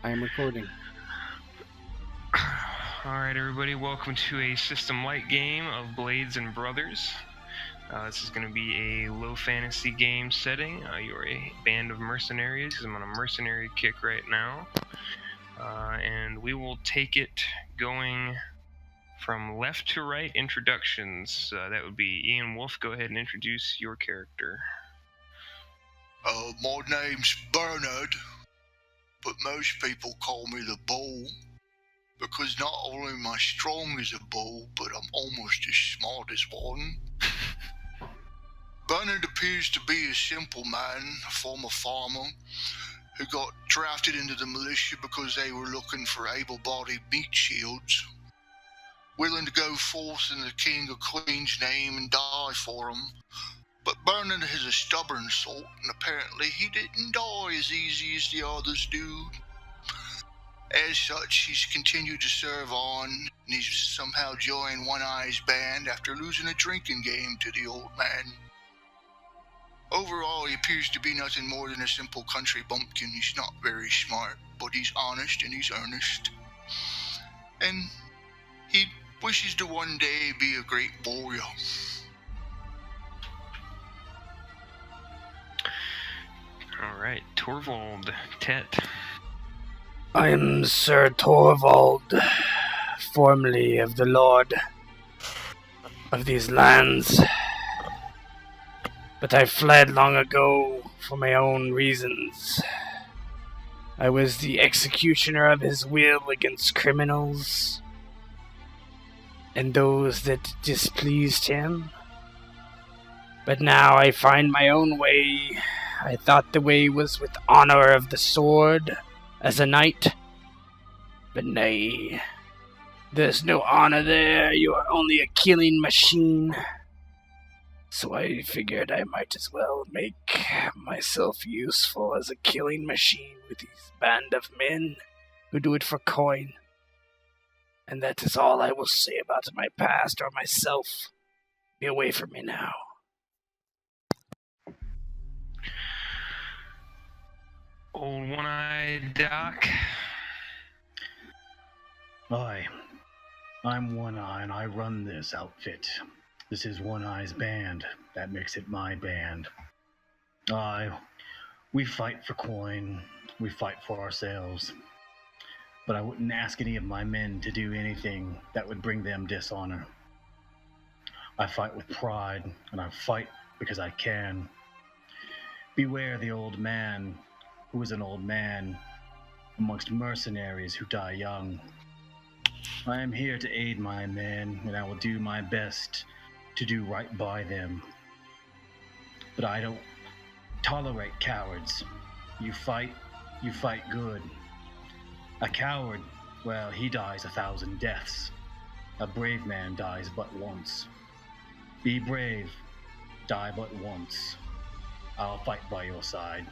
I am recording. Alright, everybody, welcome to a System Light game of Blades and Brothers. This is going to be a low fantasy game setting. You're a band of mercenaries. I'm on a mercenary kick right now. And we will take it going from left to right introductions. That would be Ian Wolf. Go ahead and introduce your character. My name's Bernard, but most people call me the Bull, because not only am I strong as a bull, but I'm almost as smart as one. Bernard appears to be a simple man, a former farmer, who got drafted into the militia because they were looking for able-bodied meat shields, willing to go forth in the King or Queen's name and die for him. But Bernard is a stubborn sort, and apparently he didn't die as easy as the others do. As such, he's continued to serve on, and he's somehow joined One Eye's band after losing a drinking game to the old man. Overall, he appears to be nothing more than a simple country bumpkin. He's not very smart, but he's honest and he's earnest. And he wishes to one day be a great warrior. Alright, Torvald, Tet. I am Sir Torvald, formerly of the Lord of these lands, but I fled long ago for my own reasons. I was the executioner of his will against criminals and those that displeased him. But now I find my own way. I thought the way was with honor of the sword as a knight, but nay, there's no honor there. You are only a killing machine. So I figured I might as well make myself useful as a killing machine with these band of men who do it for coin. And that is all I will say about my past or myself. Be away from me now. Old One-Eyed Doc. Hi, I'm One Eye and I run this outfit. This is One Eye's band. That makes it my band. We fight for coin. We fight for ourselves. But I wouldn't ask any of my men to do anything that would bring them dishonor. I fight with pride, and I fight because I can. Beware the old man who is an old man amongst mercenaries who die young. I am here to aid my men, and I will do my best to do right by them. But I don't tolerate cowards. You fight good. A coward, well, he dies 1,000 deaths. A brave man dies but once. Be brave, die but once. I'll fight by your side.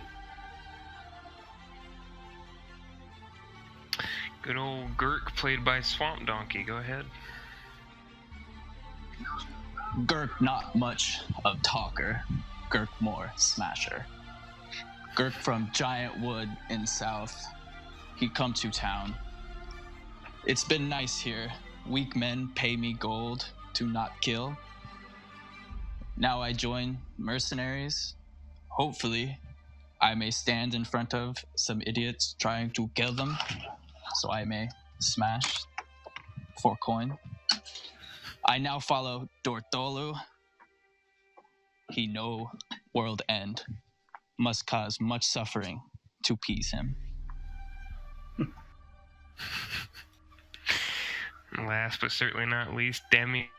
Good old Gurk, played by Swamp Donkey. Go ahead. Gurk not much of talker, Gurk more smasher. Gurk from Giant Wood in South. He come to town. It's been nice here. Weak men pay me gold to not kill. Now I join mercenaries. Hopefully, I may stand in front of some idiots trying to kill them, so I may smash for coin. I now follow Dortolu. He know world end, must cause much suffering to appease him. Last but certainly not least, Demi.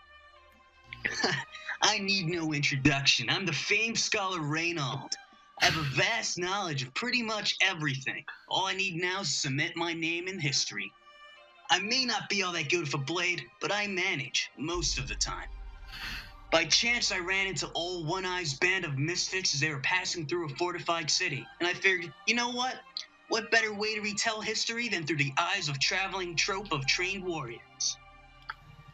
I need no introduction. I'm the famed scholar Reynold. I have a vast knowledge of pretty much everything. All I need now is to cement my name in history. I may not be all that good with a blade, but I manage most of the time. By chance, I ran into old One Eye's band of misfits as they were passing through a fortified city, and I figured, you know what? What better way to retell history than through the eyes of traveling trope of trained warriors?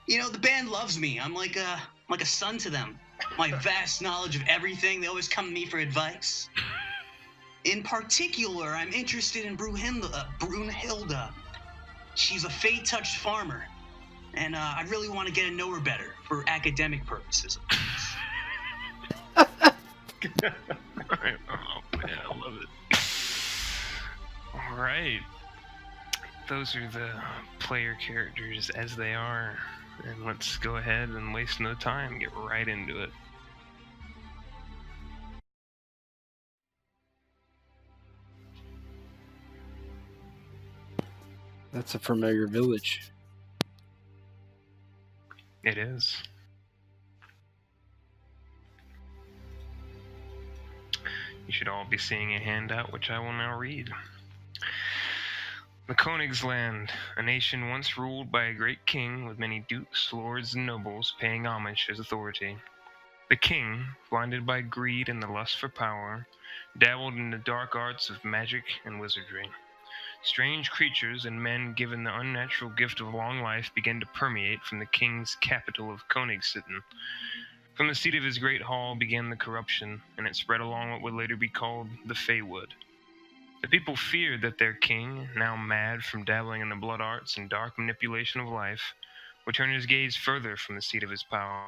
You know, the band loves me. I'm like a son to them. My vast knowledge of everything, they always come to me for advice. In particular, I'm interested in Brunhilda. She's a fey-touched farmer, and I really want to get to know her better for academic purposes, of course. Oh man, I love it. All right, those are the player characters as they are, and let's go ahead and waste no time and get right into it. That's a familiar village. It is. You should all be seeing a handout, which I will now read. The Königsland, a nation once ruled by a great king with many dukes, lords, and nobles paying homage to his authority. The king, blinded by greed and the lust for power, dabbled in the dark arts of magic and wizardry. Strange creatures and men given the unnatural gift of long life began to permeate from the king's capital of Königsitten. From the seat of his great hall began the corruption, and it spread along what would later be called the Feywood. The people feared that their king, now mad from dabbling in the blood arts and dark manipulation of life, would turn his gaze further from the seat of his power.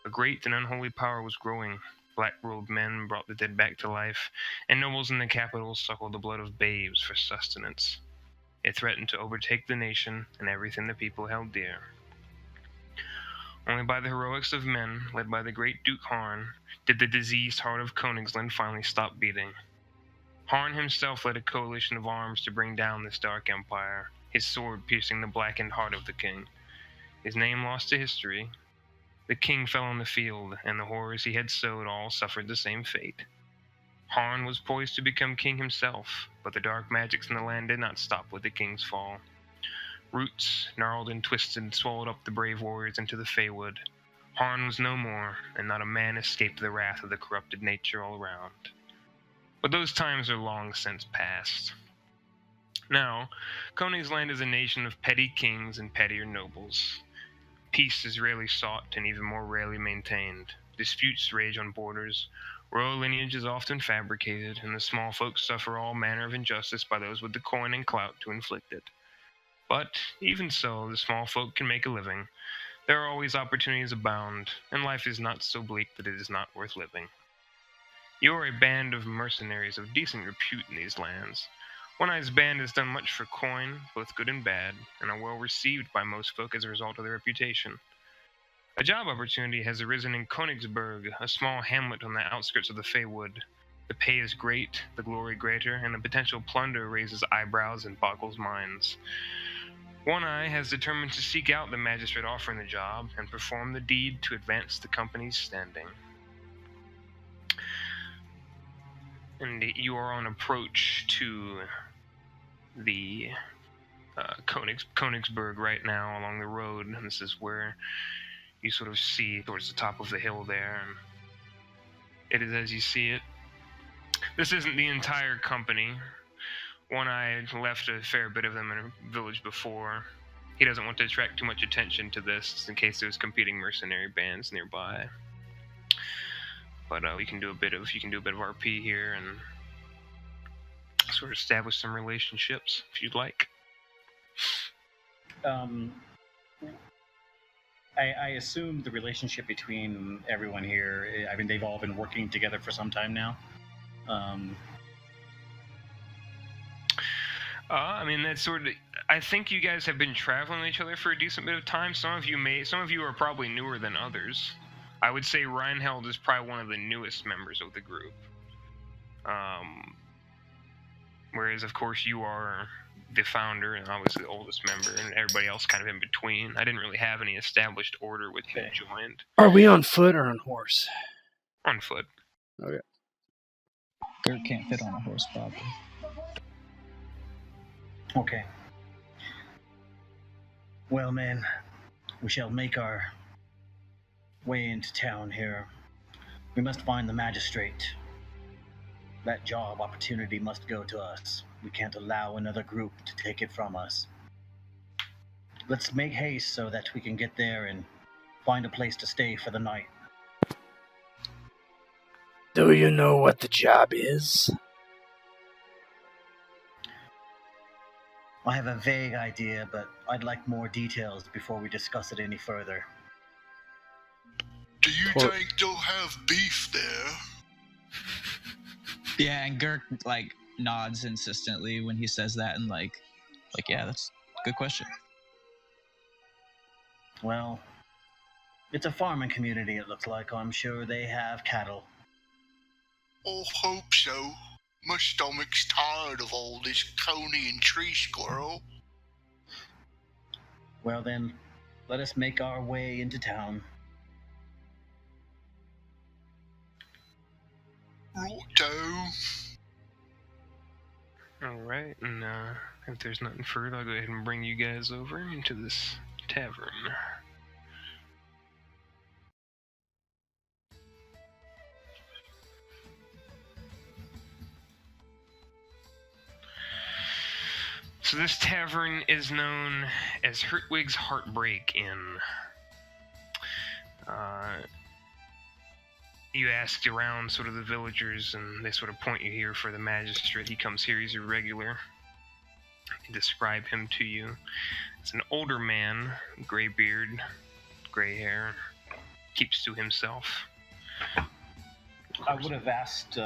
A great and unholy power was growing. Black-robed men brought the dead back to life, and nobles in the capital suckled the blood of babes for sustenance. It threatened to overtake the nation and everything the people held dear. Only by the heroics of men, led by the great Duke Harn, did the diseased heart of Königsland finally stop beating. Harn himself led a coalition of arms to bring down this dark empire, his sword piercing the blackened heart of the king. His name lost to history, the king fell on the field, and the horrors he had sowed all suffered the same fate. Harn was poised to become king himself, but the dark magics in the land did not stop with the king's fall. Roots, gnarled and twisted, swallowed up the brave warriors into the Feywood. Harn was no more, and not a man escaped the wrath of the corrupted nature all around. But those times are long since past. Now, Königsland is a nation of petty kings and pettier nobles. Peace is rarely sought and even more rarely maintained. Disputes rage on borders. Royal lineage is often fabricated, and the small folk suffer all manner of injustice by those with the coin and clout to inflict it. But, even so, the small folk can make a living. There are always opportunities abound, and life is not so bleak that it is not worth living. You are a band of mercenaries of decent repute in these lands. One-Eye's band has done much for coin, both good and bad, and are well received by most folk as a result of their reputation. A job opportunity has arisen in Königsberg, a small hamlet on the outskirts of the Feywood. The pay is great, the glory greater, and the potential plunder raises eyebrows and boggles minds. One-Eye has determined to seek out the magistrate offering the job and perform the deed to advance the company's standing. And you are on approach to the Königsberg right now along the road, and this is where you sort of see towards the top of the hill there, and it is as you see it. This isn't the entire company. One-Eye left a fair bit of them in a village before. He doesn't want to attract too much attention to this in case there's competing mercenary bands nearby. But you can do a bit of RP here and sort of establish some relationships if you'd like. I assume the relationship between everyone here, I mean, they've all been working together for some time now. I mean, that's sort of. I think you guys have been traveling with each other for a decent bit of time. Some of you are probably newer than others. I would say Reinheld is probably one of the newest members of the group. Whereas, of course, you are the founder, and I was the oldest member, and everybody else kind of in between. I didn't really have any established order with who joined. Are we on foot or on horse? On foot. Okay. Gert can't fit on a horse, probably. Okay. Well, men, we shall make our way into town here. We must find the magistrate. That job opportunity must go to us. We can't allow another group to take it from us. Let's make haste so that we can get there and find a place to stay for the night. Do you know what the job is? I have a vague idea, but I'd like more details before we discuss it any further. Do you Poor- think they'll have beef there? Yeah, and Girk like nods insistently when he says that, and like yeah, that's a good question. Well, it's a farming community, it looks like. I'm sure they have cattle. Oh, hope so. My stomach's tired of all this coney and tree squirrel. Well then, let us make our way into town. Righto. Alright, and if there's nothing further, I'll go ahead and bring you guys over into this tavern. So this tavern is known as Hertwig's Heartbreak Inn. You asked around sort of the villagers, and they sort of point you here for the magistrate. He comes here, he's a regular. They describe him to you. It's an older man, gray beard, gray hair, keeps to himself. I would have asked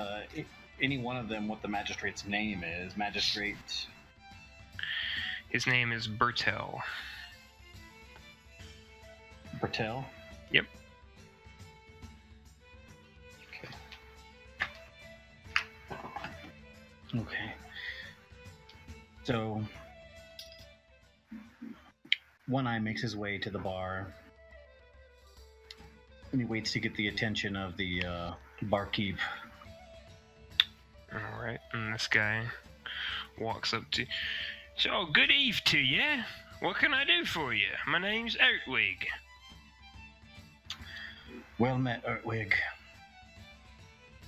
any one of them what the magistrate's name is. Magistrate. His name is Bertel. Bertel? Yep. Okay. So, One Eye makes his way to the bar, and he waits to get the attention of the barkeep. Alright, and this guy walks up to... So, good eve to you. What can I do for you? My name's Ertwig. Well met, Ertwig.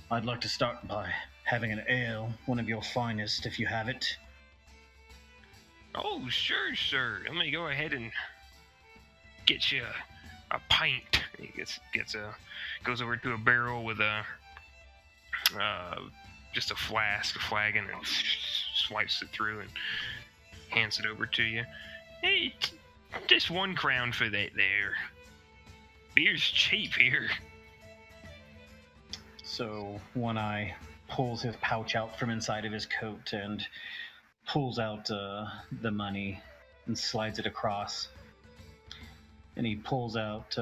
I'd like to start by having an ale, one of your finest, if you have it. Oh, sure, sir. Let me go ahead and get you a pint. He goes over to a barrel with a just a flagon, and swipes it through and hands it over to you. Hey, just 1 crown for that there. Beer's cheap here. So One Eye pulls his pouch out from inside of his coat and pulls out the money and slides it across. And he pulls out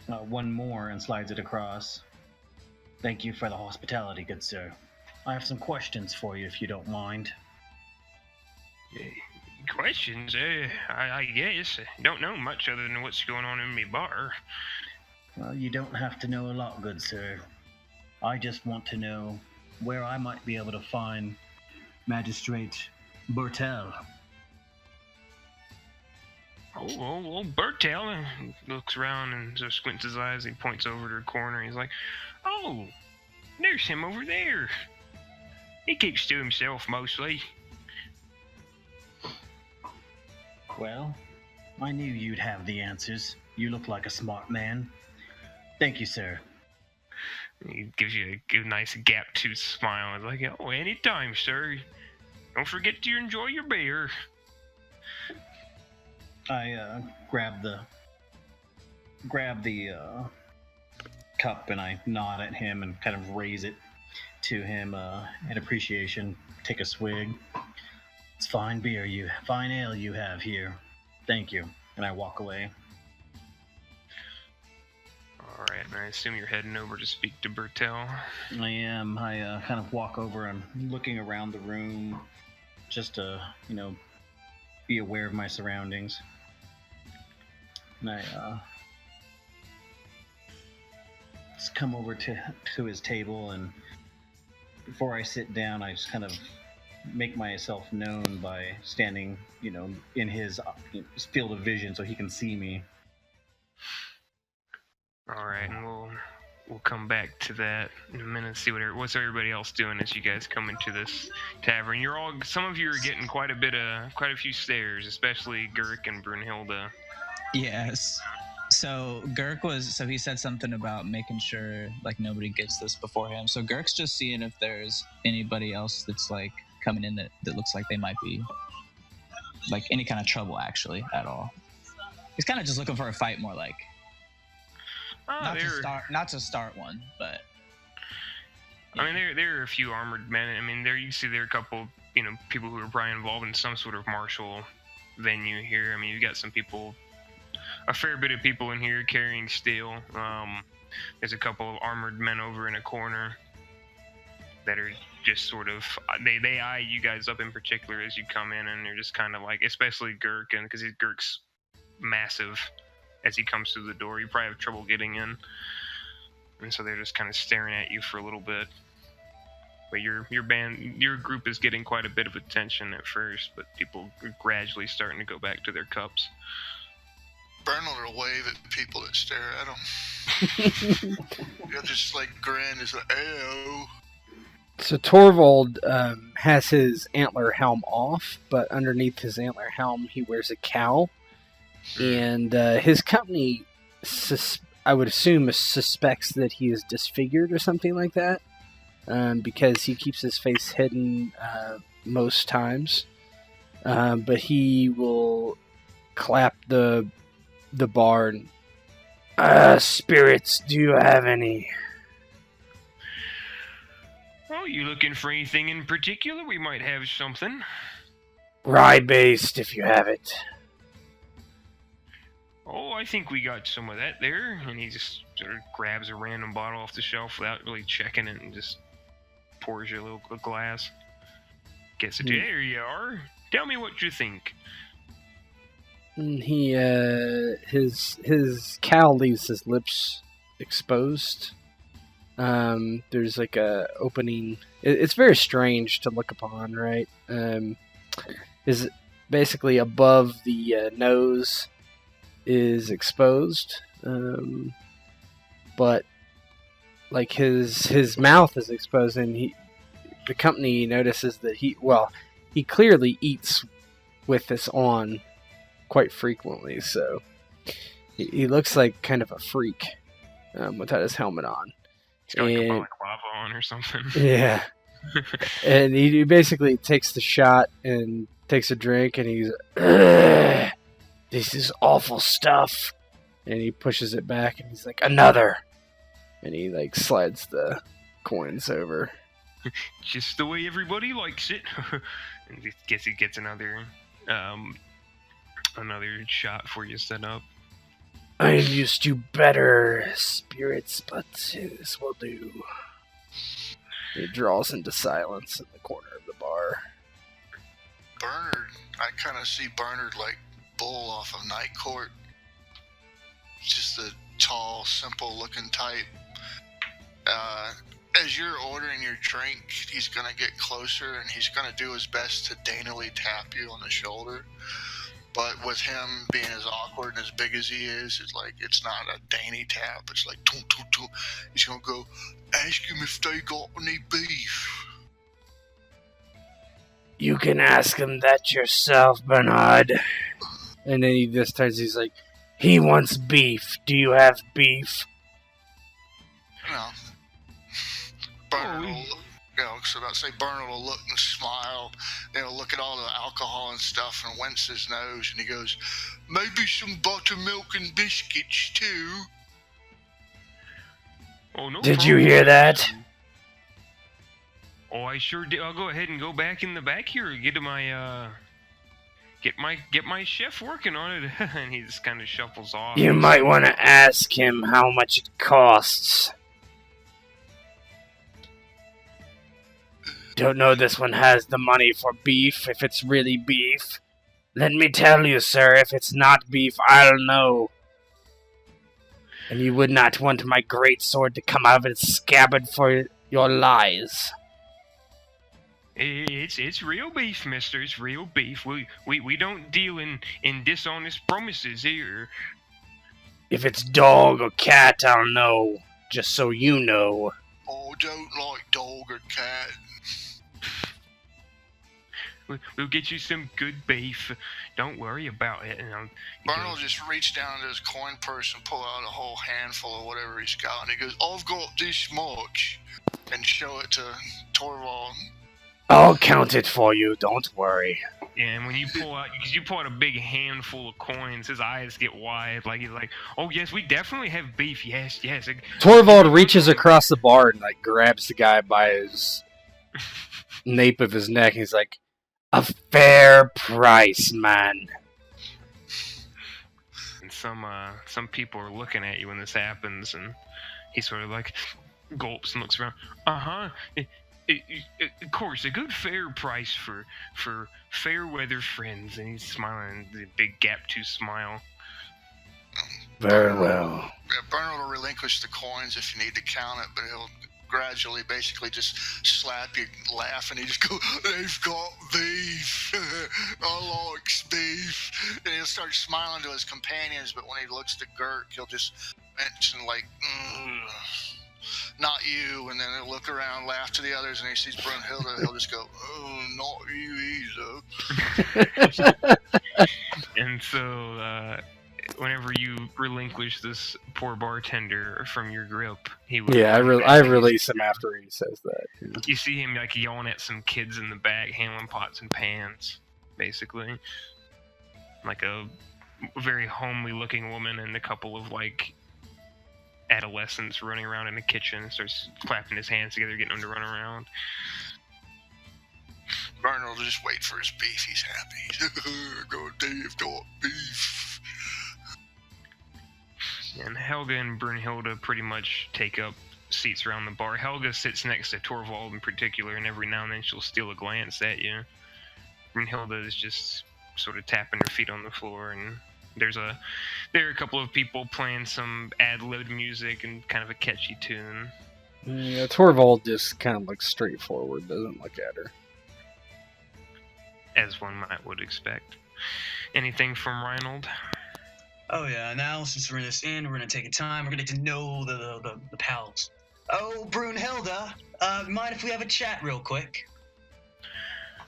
one more and slides it across. Thank you for the hospitality, good sir. I have some questions for you, if you don't mind. Questions? I guess. Don't know much other than what's going on in me bar. Well, you don't have to know a lot, good sir. I just want to know where I might be able to find Magistrate Bertel. Oh, Bertel looks around and sort of squints his eyes. He points over to the corner. He's like, oh, there's him over there. He keeps to himself mostly. Well, I knew you'd have the answers. You look like a smart man. Thank you, sir. He gives you a nice gap-toothed smile. He's like, oh, anytime, sir. Don't forget to enjoy your beer. I grab the cup and I nod at him and kind of raise it to him in appreciation. Take a swig. It's fine ale you have here. Thank you. And I walk away. Alright, and I assume you're heading over to speak to Bertel. I am. I kind of walk over and looking around the room just to, be aware of my surroundings. And I just come over to his table, and before I sit down, I just kind of make myself known by standing, in his field of vision so he can see me. Alright, and we'll come back to that in a minute and see what's everybody else doing as you guys come into this tavern. Some of you are getting quite a few stares, especially Girk and Brunhilde. Yes. So he said something about making sure like nobody gets this before him. So Girk's just seeing if there's anybody else that's like coming in that looks like they might be like any kind of trouble actually at all. He's kind of just looking for a fight, more like not to start one, but. I mean, there are a few armored men. I mean, there are a couple, people who are probably involved in some sort of martial venue here. I mean, you've got some people, a fair bit of people in here carrying steel. There's a couple of armored men over in a corner that are just sort of, they eye you guys up in particular as you come in, and they're just kind of like, especially Girk, and because Girk's massive as he comes through the door. You probably have trouble getting in. And so they're just kind of staring at you for a little bit. But your group is getting quite a bit of attention at first, but people are gradually starting to go back to their cups. Bernal will wave at people that stare at him. He'll just like grin, is like, "Ayo." So Torvald has his antler helm off, but underneath his antler helm he wears a cowl. And his company, I would assume, suspects that he is disfigured or something like that. Because he keeps his face hidden most times. But he will clap the bar and, spirits, do you have any? Oh, you looking for anything in particular? We might have something. Rye-based, if you have it. Oh, I think we got some of that there. And he just sort of grabs a random bottle off the shelf without really checking it and just pours you a little glass. Gets it to you. There you are. Tell me what you think. He his cowl leaves his lips exposed. There's like a opening. It's very strange to look upon, right? Is basically above the nose is exposed, but like his mouth is exposed, and the company notices that he clearly eats with this on quite frequently, so he looks like kind of a freak without his helmet on. He's got like a balaclava on or something. Yeah. And he basically takes the shot and takes a drink, and he's, this is awful stuff. And he pushes it back, and he's like, another. And he like slides the coins over. Just the way everybody likes it. And he gets another shot for you set up. I'm used to better spirits, but this will do. He draws into silence in the corner of the bar. Bernard, I kind of see Bernard like Bull off of Night Court. Just a tall, simple-looking type. As you're ordering your drink, he's going to get closer, and he's going to do his best to daintily tap you on the shoulder. But with him being as awkward and as big as he is, it's not a dainty tap. It's like, toom, toom, toom. He's going to go, ask him if they got any beef. You can ask him that yourself, Bernard. And then he just turns, he's like, he wants beef. Do you have beef? No. Bernard will look and smile. He'll look at all the alcohol and stuff and wince his nose, and he goes, maybe some buttermilk and biscuits too. Oh, no. Did you hear that? Oh, I sure did. I'll go ahead and go back in the back here and get my chef working on it. And he just kind of shuffles off. You might want to ask him how much it costs. Don't know this one has the money for beef, if it's really beef. Let me tell you, sir, if it's not beef, I'll know. And you would not want my great sword to come out of its scabbard for your lies. It's real beef, mister. It's real beef. We don't deal in dishonest promises here. If it's dog or cat, I'll know. Just so you know. Oh, don't like dog or cat. We'll get you some good beef. Don't worry about it. Bernal will just reach down into his coin purse and pull out a whole handful of whatever he's got. And he goes, I've got this much. And show it to Torvald. I'll count it for you, don't worry. Yeah, and when you pull out a big handful of coins, his eyes get wide. Like he's like, "Oh yes, we definitely have beef. Yes, yes." Torvald reaches across the bar and like grabs the guy by his nape of his neck. He's like, "A fair price, man." And some people are looking at you when this happens, and he sort of like gulps and looks around. Of course, a good fair price for fair weather friends. And he's smiling, the big gap tooth smile. Very well. Bernard will relinquish the coins if you need to count it, but he'll gradually basically just slap you, laugh, and he just go, "They've got beef. I likes beef." And he'll start smiling to his companions, but when he looks to Gurk, he'll just mention like, "Not you," and then he'll look around, laugh to the others, and he sees Brunhilde, he'll just go, "Oh, not you either." And so, whenever you relinquish this poor bartender from your grip, he will. Yeah, I release him after he says that. Yeah. You see him like yelling at some kids in the back, handling pots and pans, basically. Like a very homely looking woman and a couple of like adolescents running around in the kitchen and starts clapping his hands together, getting them to run around. Bernard will just wait for his beef. He's happy. They've got beef. And Helga and Brunhilde pretty much take up seats around the bar. Helga sits next to Torvald in particular, and every now and then she'll steal a glance at you. Brunhilde is just sort of tapping her feet on the floor, and there are a couple of people playing some ad-libbed music and kind of a catchy tune. Yeah, Torvald just kind of looks straightforward, doesn't look at her. As one would expect. Anything from Reinhold? Oh yeah, now since we're in this inn, we're gonna take a time, we're gonna get to know the pals. Oh, Brunhilde, mind if we have a chat real quick?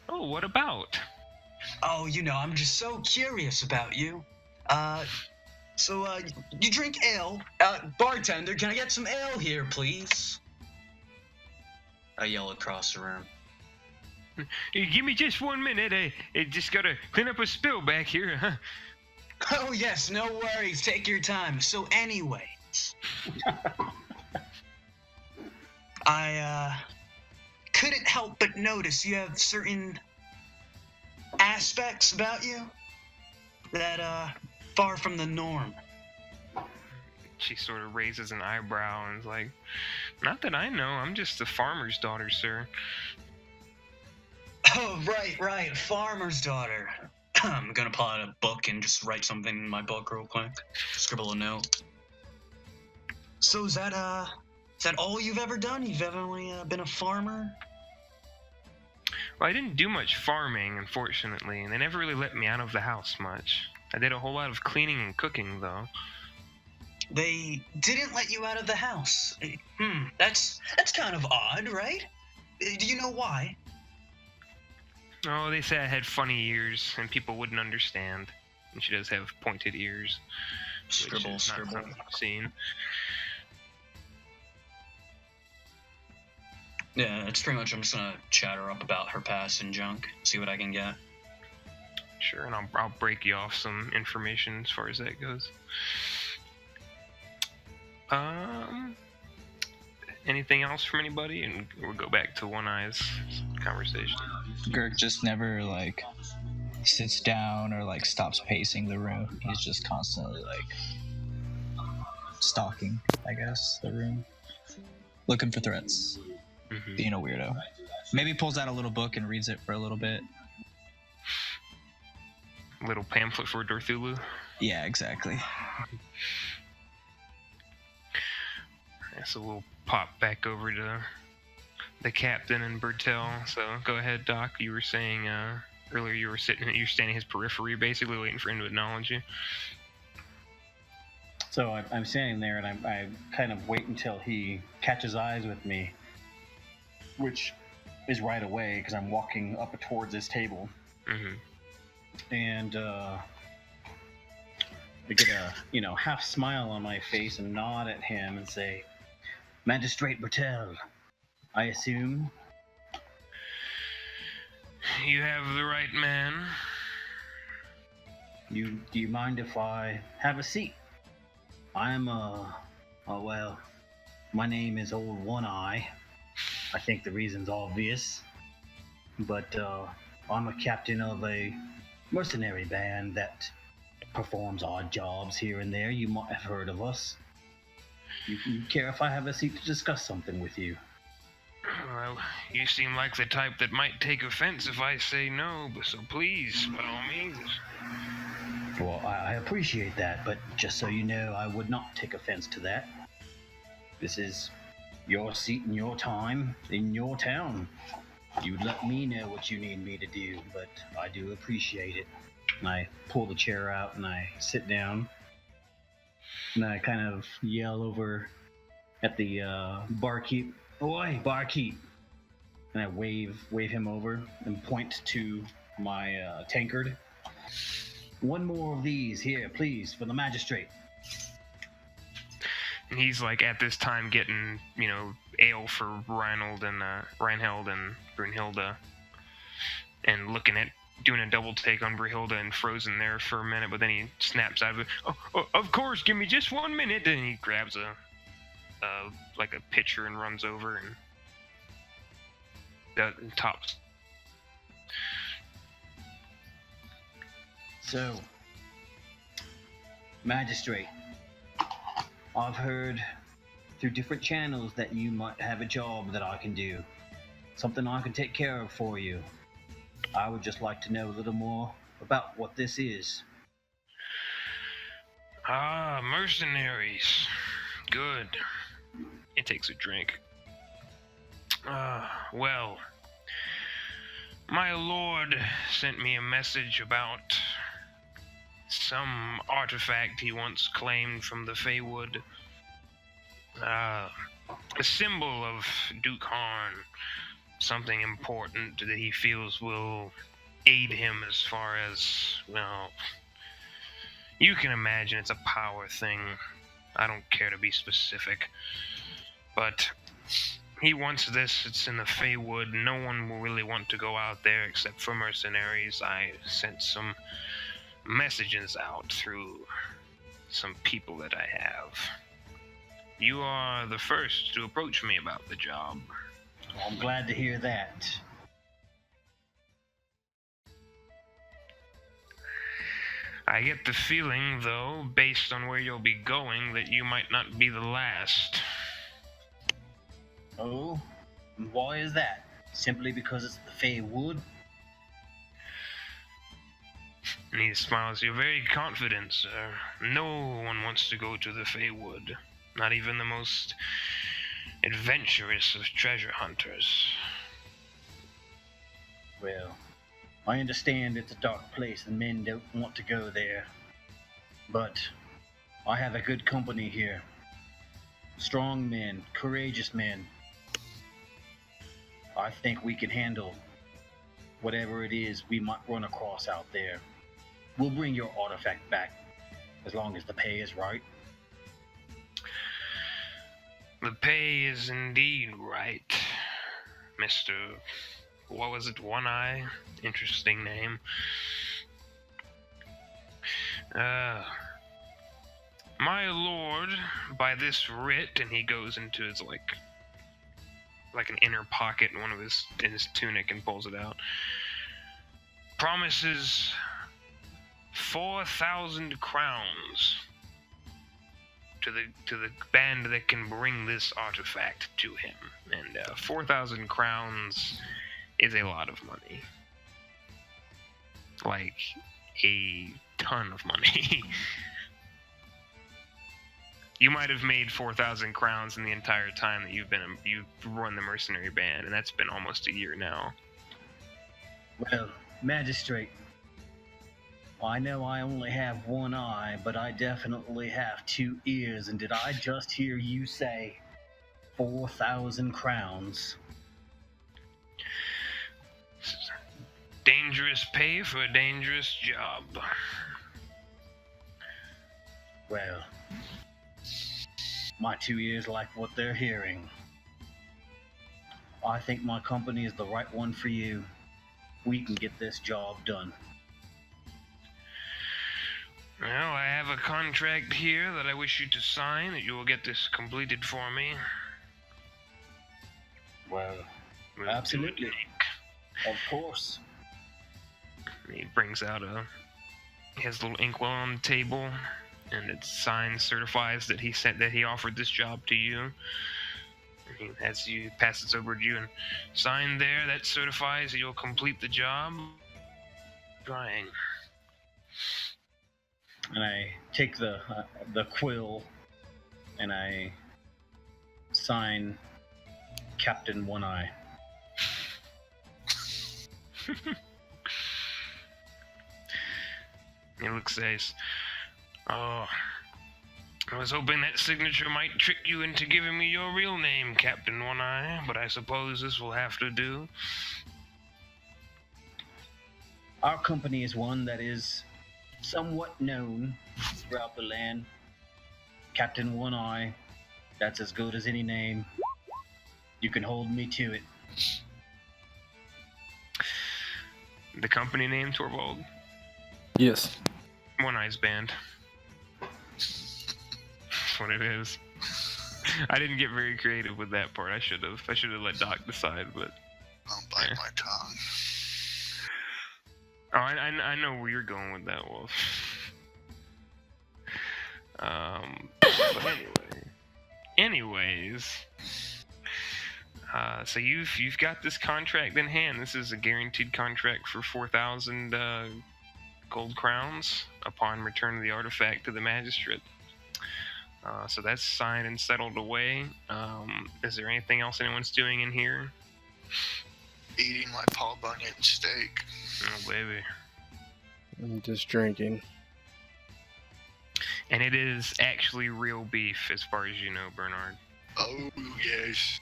Oh, what about? Oh, I'm just so curious about you. So you drink ale? Bartender, can I get some ale here, please? I yell across the room. Give me just 1 minute. I just gotta clean up a spill back here, huh? Oh, yes, no worries. Take your time. So anyway, I couldn't help but notice you have certain aspects about you that far from the norm. She sort of raises an eyebrow and is like, "Not that I know. I'm just a farmer's daughter, sir." Oh, right. Farmer's daughter. I'm gonna pull out a book and just write something in my book real quick. Scribble a note. So is that all you've ever done? You've ever only been a farmer? Well, I didn't do much farming, unfortunately, and they never really let me out of the house much. I did a whole lot of cleaning and cooking, though. They didn't let you out of the house. That's kind of odd, right? Do you know why? Oh, they say I had funny ears, and people wouldn't understand. And she does have pointed ears. Scribble. Not something I've seen. Yeah, it's pretty much, I'm just gonna chat her up about her past and junk, see what I can get. Sure, and I'll break you off some information as far as that goes. Anything else from anybody? And we'll go back to One Eye's conversation. Gurk just never sits down or stops pacing the room. He's just constantly stalking, I guess, the room, looking for threats, being a weirdo. Maybe pulls out a little book and reads it for a little bit. Little pamphlet for Dorthulu. Yeah, exactly. So we'll pop back over to the captain and Bertel. So go ahead, Doc. You were saying earlier you're standing in his periphery, basically waiting for him to acknowledge you. So I'm standing there, and I kind of wait until he catches eyes with me, which is right away because I'm walking up towards his table. And I get a half smile on my face and nod at him and say, "Magistrate Bertel, I assume?" You have the right man. Do you mind if I have a seat? I'm well, my name is Old One Eye. I think the reason's obvious, but I'm a captain of a mercenary band that performs odd jobs here and there. You might have heard of us. You care if I have a seat to discuss something with you? Well, you seem like the type that might take offense if I say no, but so please, by all means. Well, I appreciate that, but just so you know, I would not take offense to that. This is your seat and your time in your town. You let me know what you need me to do, but I do appreciate it. And I pull the chair out and I sit down. And I kind of yell over at the barkeep, "Oi, barkeep!" And I wave him over and point to my tankard. "One more of these here, please, for the magistrate." And he's like at this time getting, ale for Reinhold and Brunhilde, and looking at doing a double take on Brunhilde and frozen there for a minute, but then he snaps out of it. Oh, of course, give me just 1 minute. Then he grabs a pitcher and runs over and tops. So, magistrate, I've heard through different channels that you might have a job that I can do. Something I can take care of for you. I would just like to know a little more about what this is. Ah, mercenaries. Good. It takes a drink. Well, my lord sent me a message about some artifact he once claimed from the Feywood. A symbol of Duke Harn. Something important that he feels will aid him as far as, well, you can imagine it's a power thing. I don't care to be specific. But he wants this. It's in the Feywood. No one will really want to go out there except for mercenaries. I sent some messages out through some people that I have. You are the first to approach me about the job. Well, I'm glad to hear that. I get the feeling, though, based on where you'll be going, that you might not be the last. Oh? Why is that? Simply because it's the Feywood? And he smiles. You're very confident, sir. No one wants to go to the Feywood. Not even the most adventurous of treasure hunters. Well, I understand it's a dark place and men don't want to go there. But I have a good company here. Strong men, courageous men. I think we can handle whatever it is we might run across out there. We'll bring your artifact back, as long as the pay is right. The pay is indeed right, Mr. What was it? One Eye? Interesting name. My lord, by this writ, and he goes into his like an inner pocket in in his tunic and pulls it out. Promises 4,000 crowns to the band that can bring this artifact to him. And 4,000 crowns is a lot of money. Like a ton of money. You might have made 4,000 crowns in the entire time that you've run the mercenary band, and that's been almost a year now. Well, magistrate, I know I only have one eye, but I definitely have 2 ears, and did I just hear you say 4,000 crowns? Dangerous pay for a dangerous job. Well, my 2 ears like what they're hearing. I think my company is the right one for you. we can get this job done. Well, I have a contract here that I wish you to sign, that you will get this completed for me. Well, We'll absolutely. do it. Of course. He brings out he has a little inkwell on the table, and it signs, certifies that he offered this job to you. As you pass it over to you and sign there, that certifies that you'll complete the job. Trying. And I take the quill and I sign Captain One Eye. He looks, says, "Oh, I was hoping that signature might trick you into giving me your real name, Captain One Eye, but I suppose this will have to do." Our company is one that is somewhat known throughout the land. Captain One Eye, that's as good as any name. You can hold me to it. The company name, Torvald? Yes. One Eye's Band. That's what it is. I didn't get very creative with that part. I should have let Doc decide, but... I'll bite my tongue. Oh, I know where you're going with that, Wolf. But anyways, so you've got this contract in hand. This is a guaranteed contract for 4,000 gold crowns upon return of the artifact to the magistrate. So that's signed and settled away. Is there anything else anyone's doing in here? Eating my Paul Bunyan steak. Oh, baby. I'm just drinking. And it is actually real beef, as far as you know, Bernard. Oh, yes.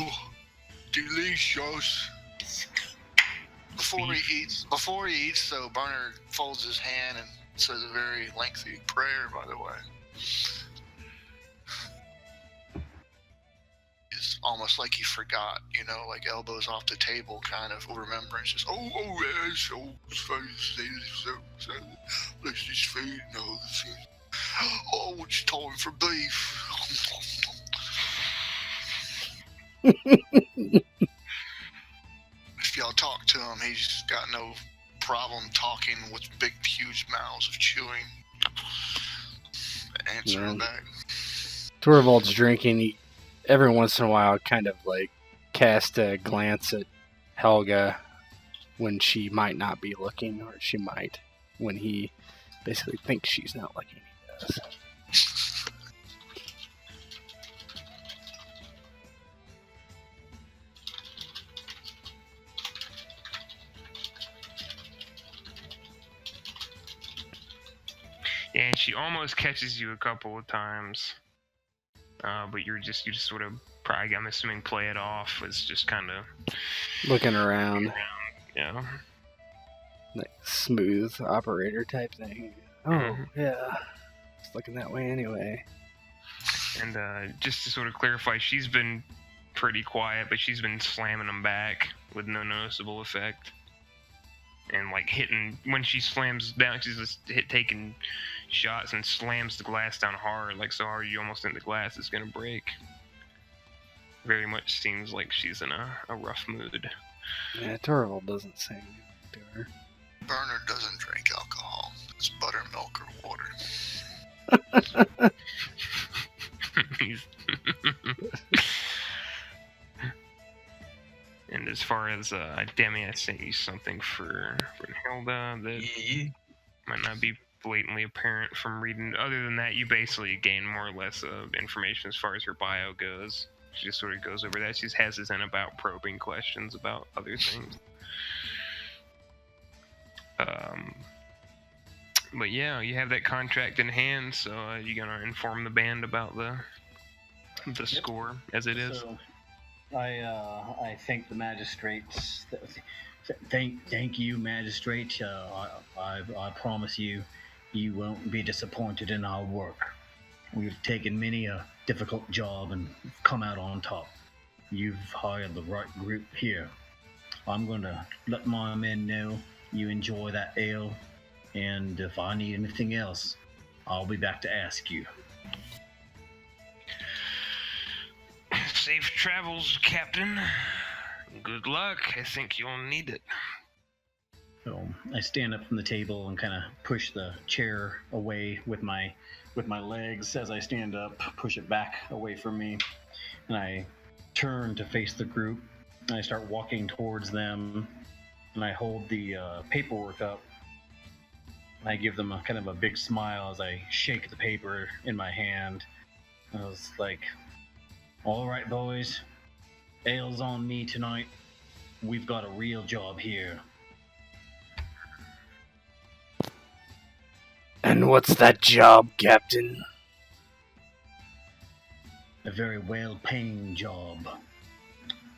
Oh, delicious. Before he eats, though, Bernard folds his hand and says a very lengthy prayer, by the way. It's almost like he forgot, like elbows off the table kind of remembrance. Just, oh, yes, let's just feed and all the things. Oh, it's time for beef. If y'all talk to him, he's got no problem talking with big, huge mouths of chewing. Answering back. Torvald's drinking. He, every once in a while, kind of like cast a glance at Helga when she might not be looking, or she might when he basically thinks she's not looking. He does. Yeah, and she almost catches you a couple of times, but you just sort of probably, I'm assuming, play it off as just kind of Looking around. Yeah. Like smooth operator type thing. Oh, yeah. It's looking that way anyway. And just to sort of clarify, she's been pretty quiet, but she's been slamming them back with no noticeable effect. And like hitting, when she slams down, she's just taking shots and slams the glass down hard, like so hard you almost think the glass is gonna break. Very much seems like she's in a rough mood. Yeah, Torvald doesn't say anything to her. Bernard doesn't drink alcohol. It's buttermilk or water. And as far as Demi, I sent you something for Hilda that might not be blatantly apparent from reading. Other than that, you basically gain more or less information as far as her bio goes. She just sort of goes over that. She just has this in about probing questions about other things. But yeah, you have that contract in hand, so you're gonna inform the band about the score as it is. So, I thank the magistrates. Thank you, magistrate. I promise you, you won't be disappointed in our work. We've taken many a difficult job and come out on top. You've hired the right group here. I'm going to let my men know you enjoy that ale, and if I need anything else, I'll be back to ask you. Safe travels, Captain. Good luck. I think you'll need it. So I stand up from the table and kind of push the chair away with my legs as I stand up, push it back away from me, and I turn to face the group. And I start walking towards them, and I hold the paperwork up. And I give them a kind of a big smile as I shake the paper in my hand. I was like, "All right, boys, ale's on me tonight. We've got a real job here." And what's that job, Captain? A very well-paying job.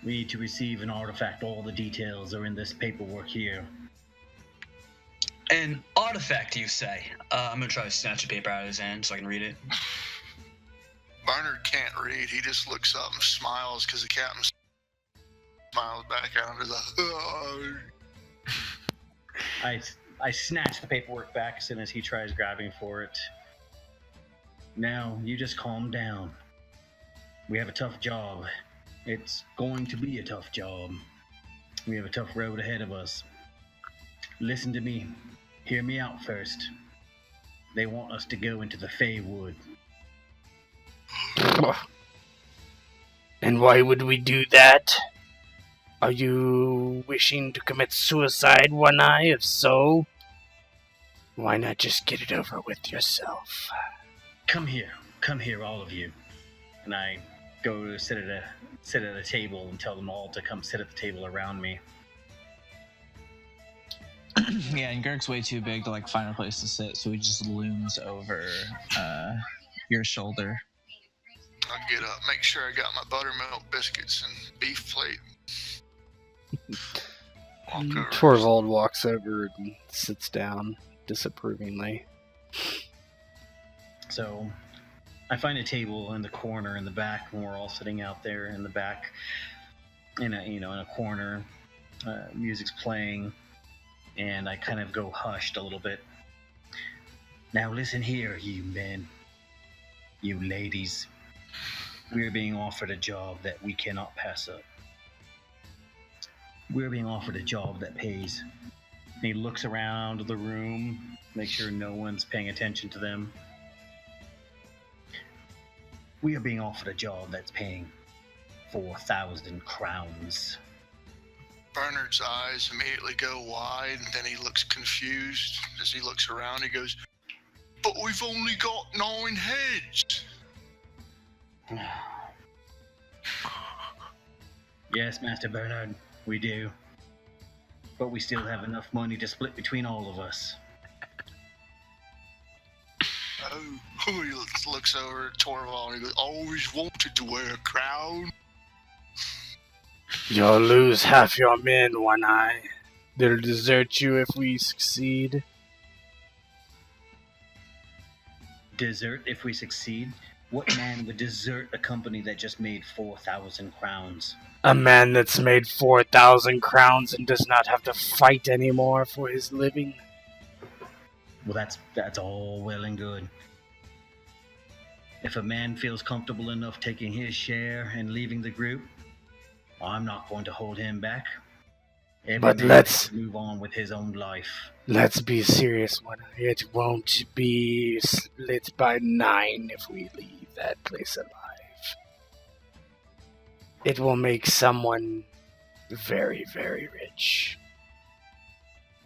We need to receive an artifact. All the details are in this paperwork here. An artifact, you say? I'm gonna try to snatch the paper out of his hand so I can read it. Bernard can't read. He just looks up and smiles because the captain smiles back out of the. I snatch the paperwork back as soon as he tries grabbing for it. Now, you just calm down. We have a tough job. It's going to be a tough job. We have a tough road ahead of us. Listen to me. Hear me out first. They want us to go into the Feywood. And why would we do that? Are you wishing to commit suicide, One Eye? If so, why not just get it over with yourself? Come here, all of you. And I go to sit at a table and tell them all to come sit at the table around me. Yeah, and Girk's way too big to find a place to sit, so he just looms over your shoulder. I get up, make sure I got my buttermilk biscuits and beef plate. Torvald walks over and sits down disapprovingly. So I find a table in the corner in the back when we're all sitting out there in the back in a corner. Music's playing, and I kind of go hushed a little bit. Now listen here, you men, you ladies. We're being offered a job that we cannot pass up. We're being offered a job that pays. And he looks around the room, make sure no one's paying attention to them. We are being offered a job that's paying 4,000 crowns. Bernard's eyes immediately go wide, and then he looks confused. As he looks around, he goes, "But we've only got 9 heads." Yes, Master Bernard, we do. But we still have enough money to split between all of us. Oh, he looks over at Torvald and he goes, "Always wanted to wear a crown." You'll lose half your men, One Eye. They'll desert you if we succeed. Desert if we succeed? What man would desert a company that just made 4,000 crowns? A man that's made 4,000 crowns and does not have to fight anymore for his living. Well, that's all well and good. If a man feels comfortable enough taking his share and leaving the group, I'm not going to hold him back. But let's move on with his own life. Let's be serious, One Eye. It won't be split by 9 if we leave that place alive. It will make someone very, very rich.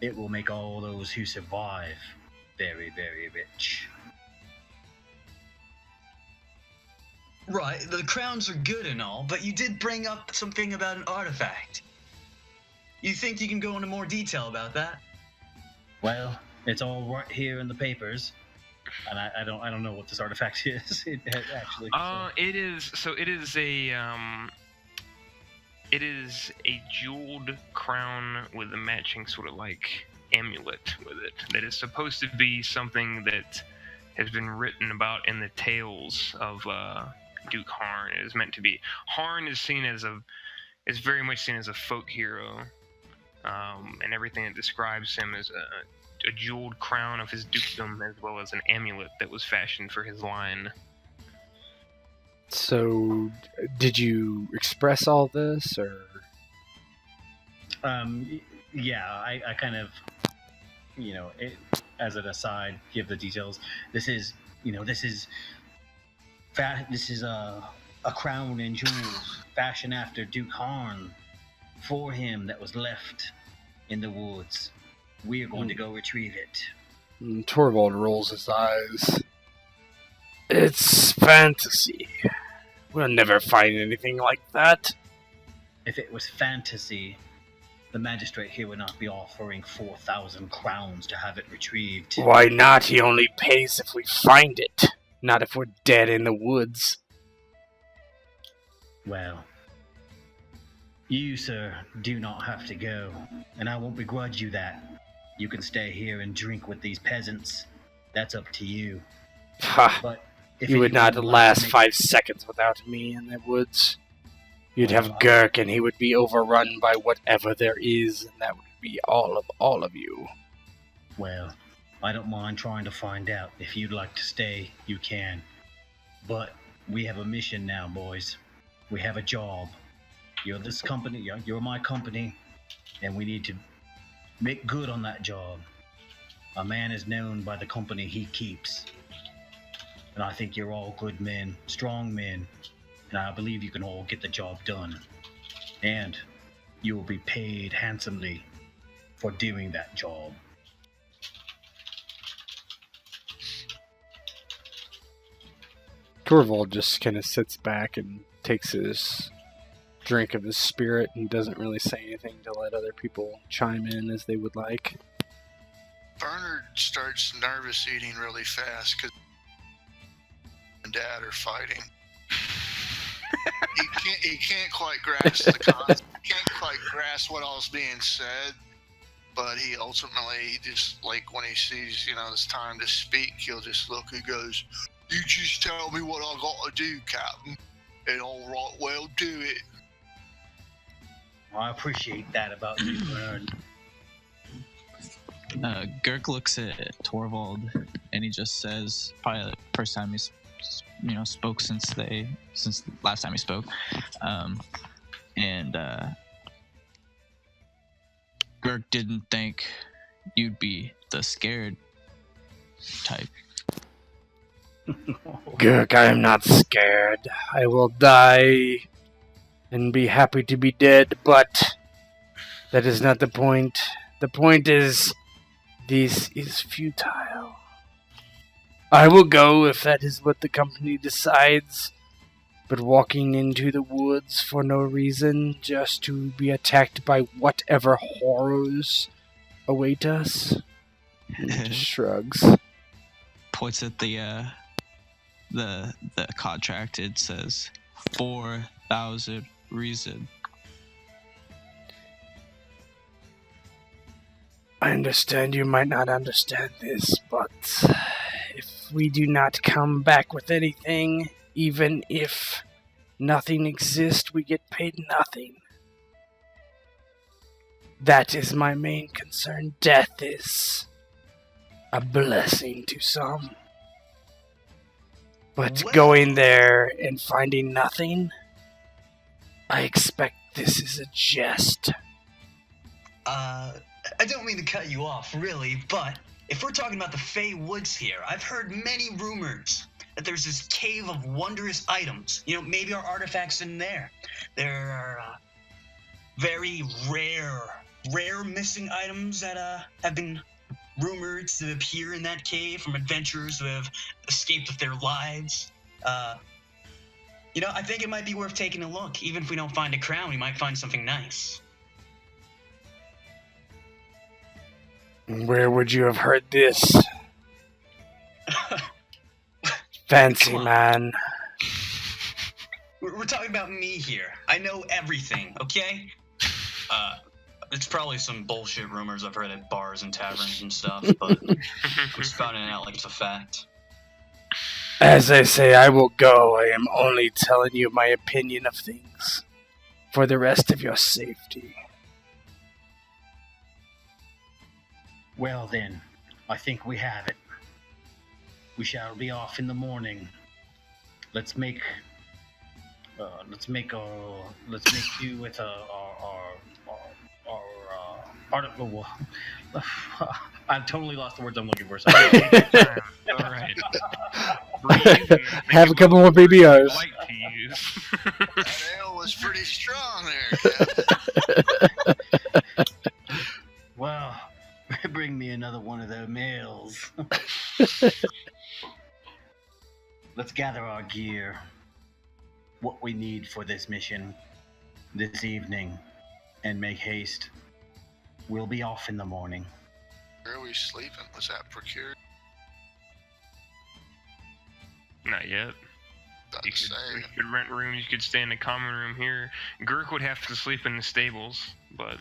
It will make all those who survive very, very rich. Right, the crowns are good and all, but you did bring up something about an artifact. You think you can go into more detail about that? Well, it's all right here in the papers, and I don't know what this artifact is. It actually. It is a jeweled crown with a matching sort of amulet with it. That is supposed to be something that has been written about in the tales of Duke Harn. It is meant to be. Harn is very much seen as a folk hero and everything that describes him as a jeweled crown of his dukedom, as well as an amulet that was fashioned for his line. So, did you express all this, or? Yeah, I kind of, as an aside, give the details. This is a crown and jewels fashioned after Duke Harn for him that was left in the woods. We are going to go retrieve it. And Torvald rolls his eyes. It's fantasy. We'll never find anything like that. If it was fantasy, the magistrate here would not be offering 4,000 crowns to have it retrieved. Why not? He only pays if we find it, not if we're dead in the woods. Well, you, sir, do not have to go, and I won't begrudge you that. You can stay here and drink with these peasants. That's up to you. Ha! But if You would anyone not like to last make- 5 seconds without me in the woods. You'd Well, have Gurk, and he would be overrun by whatever there is, and that would be all of you. Well, I don't mind trying to find out. If you'd like to stay, you can. But we have a mission now, boys. We have a job. You're this company, you're my company, and we need to make good on that job. A man is known by the company he keeps. And I think you're all good men, strong men, and I believe you can all get the job done. And you will be paid handsomely for doing that job. Torvald just kind of sits back and takes his drink of his spirit and doesn't really say anything to let other people chime in as they would like. Bernard starts nervous eating really fast because and Dad are fighting. He can't quite grasp the concept. Can't quite grasp what all's being said. But he ultimately just, like, when he sees, it's time to speak, he'll just look and goes, "You just tell me what I got to do, Captain, and all right, well, do it." I appreciate that about you, Bernard. Girk looks at Torvald and he just says, probably the first time he's spoke since last time he spoke, and Girk didn't think you'd be the scared type. Gurk, I am not scared. I will die and be happy to be dead, but that is not the point. The point is, this is futile. I will go if that is what the company decides, but walking into the woods for no reason, just to be attacked by whatever horrors await us, he just shrugs. Points at the contract. It says 4,000 reason. I understand you might not understand this, but if we do not come back with anything, even if nothing exists, we get paid nothing. That is my main concern. Death is a blessing to some. But Well- going there and finding nothing, I expect this is a jest. I don't mean to cut you off, really, but if we're talking about the Fey Woods here, I've heard many rumors that there's this cave of wondrous items. Maybe our artifacts in there. There are very rare missing items that have been rumored to appear in that cave from adventurers who have escaped with their lives. I think it might be worth taking a look. Even if we don't find a crown, we might find something nice. Where would you have heard this? Fancy Come on. man. We're talking about me here. I know everything, okay? It's probably some bullshit rumors I've heard at bars and taverns and stuff, but I'm just finding out like it's a fact. As I say, I will go. I am only telling you my opinion of things. For the rest of your safety. Well then, I think we have it. We shall be off in the morning. Let's make you with our I've totally lost the words I'm looking for. Sorry. All right. Breathe and Have a think couple more about what you BBRs. like to use. That ale was pretty strong there, Cap. Well, bring me another one of those meals. Let's gather our gear. What we need for this mission this evening, and make haste. We'll be off in the morning. Where are we sleeping? Was that procured? Not yet. About You to say. could rent rooms. You could stay in the common room here. Gurk would have to sleep in the stables, but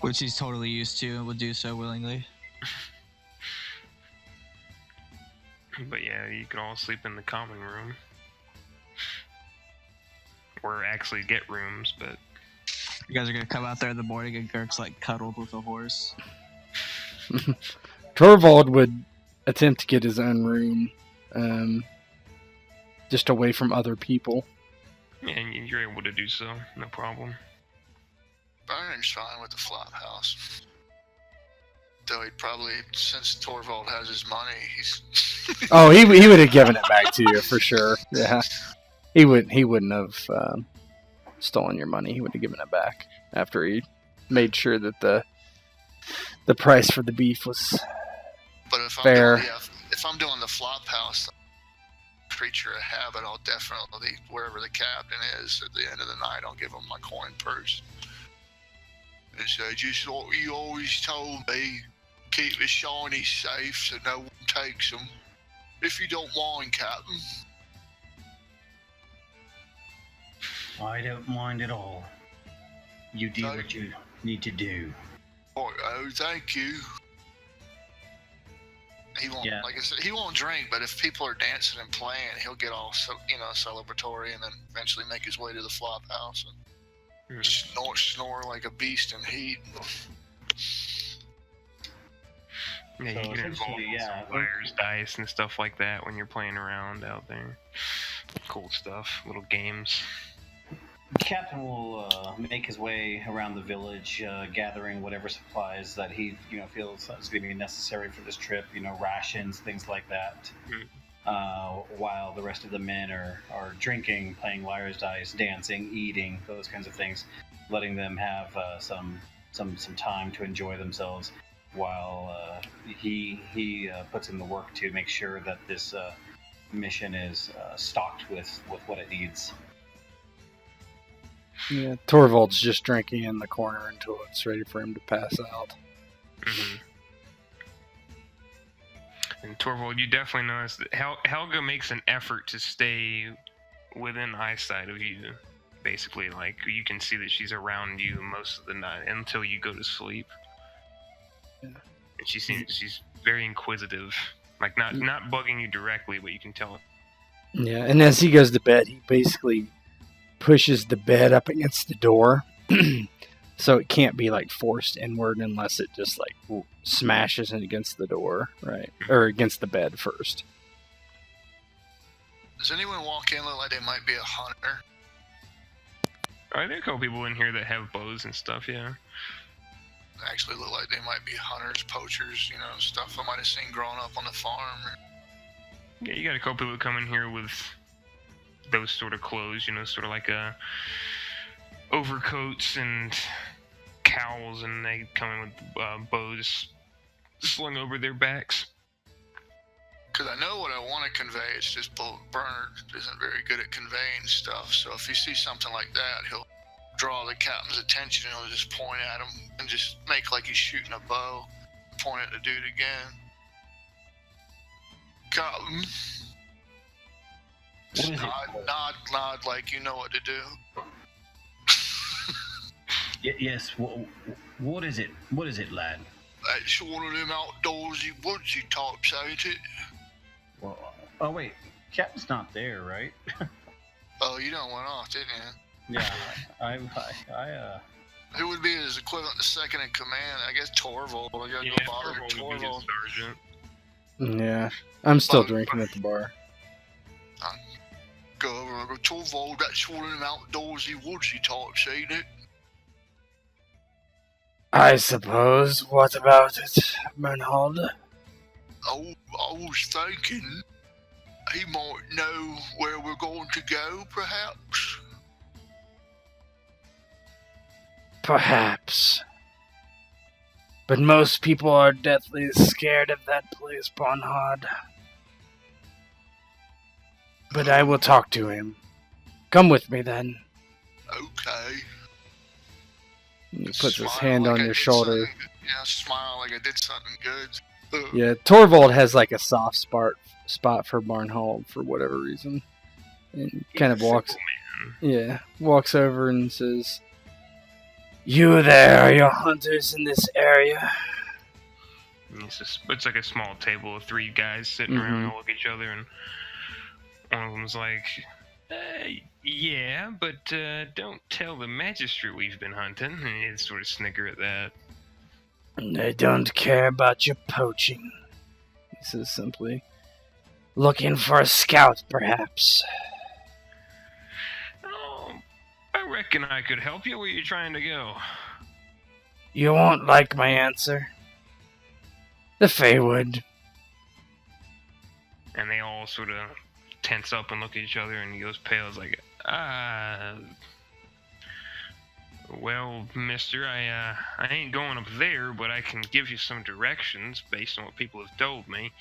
Which he's totally used to and would do so willingly. yeah, you could all sleep in the common room, or actually get rooms. But You guys are gonna come out there in the morning and Gurk's like cuddled with a horse. Torvald would attempt to get his own room, just away from other people. yeah, and you're able to do so, no problem. Byron's fine with the flop house. Though he'd probably, since Torvald has his money, he's... Oh, he would have given it back to you for sure. Yeah, he wouldn't have stolen your money. He would have given it back after he made sure that the price for the beef was But if I'm fair. if I'm doing the flop house, creature of habit, I'll definitely, wherever the captain is, at the end of the night, I'll give him my coin purse. And say, just what you always told me, keep the shiny safe so no one takes them. If you don't mind, Captain. I don't mind at all. You do No. what you need to do. Oh, thank you. He won't, Yeah. like I said, he won't drink, but if people are dancing and playing, he'll get all, celebratory and then eventually make his way to the flop house and snore like a beast in heat. Yeah, So you get involved essentially, in yeah, some wires, dice, and stuff like that when you're playing around out there. Cool stuff, little games. The captain will make his way around the village, gathering whatever supplies that he, feels is going to be necessary for this trip. Rations, things like that. While the rest of the men are drinking, playing liar's dice, dancing, eating, those kinds of things, letting them have some time to enjoy themselves, while he puts in the work to make sure that this mission is stocked with what it needs. Yeah, Torvald's just drinking in the corner until it's ready for him to pass out. Mm-hmm. And Torvald, you definitely notice that Helga makes an effort to stay within eyesight of you. Basically, like, you can see that she's around you most of the night until you go to sleep. Yeah. And she's very inquisitive. Like, not bugging you directly, but you can tell. Yeah, and as he goes to bed, he basically pushes the bed up against the door, so it can't be like forced inward unless it just like smashes it against the door, right, or against the bed first. Does anyone walk in look like they might be a hunter? There are a couple people in here that have bows and stuff, yeah. Actually look like they might be hunters, poachers, stuff I might have seen growing up on the farm. Yeah, you got a couple people that come in here with those sort of clothes, sort of like overcoats and cowls, and they come in with bows slung over their backs. Because I know what I want to convey. It's just Bernard isn't very good at conveying stuff. So if he sees something like that, he'll draw the captain's attention and he'll just point at him and just make like he's shooting a bow. Point at the dude again. Captain. What is it? Nod like you know what to do. Yes. What is it? What is it, lad? It's one of them outdoorsy woodsy types, ain't it? Well, oh wait, Captain's not there, right? Oh, you done went off, didn't you? Yeah, Who would be his equivalent to second in command? I guess Torvald. I gotta go bother Torvald would be his Torvald. sergeant. Yeah, I'm still But- drinking at the bar. Go over and go, Torvald, that's one of them outdoorsy woodsy types, ain't it? I suppose. What about it, Bernhard? Oh, I was thinking he might know where we're going to go, perhaps. Perhaps. But most people are deathly scared of that place, Bernhard. But I will talk to him. Come with me then. Okay. He puts his Smile hand like on I your did shoulder. something- Yeah, smile like I did something good. Yeah, Torvald has like a soft spot for Barnhold for whatever reason, and kind of walks. Yeah, walks over and says, You there, are your hunters in this area? It's like a small table of 3 guys sitting around and look at each other, and one of them's like, yeah, but don't tell the magistrate we've been hunting. And he'd sort of snicker at that. I don't care about your poaching. he says simply, Looking for a scout, perhaps. Oh, I reckon I could help you. Where you trying to go? You won't like my answer. The Feywood. And they all sort of tense up and look at each other, and he goes pale. It's like, well, mister, I ain't going up there, but I can give you some directions based on what people have told me.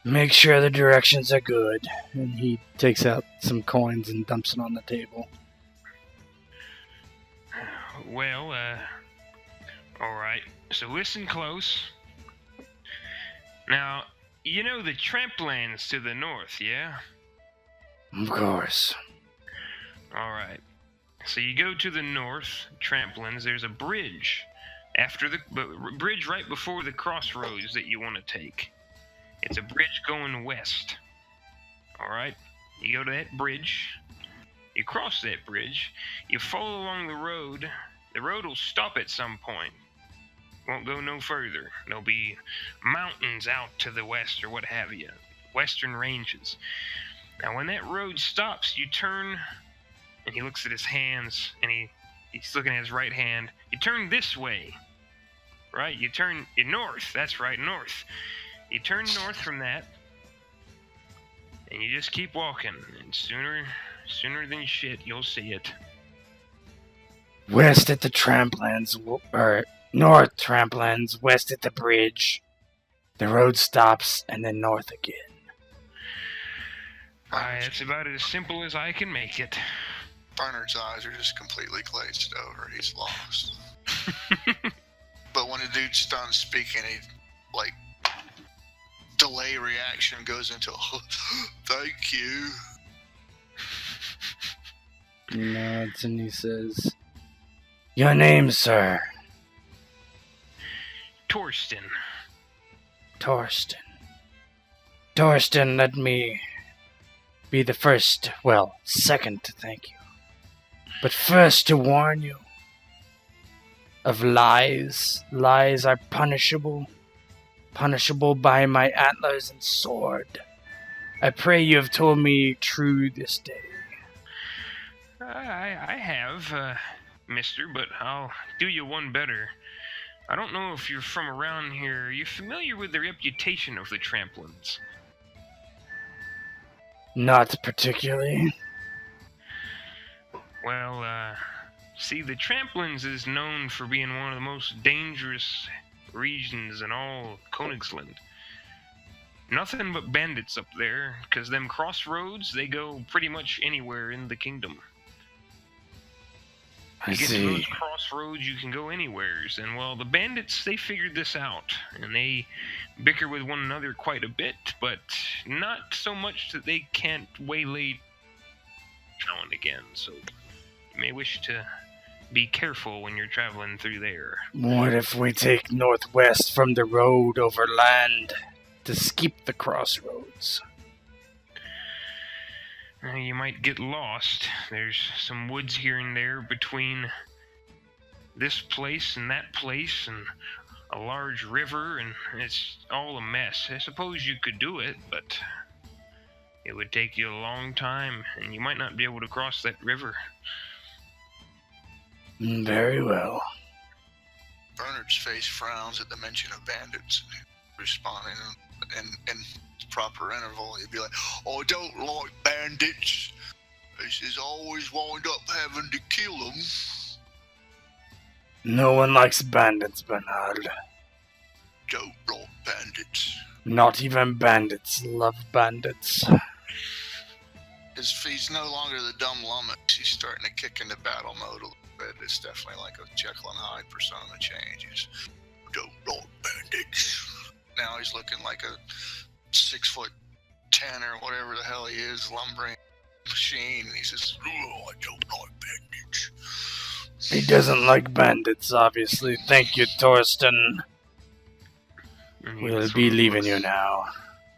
Make sure the directions are good. and he takes out some coins and dumps it on the table. Well, alright. So listen close. Now, you know the tramplands to the north, yeah? Of course. Alright. So you go to the north, tramplands, there's a bridge. After the bridge right before the crossroads that you want to take. It's a bridge going west. Alright? You go to that bridge. You cross that bridge. You follow along the road. The road will stop at some point. Won't go no further. There'll be mountains out to the west or what have you. Western ranges. Now when that road stops, you turn, and he looks at his hands, and he's looking at his right hand. You turn this way. Right? You turn north. That's right, north. You turn north from that, and you just keep walking. And sooner than shit, you'll see it. West at the tramplands, or north tramplands, west at the bridge. The road stops, and then north again. It's about as simple as I can make it. Bernard's eyes are just completely glazed over. He's lost. But when the dude's done speaking, he, like, delay reaction goes into, thank you. He nods and he says, Your name, sir? Torsten. Torsten, let me be the second to thank you. But first to warn you of lies. Lies are punishable by my antlers and sword. I pray you have told me true this day. I have, mister, but I'll do you one better. I don't know if you're from around here. Are you familiar with the reputation of the Tramplands? Not particularly. Well, see, the Tramplands is known for being one of the most dangerous regions in all Königsland. Nothing but bandits up there, because them crossroads, they go pretty much anywhere in the kingdom. I You get to those see. crossroads, you can go anywheres. And, well, the bandits, they figured this out. And they bicker with one another quite a bit, but not so much that they can't waylay now and again. So you may wish to be careful when you're traveling through there. What if we take northwest from the road over land to skip the crossroads? You might get lost. There's some woods here and there between this place and that place and a large river, and it's all a mess. I suppose you could do it, but it would take you a long time, and you might not be able to cross that river. Very well. Bernard's face frowns at the mention of bandits, responding in proper interval. He'd be like, I don't like bandits. He says, I always wind up having to kill them. No one likes bandits, Bernard. Don't like bandits. Not even bandits love bandits. He's no longer the dumb lummox. He's starting to kick into battle mode a little bit. It's definitely like a Jekyll and Hyde persona change. Don't like bandits. Now he's looking like a 6'10" or whatever the hell he is, lumbering machine. And he says, oh, I don't like bandits. He doesn't like bandits, obviously. Thank you, Torsten. We'll be leaving you now.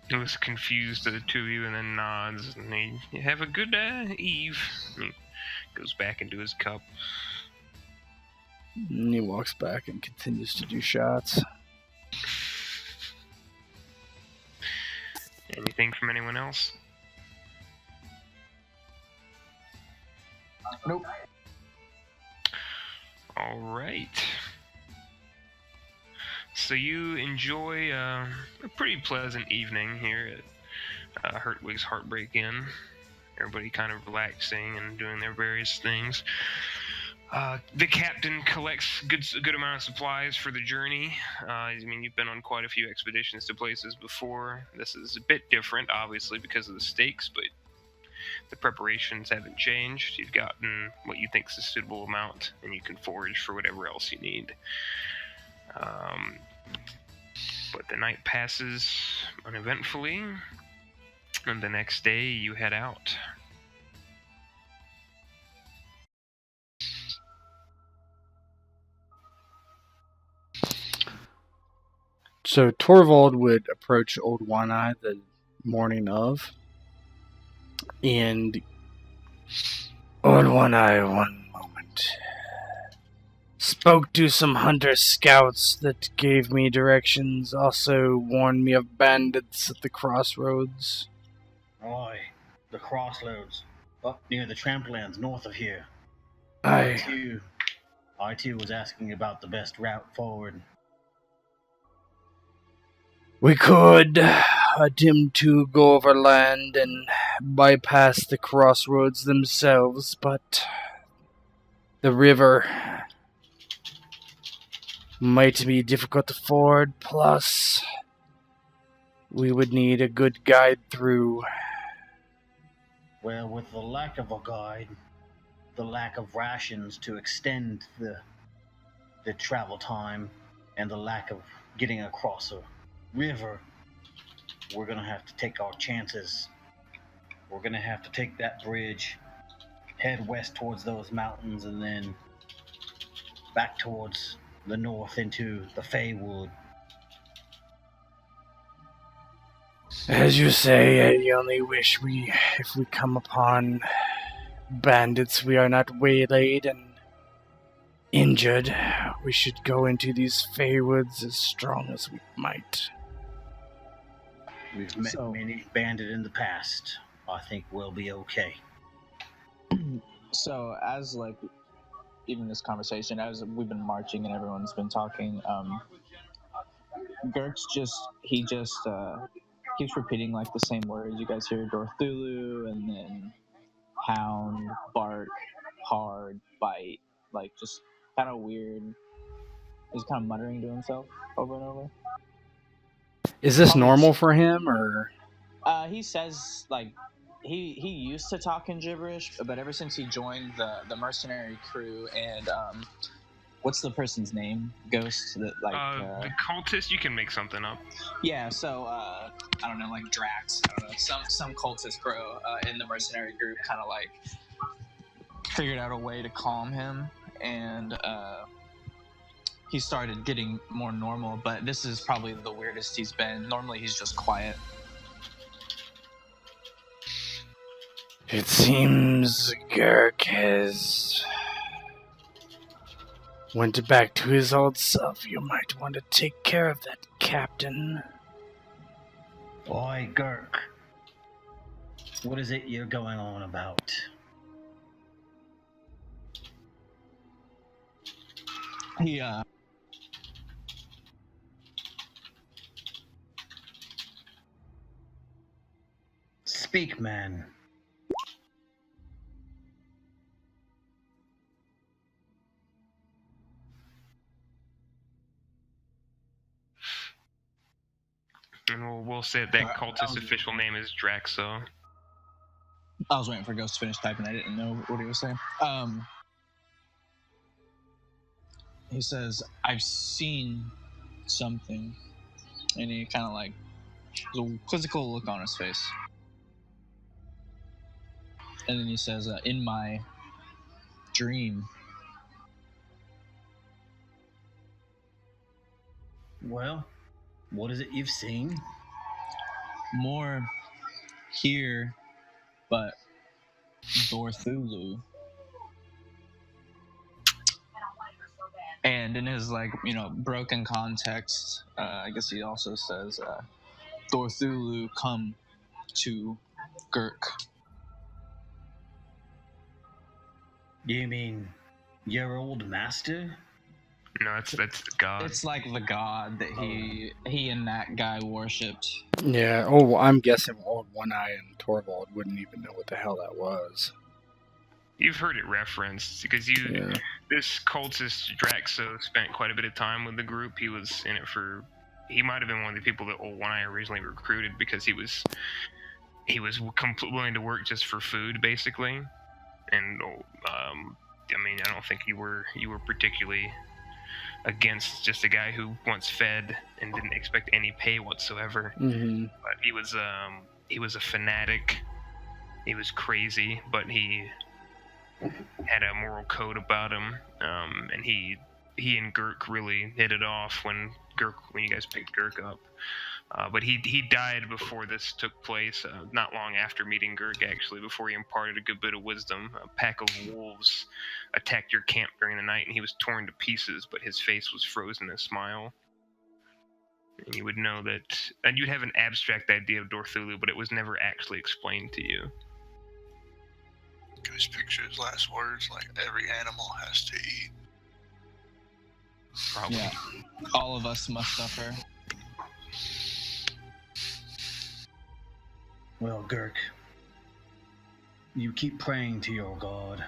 He was confused at the two of you and then nods, and they have a good eve. And he goes back into his cup. And he walks back and continues to do shots. Anything from anyone else? Nope. All right. So you enjoy a pretty pleasant evening here at Hertwig's Heartbreak Inn. Everybody kind of relaxing and doing their various things. The captain collects a good amount of supplies for the journey. I mean, you've been on quite a few expeditions to places before. This is a bit different, obviously, because of the stakes, but the preparations haven't changed. You've gotten what you think is a suitable amount, and you can forage for whatever else you need. But the night passes uneventfully, and the next day you head out. So Torvald would approach Old One-Eye the morning of, and Old One-Eye, one moment. Spoke to some hunter scouts that gave me directions, also warned me of bandits at the crossroads. Aye, the crossroads, up near the tramplands north of here. I too was asking about the best route forward. We could attempt to go overland and bypass the crossroads themselves, but the river might be difficult to ford, plus we would need a good guide through. Well, with the lack of a guide, the lack of rations to extend the travel time, and the lack of getting across a river, we're gonna have to take our chances. We're gonna have to take that bridge, head west towards those mountains, and then back towards the north into the Feywood. As you say, I only wish if we come upon bandits, we are not waylaid and injured. We should go into these Feywoods as strong as we might. We've met many bandits in the past. I think we'll be okay. So, as like even this conversation, as we've been marching and everyone's been talking, Girk's just keeps repeating like the same words. You guys hear Dorthulu and then hound, bark, hard, bite, like just kind of weird. He's kind of muttering to himself over and over. is this normal for him, or? He says like he used to talk in gibberish, but ever since he joined the mercenary crew and what's the person's name? Ghost that like the cultist. You can make something up. Yeah, so I don't know, like Drax. I don't know, some cultist bro in the mercenary group kind of like figured out a way to calm him, and he started getting more normal. But this is probably the weirdest he's been. Normally he's just quiet. It seems Girk has went back to his old self. You might want to take care of that, Captain. Boy, Girk, what is it you're going on about? He Speak, man. And we'll say that cultist's official name is Draxo. I was waiting for Ghost to finish typing. I didn't know what he was saying. He says, "I've seen something," and he kind of like there's a quizzical look on his face, and then he says, "In my dream." Well, what is it you've seen? More here, but Dorthulu. And in his broken context, I guess he also says, Dorthulu come to Girk. You mean your old master? No, that's God. It's like the god that he and that guy worshipped. Yeah. Oh, I'm guessing Old One Eye and Torvald wouldn't even know what the hell that was. You've heard it referenced because this cultist Draxo spent quite a bit of time with the group. He was in it for. He might have been one of the people that Old One Eye originally recruited because he was willing to work just for food, basically. And I mean, I don't think you were particularly against just a guy who once fed and didn't expect any pay whatsoever. Mm-hmm. But he was a fanatic. He was crazy, but he had a moral code about him. And he and Girk really hit it off when you guys picked Girk up. But he died before this took place, not long after meeting Girk, actually, before he imparted a good bit of wisdom. A pack of wolves attacked your camp during the night, and he was torn to pieces, but his face was frozen in a smile. And you would know that, and you'd have an abstract idea of Dorthulu, but it was never actually explained to you. Can just picture his last words, like, every animal has to eat. Probably. Yeah. All of us must suffer. Well, Girk, you keep praying to your god.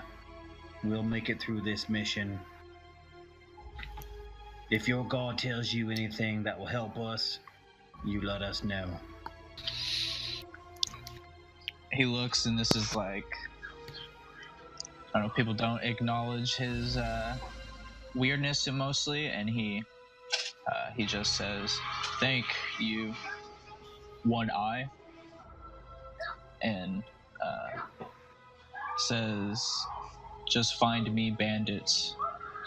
We'll make it through this mission. If your god tells you anything that will help us, you let us know. He looks, and this is like, I don't know, people don't acknowledge his weirdness mostly, and he just says, "Thank you, One Eye," and says, "Just find me bandits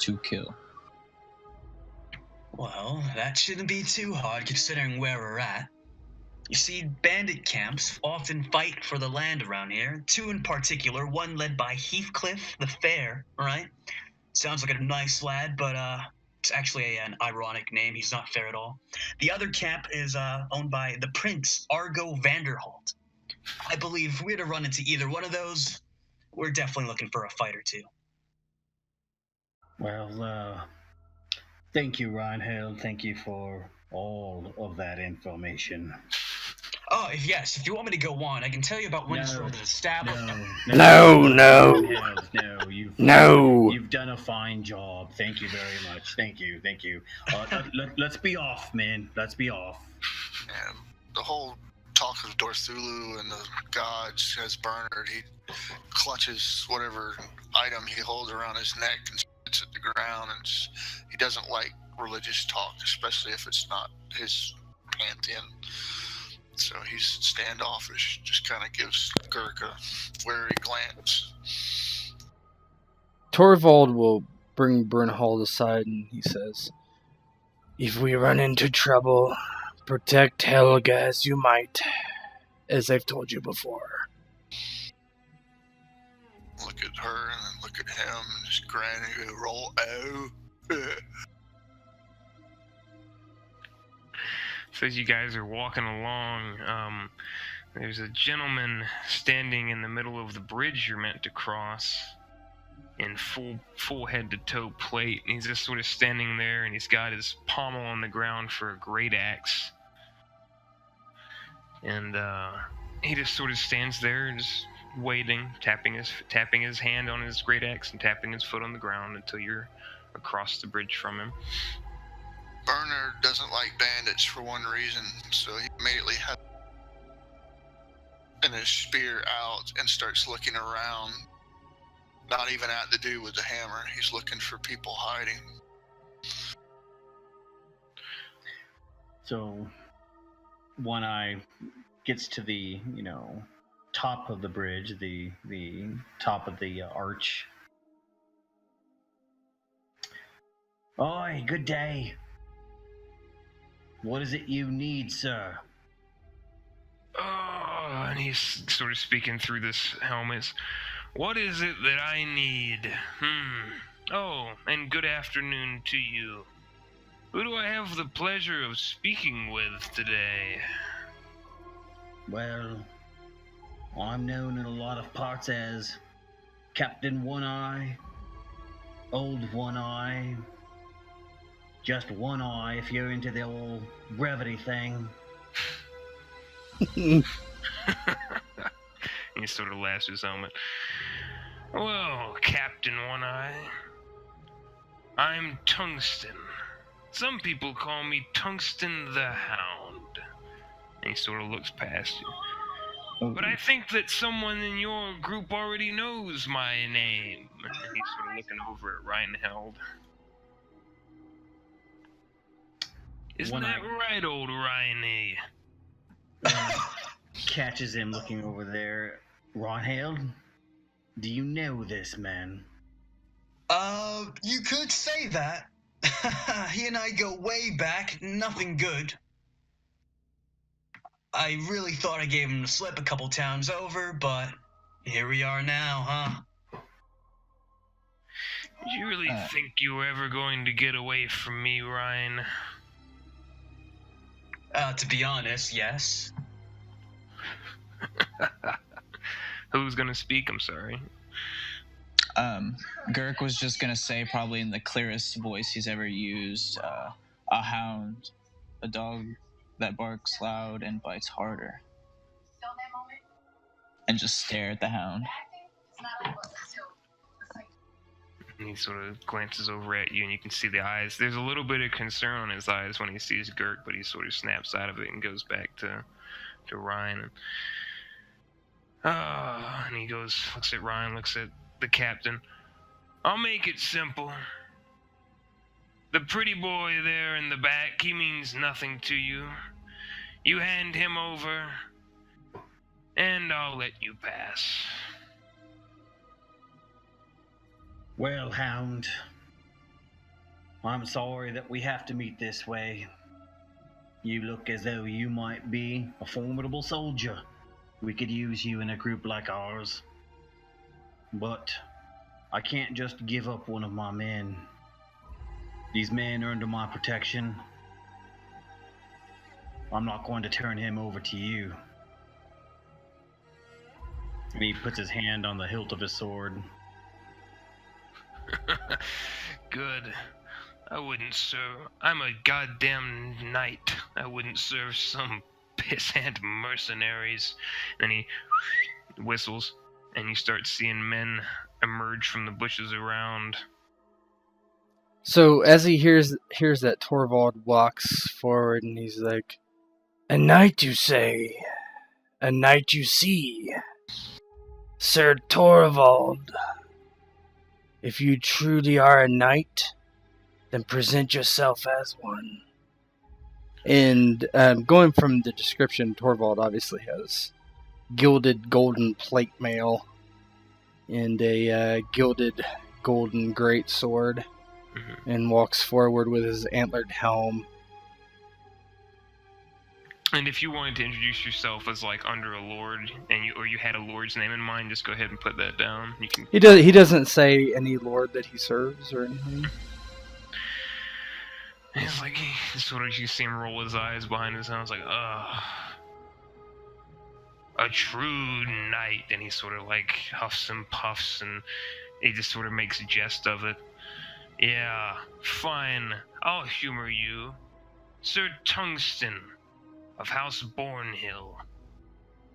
to kill." Well, that shouldn't be too hard considering where we're at. You see, bandit camps often fight for the land around here. Two in particular, one led by Heathcliff the Fair, right? Sounds like a nice lad, but it's actually an ironic name. He's not fair at all. The other camp is owned by the Prince Argo Vanderholt. I believe if we were to run into either one of those, we're definitely looking for a fight or two. Well, thank you, Reinhold. Thank you for all of that information. Oh, if you want me to go on, I can tell you about when this road is established. No. You've done a fine job. Thank you very much. Thank you. Let's be off, man. Let's be off. And the whole talk of Dorthulu and the gods has Bernard. He clutches whatever item he holds around his neck and sits at the ground, and he doesn't like religious talk, especially if it's not his pantheon. So he's standoffish, just kind of gives Girk a wary glance. Torvald will bring Brunhald aside and he says, "If we run into trouble, protect Helga as you might, as I've told you before." Look at her and then look at him and just grin and go, roll O. So as you guys are walking along, there's a gentleman standing in the middle of the bridge you're meant to cross in full head to toe plate. And he's just sort of standing there, and he's got his pommel on the ground for a great axe. And he just sort of stands there, just waiting, tapping his hand on his great axe and tapping his foot on the ground until you're across the bridge from him. Burner doesn't like bandits for one reason, so he immediately has his spear out and starts looking around. Not even at the dude with the hammer. He's looking for people hiding. So, One Eye gets to the, top of the bridge, the top of the arch. Oi, good day. What is it you need, sir? Oh, and he's sort of speaking through this helmet. What is it that I need? Oh, and good afternoon to you. Who do I have the pleasure of speaking with today? Well, I'm known in a lot of parts as Captain One Eye, Old One Eye, just One Eye if you're into the old brevity thing. He sort of laughs his helmet. Well, Captain One Eye, I'm Tungsten. Some people call me Tungsten the Hound. And he sort of looks past you. But I think that someone in your group already knows my name. And he's sort of looking over at Reinheld. Isn't that right, old Rhiney? Catches him looking over there. Reinheld, do you know this man? You could say that. He and I go way back, nothing good. I really thought I gave him the slip a couple times over, but here we are now, huh? Did you really think you were ever going to get away from me, Ryan? To be honest, yes. Who's gonna speak? I'm sorry. Girk was just gonna say, probably in the clearest voice he's ever used, a hound, a dog that barks loud and bites harder. And just stare at the hound. And he sort of glances over at you, and you can see the eyes. There's a little bit of concern on his eyes when he sees Girk, but he sort of snaps out of it and goes back to Ryan. And he looks at Ryan, looks at the captain. I'll make it simple. The pretty boy there in the back, he means nothing to you. You hand him over, and I'll let you pass. Well, Hound, I'm sorry that we have to meet this way. You look as though you might be a formidable soldier. We could use you in a group like ours. But I can't just give up one of my men. These men are under my protection. I'm not going to turn him over to you. And he puts his hand on the hilt of his sword. Good. I wouldn't serve. I'm a goddamn knight. I wouldn't serve some pissant mercenaries. And he whistles, and you start seeing men emerge from the bushes around. So as he hears that, Torvald walks forward, and he's like, "A knight, you say? A knight you see? Sir Torvald, if you truly are a knight, then present yourself as one." And going from the description, Torvald obviously has gilded golden plate mail and a gilded golden great sword, and walks forward with his antlered helm. And if you wanted to introduce yourself as like under a lord, and you had a lord's name in mind, just go ahead and put that down. You can. He doesn't say any lord that he serves or anything. It's like, he sort of, you see him roll his eyes behind his hands, like, a true knight. And he sort of like huffs and puffs, and he just sort of makes a jest of it. Yeah, fine, I'll humor you. Sir Tungsten of House Bournehill.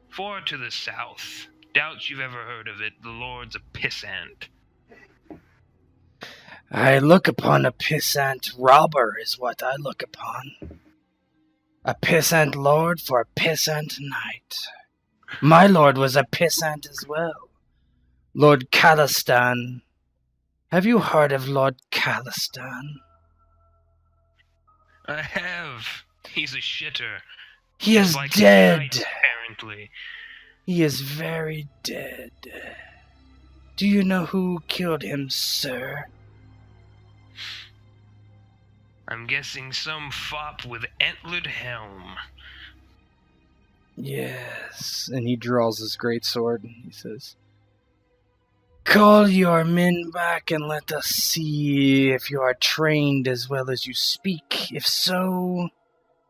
Far to the south. Doubt you've ever heard of it. The Lord's a pissant. I look upon a pissant robber is what I look upon. A pissant lord for a pissant knight. My lord was a pissant as well. Lord Calistan. Have you heard of Lord Calistan? I have. He's a shitter. He is Like dead. knight, apparently. He is very dead. Do you know who killed him, sir? I'm guessing some fop with antlered helm. Yes. And he draws his great sword and he says, Call your men back and let us see if you are trained as well as you speak. If so,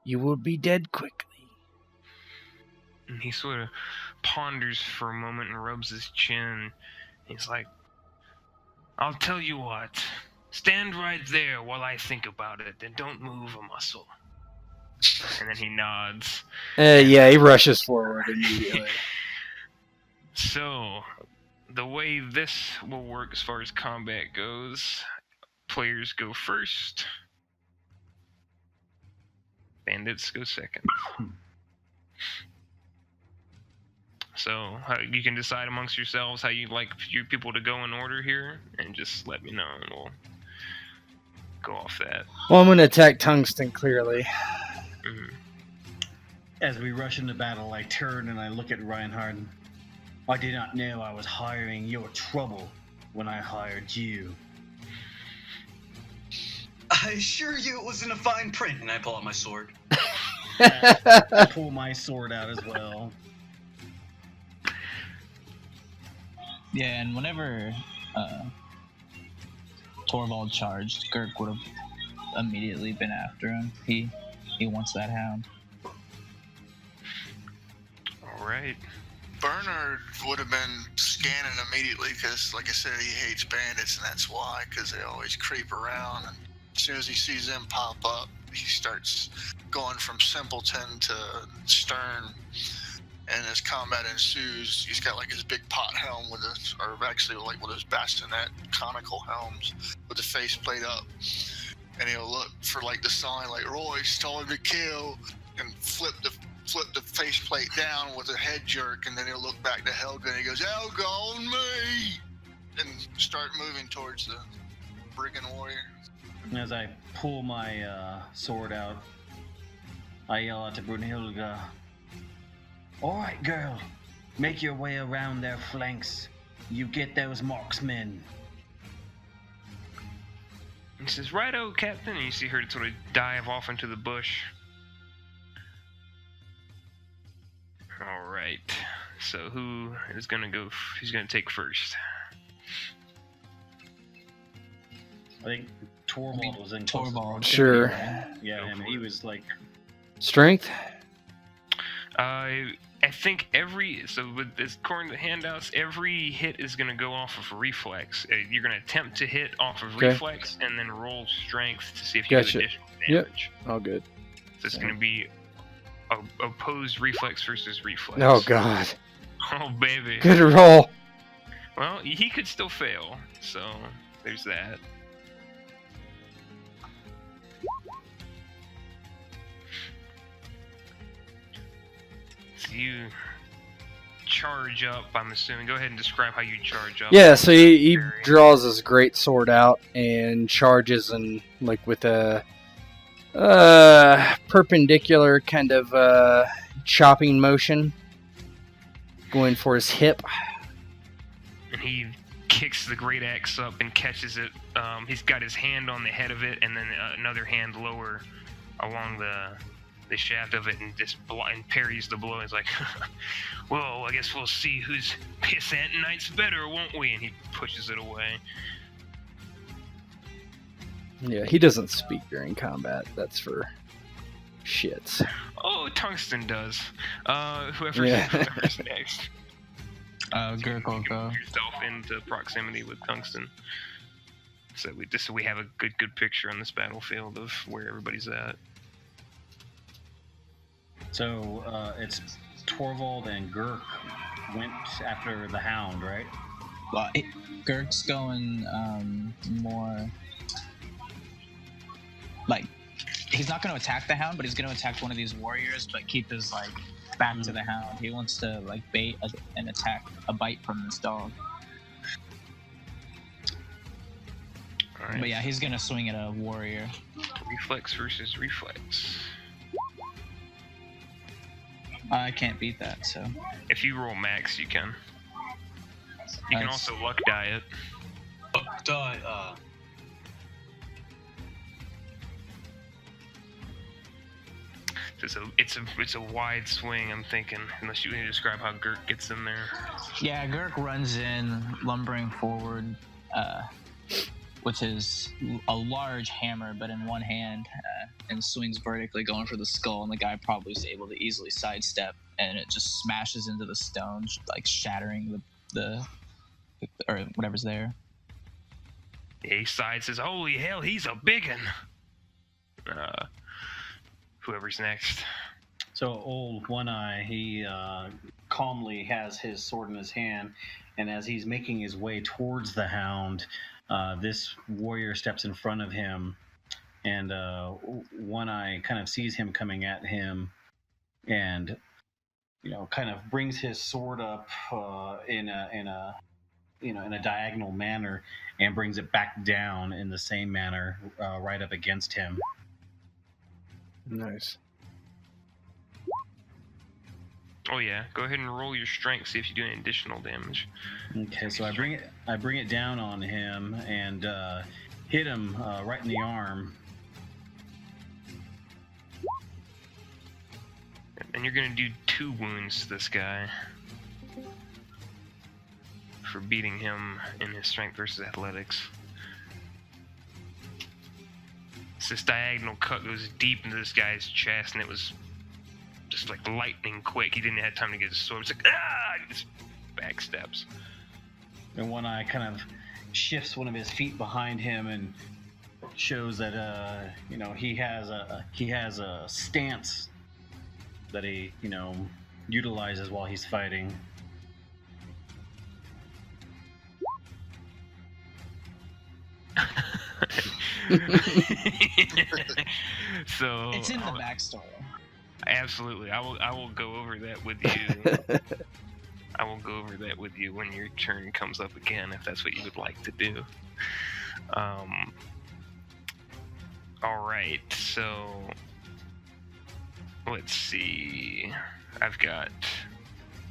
you will be dead quickly. And he sort of ponders for a moment and rubs his chin. He's like, I'll tell you what. Stand right there while I think about it, and don't move a muscle. And then he nods. yeah, he rushes forward immediately. So, the way this will work as far as combat goes, players go first. Bandits go second. So, you can decide amongst yourselves how you'd like your people to go in order here, and just let me know, and we'll go off that. Well, I'm going to attack Tungsten, clearly. Mm-hmm. As we rush into battle, I turn and I look at Reinhard. I did not know I was hiring your trouble when I hired you. I assure you it was in a fine print. And I pull out my sword. I pull my sword out as well. Yeah, and whenever Torvald charged, Girk would have immediately been after him. He wants that hound. Alright. Bernard would have been scanning immediately because, like I said, he hates bandits, and that's why, because they always creep around. And as soon as he sees them pop up, he starts going from simpleton to stern. And as combat ensues, he's got like his big pot helm with his, or actually like with his bastonet conical helms with the faceplate up. And he'll look for like the sign like Royce told him to kill, and flip the faceplate down with a head jerk, and then he'll look back to Helga and he goes, Helga on me! And start moving towards the brigand warrior. And as I pull my sword out, I yell out to Brunhilde, Alright, girl, make your way around their flanks. You get those marksmen. He says, righto, Captain, and you see her sort of dive off into the bush. Alright, so who is gonna go, who's gonna take first? I think Torvald was in Torvald. Sure. Yeah, and he was like... Strength? I think so with this, according to the handouts, every hit is going to go off of reflex. You're going to attempt to hit off of reflex and then roll strength to see if you Gotcha. do additional damage. Yep. All good. So it's going to be opposed reflex versus reflex. Oh, God. Oh, baby. Good roll. Well, he could still fail, so there's that. So you charge up, I'm assuming. Go ahead and describe how you charge up. Yeah, so he draws his great sword out and charges and like with a perpendicular kind of chopping motion, going for his hip. And he kicks the great axe up and catches it. He's got his hand on the head of it, and then another hand lower along the shaft of it, and just and parries the blow. He's like, well, I guess we'll see whose pissant knight's better, won't we? And he pushes it away. Yeah, he doesn't speak during combat. That's for shits. Oh, Tungsten does. Whoever's next. Gurk will go. Move yourself into proximity with Tungsten. So we have a good picture on this battlefield of where everybody's at. So it's Torvald and Gurk went after the Hound, right? Well, Gurk's going more like he's not going to attack the Hound, but he's going to attack one of these warriors, but keep his back to the Hound. He wants to bait and attack a bite from this dog. All right. But yeah, he's going to swing at a warrior. Reflex versus reflex. I can't beat that, so. If you roll max, you can. You can also luck die it. Luck die. It's a wide swing. I'm thinking, unless you can describe how Gurk gets in there. Yeah, Gurk runs in, lumbering forward, with a large hammer, but in one hand, and swings vertically, going for the skull. And the guy probably is able to easily sidestep, and it just smashes into the stone, shattering the or whatever's there. A side says, "Holy hell, he's a biggin." Whoever's next. So old One Eye, he calmly has his sword in his hand, and as he's making his way towards the Hound, this warrior steps in front of him, and One Eye kind of sees him coming at him, and kind of brings his sword up in a diagonal manner, and brings it back down in the same manner, right up against him. Nice. Oh yeah, go ahead and roll your strength. See if you do any additional damage. Okay, so I bring it down on him and hit him right in the arm. And you're gonna do 2 wounds to this guy for beating him in his strength versus athletics. So this diagonal cut goes deep into this guy's chest, and it was just lightning quick. He didn't have time to get his sword. It's and he just backsteps. And One Eye kind of shifts one of his feet behind him and shows that he has a stance that he utilizes while he's fighting. So It's in the backstory. Absolutely, I will go over that with you. I will go over that with you when your turn comes up again, if that's what you would like to do. All right, so let's see. I've got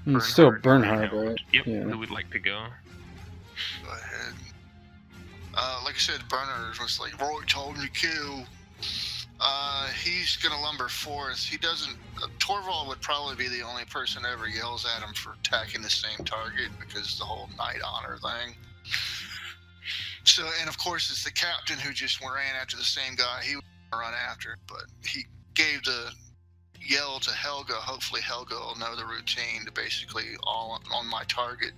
It's still Bernhard, Bernhard, right? Yep. Yeah. Who would like to go? Go ahead. Like I said, Bernard was like, Roy told him to kill. He's gonna lumber forth. He doesn't. Torvald would probably be the only person that ever yells at him for attacking the same target because the whole knight honor thing. So, and of course, it's the captain who just ran after the same guy he would run after, but he gave the yell to Helga. Hopefully, Helga will know the routine to basically all on my target.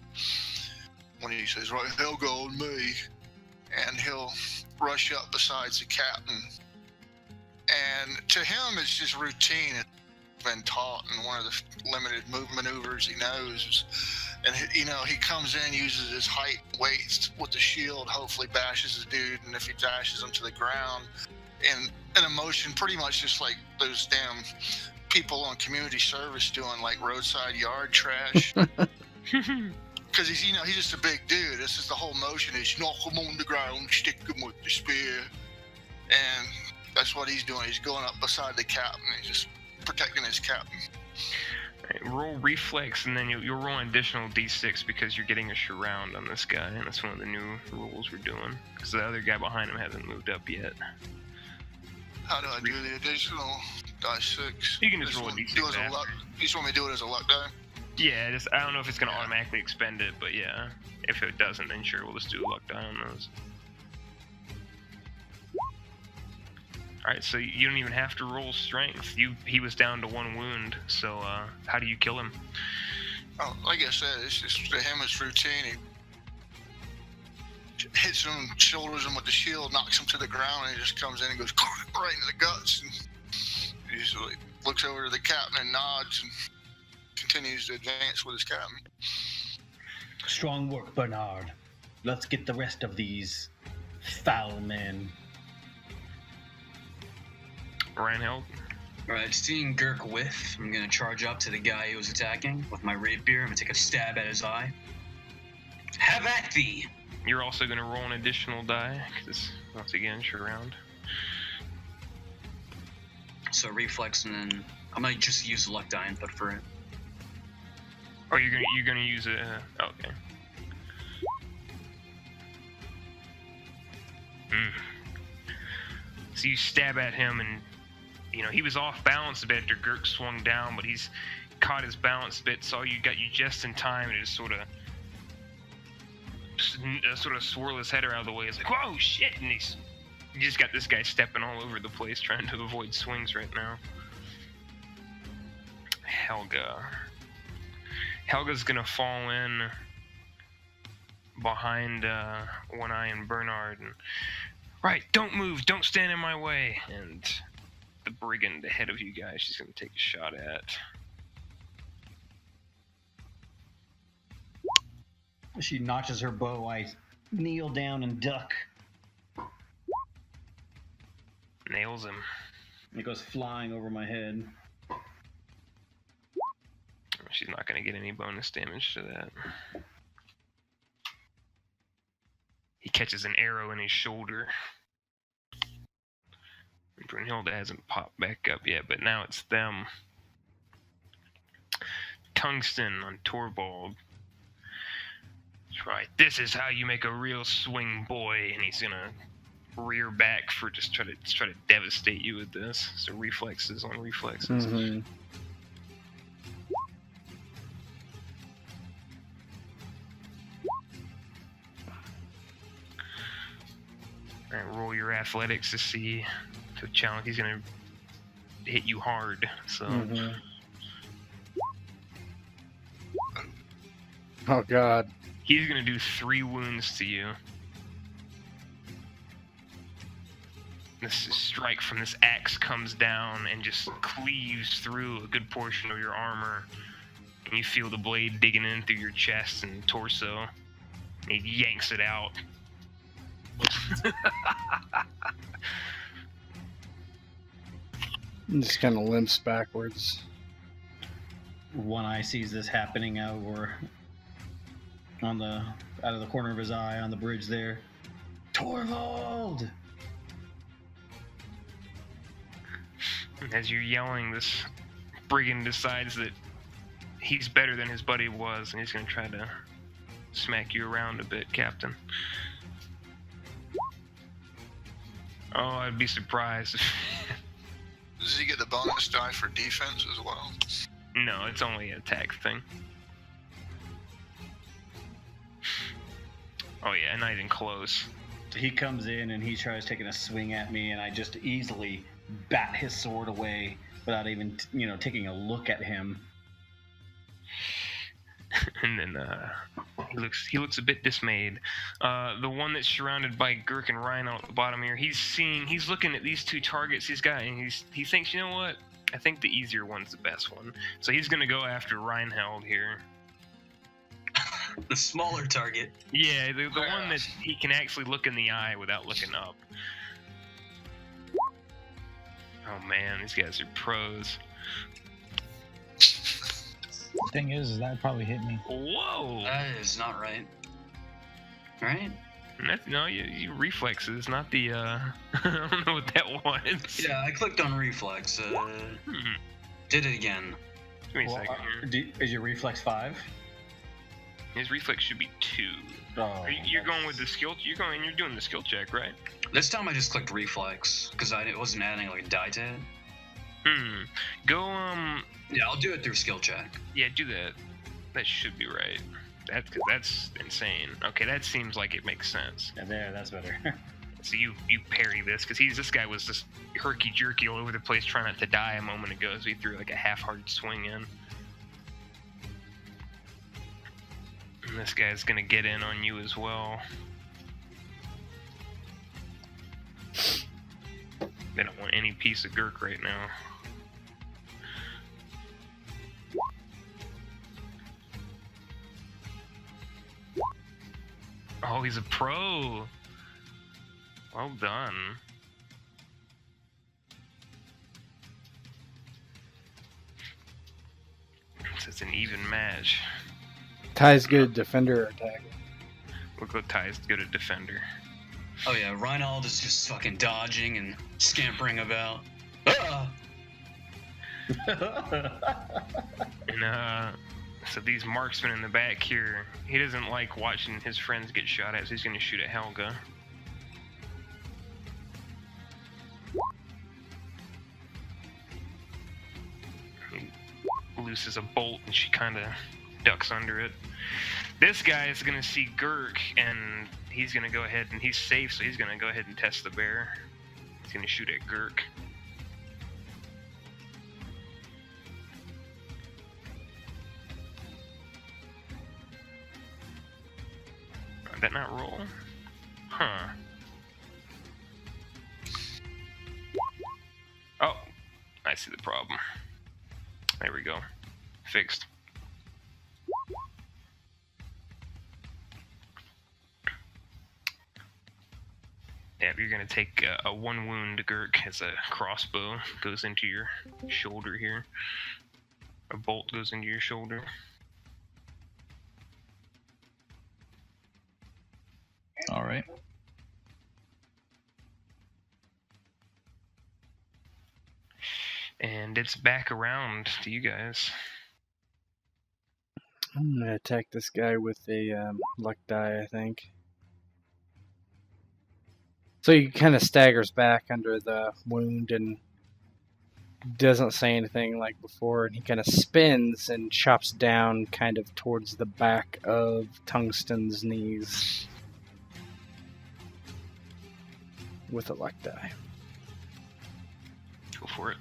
When he says, "Right, Helga on me," and he'll rush up besides the captain. And to him, it's just routine. It's been taught, and one of the limited maneuvers he knows. And he comes in, uses his height, weight with the shield, hopefully bashes the dude, and if he dashes him to the ground, in a motion pretty much just like those damn people on community service doing roadside yard trash. Because he's just a big dude. This is the whole motion is knock him on the ground, stick him with the spear, and that's what he's doing. He's going up beside the captain. He's just protecting his captain. Right, roll reflex, and then you'll roll an additional d6 because you're getting a surround on this guy, and that's one of the new rules we're doing. Because the other guy behind him hasn't moved up yet. How do I do the additional die 6? You can just roll a d6 do it as a luck. You just want me to do it as a luck die? Yeah, I don't know if it's going to automatically expend it, but yeah. If it doesn't, then sure, we'll just do a luck die on those. Alright, so you don't even have to roll strength. He was down to 1 wound, so how do you kill him? Oh, like I said, it's just the Hammond's routine. He hits him, shoulders him with the shield, knocks him to the ground, and he just comes in and goes right into the guts. And he just looks over to the captain and nods and continues to advance with his captain. Strong work, Bernard. Let's get the rest of these foul men. Reinhold? Alright, seeing Gurk whiff, I'm gonna charge up to the guy he was attacking with my rapier. I'm gonna take a stab at his eye. Have at thee! You're also going to roll an additional die, because once again, it's your round. So reflex, and then I might just use the luck die input for it. Oh, you're gonna use it. Okay. So you stab at him, and he was off balance a bit after Gurk swung down, but he's caught his balance a bit. So you got you just in time, and it just sort of swirl his head around the way. It's like, whoa, shit! And you just got this guy stepping all over the place trying to avoid swings right now. Helga's gonna fall in behind One Eye and Bernard, and right, don't move, don't stand in my way. And the brigand ahead of you guys, she's gonna take a shot at. She notches her bow. I kneel down and duck. Nails him. It goes flying over my head. She's not going to get any bonus damage to that. He catches an arrow in his shoulder. Brunhilde hasn't popped back up yet, but now it's them. Tungsten on Torvald. That's right. This is how you make a real swing boy, and he's gonna rear back for just try to devastate you with this. So reflexes on reflexes. Mm-hmm. Alright, roll your athletics to see the challenge. He's gonna hit you hard. So. Mm-hmm. Oh God. He's gonna do 3 wounds to you. This strike from this axe comes down and just cleaves through a good portion of your armor. And you feel the blade digging in through your chest and torso. And he yanks it out. Just kind of limps backwards. One Eye sees this happening out of the corner of his eye on the bridge there. Torvald! As you're yelling, this brigand decides that he's better than his buddy was, and he's going to try to smack you around a bit, Captain. Oh, I'd be surprised. Does he get the bonus die for defense as well? No, it's only an attack thing. Oh yeah, not even close. He comes in and he tries taking a swing at me, and I just easily bat his sword away without even, taking a look at him. And then he looks a bit dismayed. The one that's surrounded by Gurk and Rhino at the bottom here, he's looking at these 2 targets he's got, and he thinks, you know what? I think the easier one's the best one. So he's gonna go after Reinhold here. The smaller target. Yeah, the one that he can actually look in the eye without looking up. Oh man, these guys are pros. The thing is that probably hit me. Whoa! That is not right. Right? No, you reflexes, not the, I don't know what that was. Yeah, I clicked on reflex. Did it again. Give me a second here. Is your reflex 5? His reflex should be 2. Oh, You're going with the skill. You're doing the skill check, right? This time I just clicked reflex because it wasn't adding like a die to it. Go Yeah, I'll do it through skill check. Yeah, do that. That should be right. That's insane. Okay, that seems like it makes sense. Yeah, that's better. So you parry this, because this guy was just herky-jerky all over the place trying not to die a moment ago, so he threw like a half-hearted swing in. And this guy's gonna get in on you as well. They don't want any piece of Gurk right now. Oh, he's a pro. Well done. So it's an even match. Ty's good at defender or attacker. We'll go Ty's good at defender. Oh yeah, Reinald is just fucking dodging and scampering about. Ah! And so these marksmen in the back here, he doesn't like watching his friends get shot at, so he's gonna shoot at Helga. He looses a bolt and she kind of ducks under it. This guy is gonna see Gurk and he's gonna go ahead and he's safe, so he's gonna go ahead and test the bear. He's gonna shoot at Gurk. Did that not roll? Huh. Oh, I see the problem. There we go. Fixed. Yeah, you're gonna take a 1 wound Gurk as a crossbow goes into your shoulder here. A bolt goes into your shoulder. All right. And it's back around to you guys. I'm gonna attack this guy with a luck die, I think. So he kind of staggers back under the wound and doesn't say anything like before, and he kind of spins and chops down kind of towards the back of Tungsten's knees with a luck die. Go for it.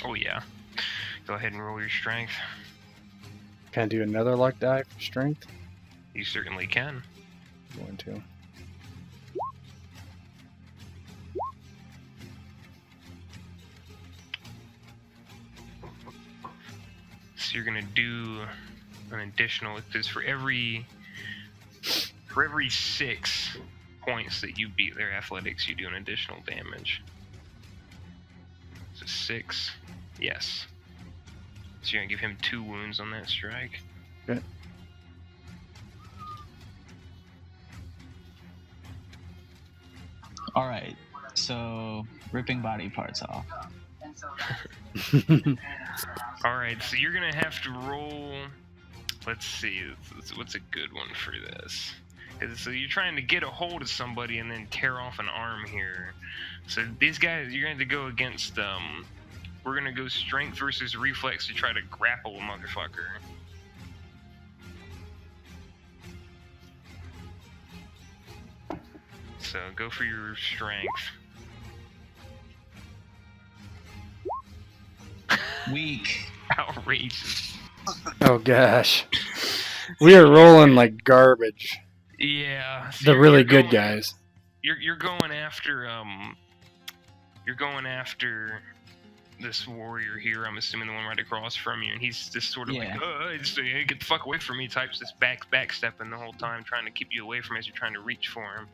Oh yeah. Go ahead and roll your strength. Can I do another luck die for strength? You certainly can. I'm going to. So you're gonna do an additional, because for every 6 points that you beat their athletics, you do an additional damage. So 6, yes. So you're gonna give him 2 wounds on that strike. Okay. All right. So ripping body parts off. Alright, so you're gonna have to roll. Let's see, what's a good one for this? So you're trying to get a hold of somebody and then tear off an arm here. So these guys, you're going to go against, we're going to go strength versus reflex to try to grapple a motherfucker. So go for your strength. Weak. Outrageous. Oh gosh. We are rolling like garbage. Yeah. So The really you're good going- guys. You're going after this warrior here. I'm assuming the one right across from you, and he's just sort of Yeah. like, just, get the fuck away from me. Types this backstepping the whole time, trying to keep you away from him as you're trying to reach for him.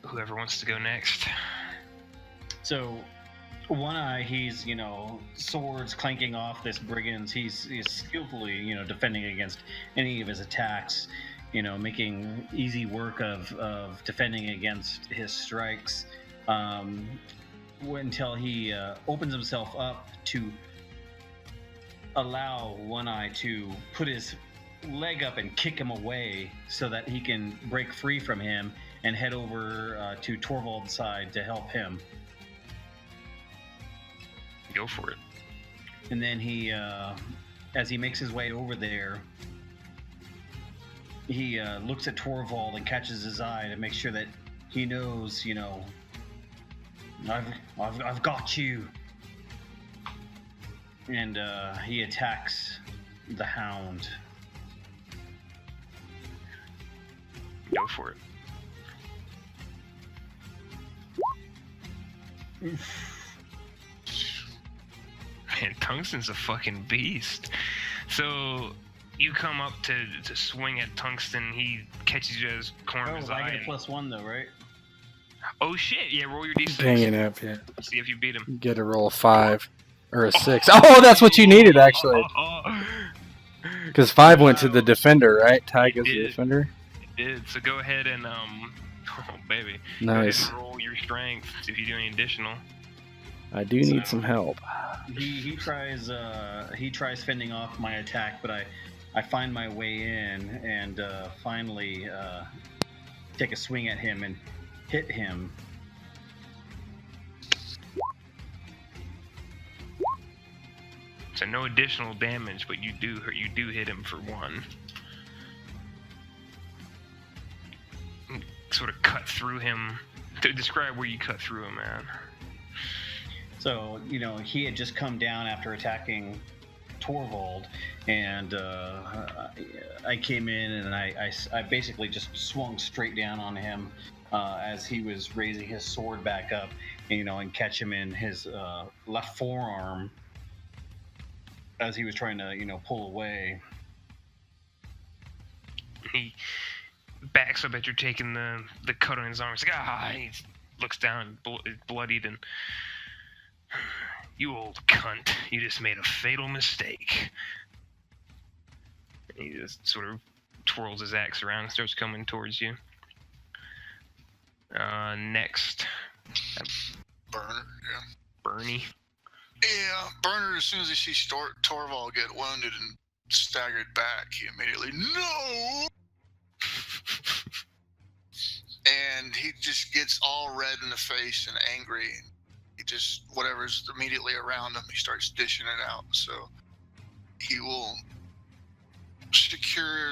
Whoever wants to go next. So, One Eye, he's, swords clanking off this brigand. He's skillfully, defending against any of his attacks, making easy work of defending against his strikes, until he opens himself up to allow One Eye to put his leg up and kick him away so that he can break free from him and head over to Torvald's side to help him. Go for it. And then he, as he makes his way over there, he looks at Torvald and catches his eye to make sure that he knows, you know, I've got you. And he attacks the hound. Go for it. Man, Tungsten's a fucking beast. So you come up to swing at Tungsten. He catches you as corner of his I eye. get a +1 though, right? Oh shit! Yeah, roll your d6. Hanging up, yeah. See if you beat him. Get a roll of 5 or a 6. Oh, that's what you needed actually. Because 5 went to the defender, right? Ty goes to the defender. It did. So go ahead and oh baby. Nice. Go ahead and roll your strength. See if you do any additional. I do need some help. He tries fending off my attack, but I find my way in and finally take a swing at him and hit him. So no additional damage, but you do hit him for 1. Sort of cut through him. Describe where you cut through him, man. So, you know, he had just come down after attacking Torvald, and I came in and I basically just swung straight down on him as he was raising his sword back up, you know, and catch him in his left forearm as he was trying to, you know, pull away. He backs up as you're taking the cut on his arm. He's like, he looks down, bloodied, and you old cunt, you just made a fatal mistake. And he just sort of twirls his axe around and starts coming towards you. Next. Burner, yeah. Bernie. Yeah, Burner, as soon as he sees Torvald get wounded and staggered back, he immediately, no! And he just gets all red in the face and angry. He just, whatever's immediately around him, he starts dishing it out. So he will secure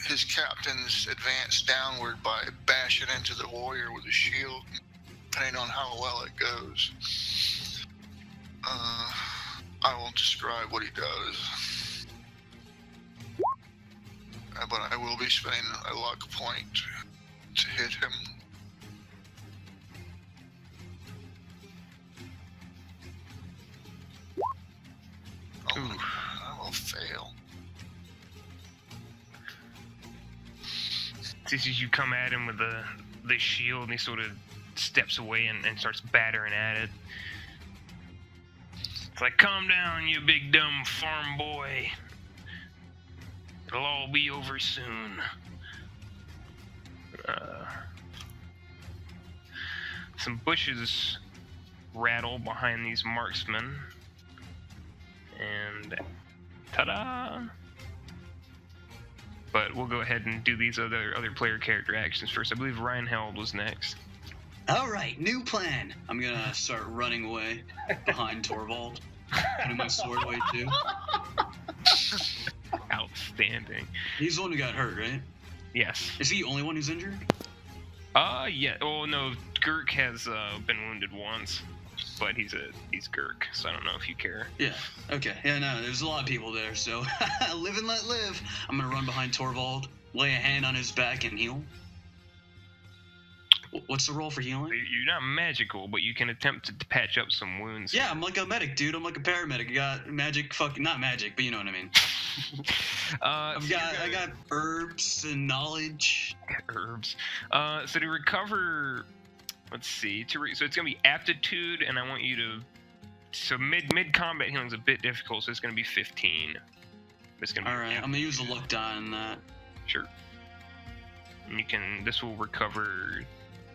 his captain's advance downward by bashing into the warrior with a shield, depending on how well it goes. I won't describe what he does, but I will be spending a luck point to hit him. I will fail. This is you come at him with the shield, and he sort of steps away and starts battering at it. It's like, calm down, you big dumb farm boy. It'll all be over soon. Some bushes rattle behind these marksmen. And ta-da! But we'll go ahead and do these other player character actions first. I believe Reinheld was next. All right, new plan. I'm gonna start running away behind Torvald, putting my sword away too. Outstanding. He's the one who got hurt, right? Yes. Is he the only one who's injured? Yeah. Oh no, Gurk has been wounded once, but he's Gurk, so I don't know if you care. Yeah. Okay. Yeah. No. There's a lot of people there, so live and let live. I'm gonna run behind Torvald, lay a hand on his back, and heal. What's the roll for healing? You're not magical, but you can attempt to patch up some wounds. Yeah, I'm like a medic, dude. I'm like a paramedic. I got magic, not magic, but you know what I mean. I got herbs and knowledge. Herbs. So to recover, let's see. So it's gonna be aptitude, and I want you to. So mid combat healing is a bit difficult, so it's gonna be 15. It's gonna be all right. I'm gonna use the luck die on that. Sure. And this will recover,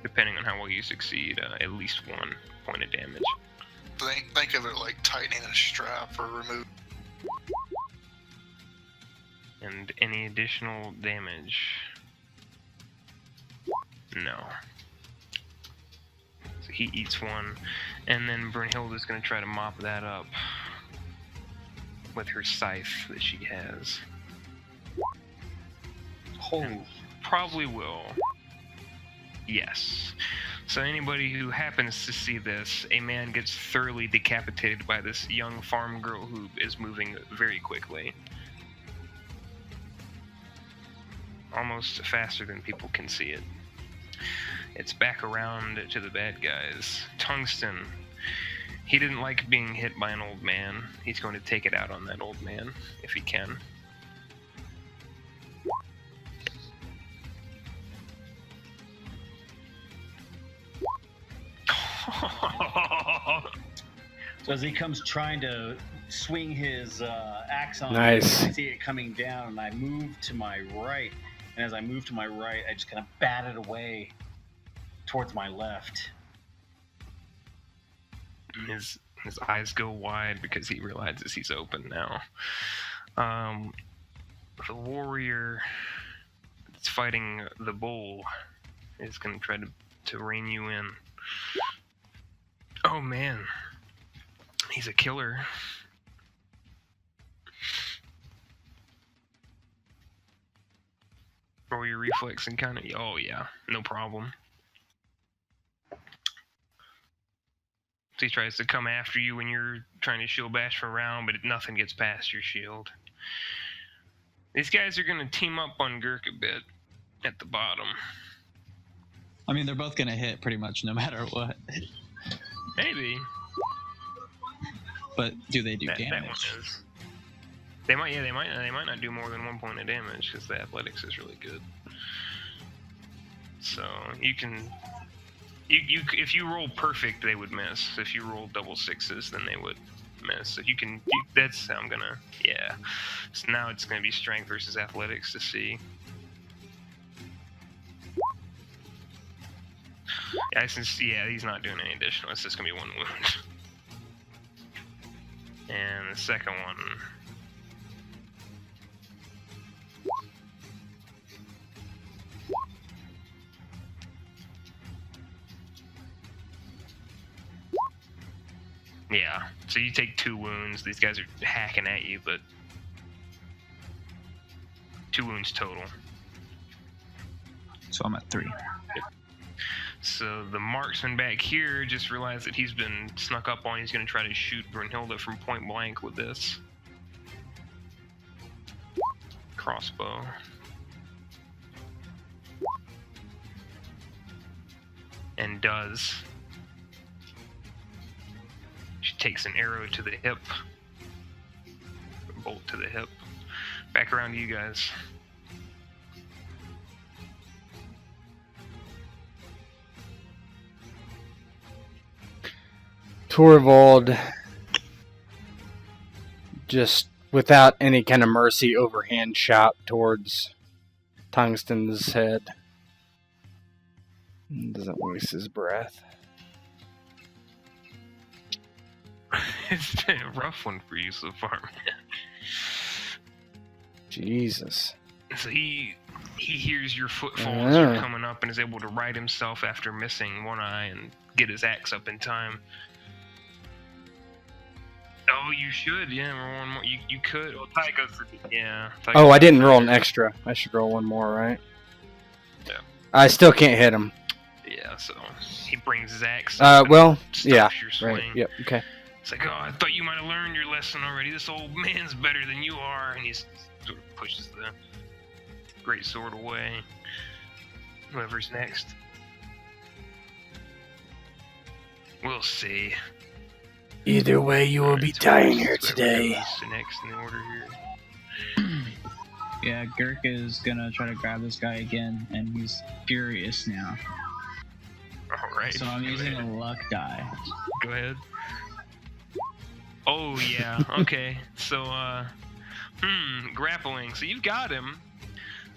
depending on how well you succeed, at least 1 point of damage. Think of it like tightening a strap or remove. And any additional damage? No. So he eats 1, and then Brunhilde is going to try to mop that up. with her scythe that she has. Holy. Probably will. Yes. So anybody who happens to see this, a man gets thoroughly decapitated by this young farm girl who is moving very quickly. Almost faster than people can see it. It's back around to the bad guys. Tungsten. He didn't like being hit by an old man. He's going to take it out on that old man, if he can. So as he comes trying to swing his axe on Nice. me, I see it coming down, and I move to my right. And as I move to my right, I just kind of bat it away towards my left. His eyes go wide because he realizes he's open now. The warrior that's fighting the bull is going to try to rein you in. Oh man, he's a killer. Roll your reflex and kind of. Oh yeah, no problem. So he tries to come after you when you're trying to shield bash for a round, but nothing gets past your shield. These guys are going to team up on Gurk a bit at the bottom. I mean, they're both gonna hit pretty much no matter what. Maybe. But do they do That one damage? is. They might. Yeah, they might not do more than 1 point of damage because the athletics is really good. So you can. You if you roll perfect, they would miss. If you roll double sixes, then they would miss. So you can. That's how I'm gonna. Yeah. So now it's gonna be strength versus athletics to see. Yeah, he's not doing any additional. It's just gonna be 1 wound. And the second one. Yeah, so you take 2 wounds. These guys are hacking at you, but 2 wounds total. So I'm at 3. So the marksman back here just realized that he's been snuck up on. He's going to try to shoot Brunhilde from point blank with this crossbow. And does. She takes an arrow to the hip. A bolt to the hip. Back around to you guys. Torvald, just without any kind of mercy, overhand shot towards Tungsten's head. Doesn't waste his breath. It's been a rough one for you so far, man. Jesus. So he hears your footfalls as you're coming up and is able to right himself after missing one eye and get his axe up in time. Oh, you should, yeah. Roll one more. You could. Well, Ty goes for yeah. Oh, I didn't roll an extra. I should roll one more, right? Yeah. I still can't hit him. Yeah, so he brings his axe. Well, yeah. Your swing. Right. Yep. Okay. It's like, oh, I thought you might have learned your lesson already. This old man's better than you are, and he sort of pushes the great sword away. Whoever's next, we'll see. Either way, you will be dying here today. Next in the order here. Yeah, Gurk is gonna try to grab this guy again, and he's furious now. All right. So I'm using a luck die. Go ahead. Oh yeah. Okay. So grappling. So you've got him.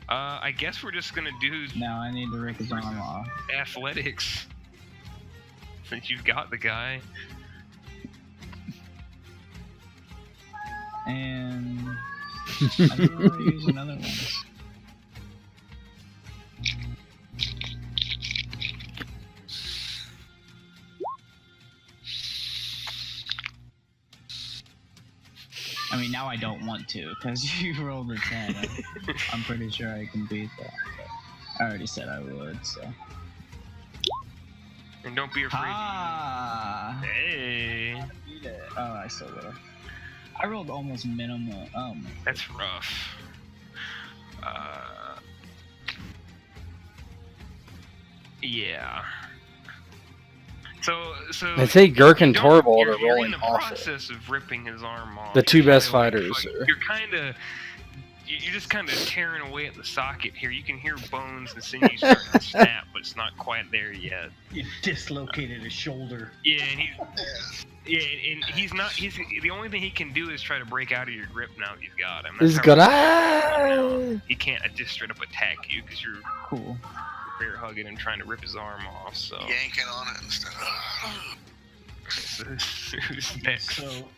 I guess we're just gonna do Now I need to rip his arm off. athletics. Since you've got the guy. And I didn't really use another one. I mean, now I don't want to because you rolled a 10. I'm pretty sure I can beat that. But I already said I would, so. And don't be afraid. Hey. Oh, I still will. I rolled almost minimal. Oh my. That's rough. Yeah. So I'd say Gurk and Torvald are you're rolling in the awful. process of ripping his arm off. The two You're best kinda like, fighters. you're kind of. You're just kind of tearing away at the socket here. You can hear bones and sinews starting to snap, but it's not quite there yet. You dislocated his shoulder. Yeah, and he's not. He's the only thing he can do is try to break out of your grip now that you've got him. This is good. Ah! He can't just straight up attack you because you're cool. Bear hugging and trying to rip his arm off. So Yanking on it and stuff. Who's next? So,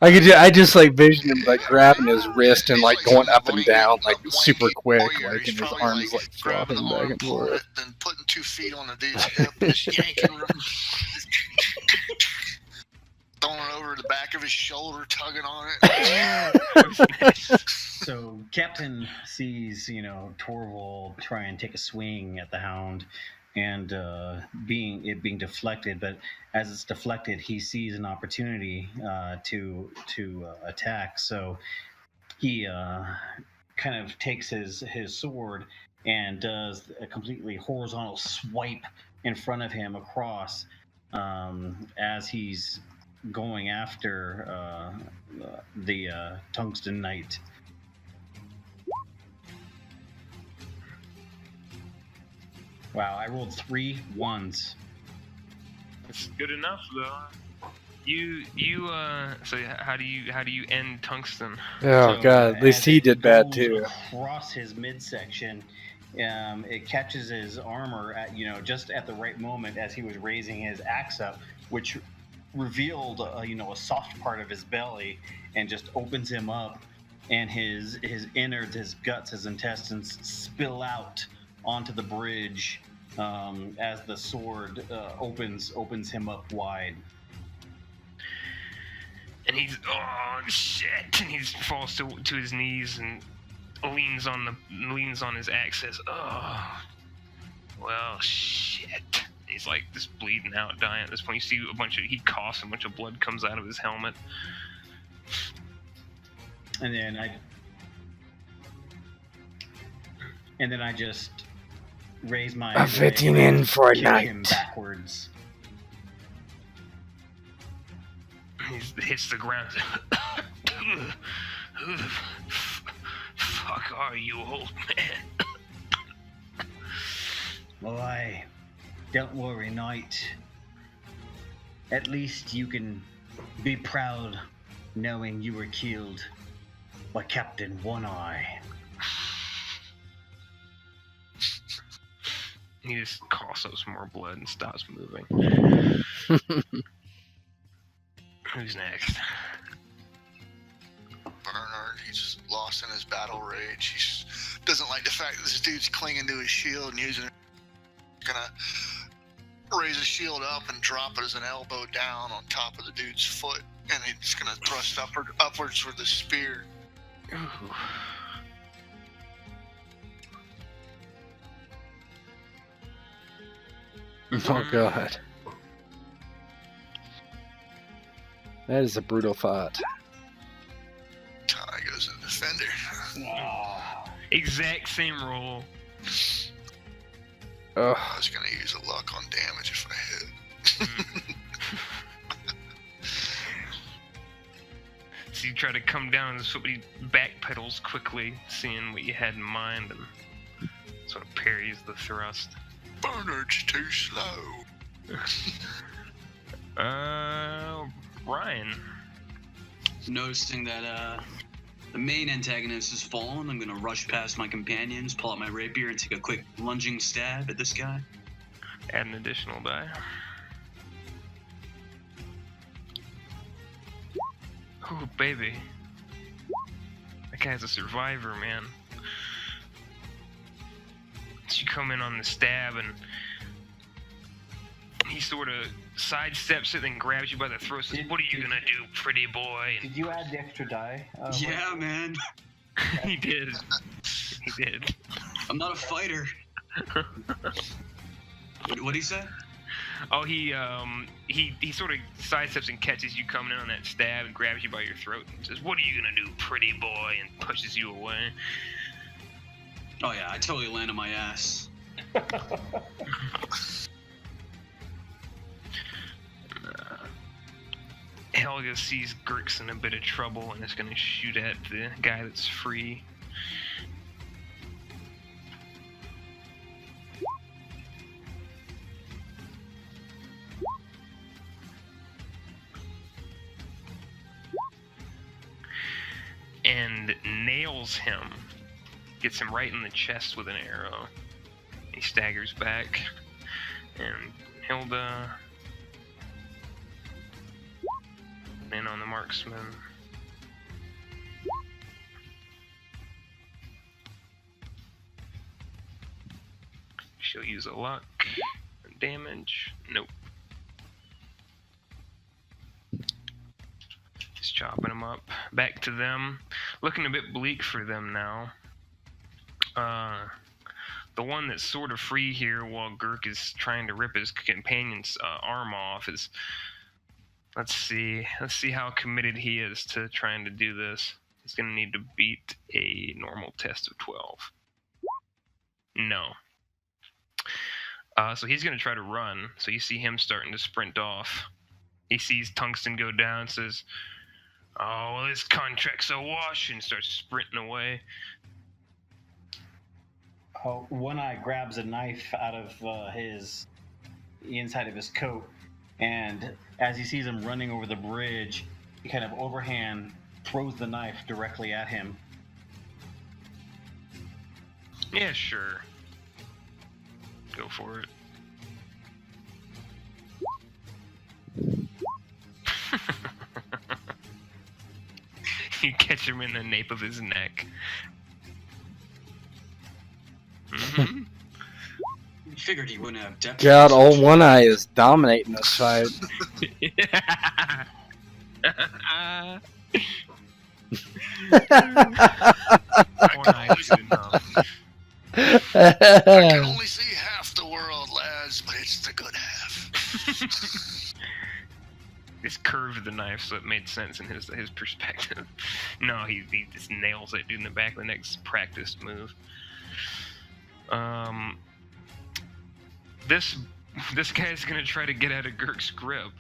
I just like vision him like grabbing his wrist and like going up and down like super quick, like and his arms like flopping back and forth. Then putting 2 feet on the dude's hip, just yanking him, throwing it over the back of his shoulder, tugging on it. So Captain sees, Torvald try and take a swing at the hound, and being deflected. But as it's deflected, he sees an opportunity to attack. So he kind of takes his sword and does a completely horizontal swipe in front of him across as he's going after the Tungsten Knight. Wow, I rolled 3 1s. It's good enough though. So how do you end Tungsten? Oh god, at least he did bad too. Across his midsection, it catches his armor at just at the right moment as he was raising his axe up, which revealed a soft part of his belly and just opens him up, and his innards, his guts, his intestines spill out onto the bridge as the sword opens him up wide. And he's shit, and he falls to his knees and leans on his axe. Says, "Oh, well, shit." He's like just bleeding out, dying at this point. You see he coughs, a bunch of blood comes out of his helmet. And then I just raise my I'm fitting in for a kick night. him backwards. He hits the ground. Who the fuck are you, old man? Boy, don't worry, Knight. At least you can be proud knowing you were killed by Captain One Eye. He just coughs up some more blood and stops moving. Who's next? Bernard, he's lost in his battle rage. He doesn't like the fact that this dude's clinging to his shield and using it. Gonna raise his shield up and drop it as an elbow down on top of the dude's foot, and he's gonna thrust upwards with the spear. Ooh. Oh god. That is a brutal thought. Ty goes in defender. Exact same roll. Ugh. I was gonna use a luck on damage if I hit. So you try to come down, and somebody backpedals quickly, seeing what you had in mind, and sort of parries the thrust. Bernard's too slow. Ryan. Noticing that the main antagonist has fallen, I'm gonna rush past my companions, pull out my rapier, and take a quick lunging stab at this guy. Add an additional die. Ooh, baby. That guy's a survivor, man. So you come in on the stab, and he sort of sidesteps it, then grabs you by the throat, says, "What are you gonna do, pretty boy?" And Did you add the extra die? Yeah, man. he did. He did. I'm not a fighter. What'd he say? Oh, he sort of sidesteps and catches you coming in on that stab and grabs you by your throat and says, "What are you gonna do, pretty boy?" and pushes you away. Oh yeah, I totally land on my ass. Helga sees Girk's in a bit of trouble and is gonna shoot at the guy that's free. And nails him. Gets him right in the chest with an arrow. He staggers back. And Hilda... in on the marksman. She'll use a luck. Damage. Nope. Just chopping them up. Back to them. Looking a bit bleak for them now. The one that's sort of free here while Girk is trying to rip his companion's arm off is... Let's see how committed he is to trying to do this. He's going to need to beat a normal test of 12. No. So he's going to try to run. So you see him starting to sprint off. He sees Tungsten go down and says, "Oh, well, this contract's a wash," and starts sprinting away. Oh, One Eye grabs a knife out of the inside of his coat, and as he sees him running over the bridge, he kind of overhand throws the knife directly at him. Yeah, sure. Go for it. You catch him in the nape of his neck. Mm-hmm. Figured he wouldn't have depth. God, old One Eye is dominating this fight. One Eye is enough. I can only see half the world, lads, but it's the good half. Just curved the knife so it made sense in his perspective. No, he just nails that dude in the back of the neck. Practiced move. This guy's gonna try to get out of Girk's grip,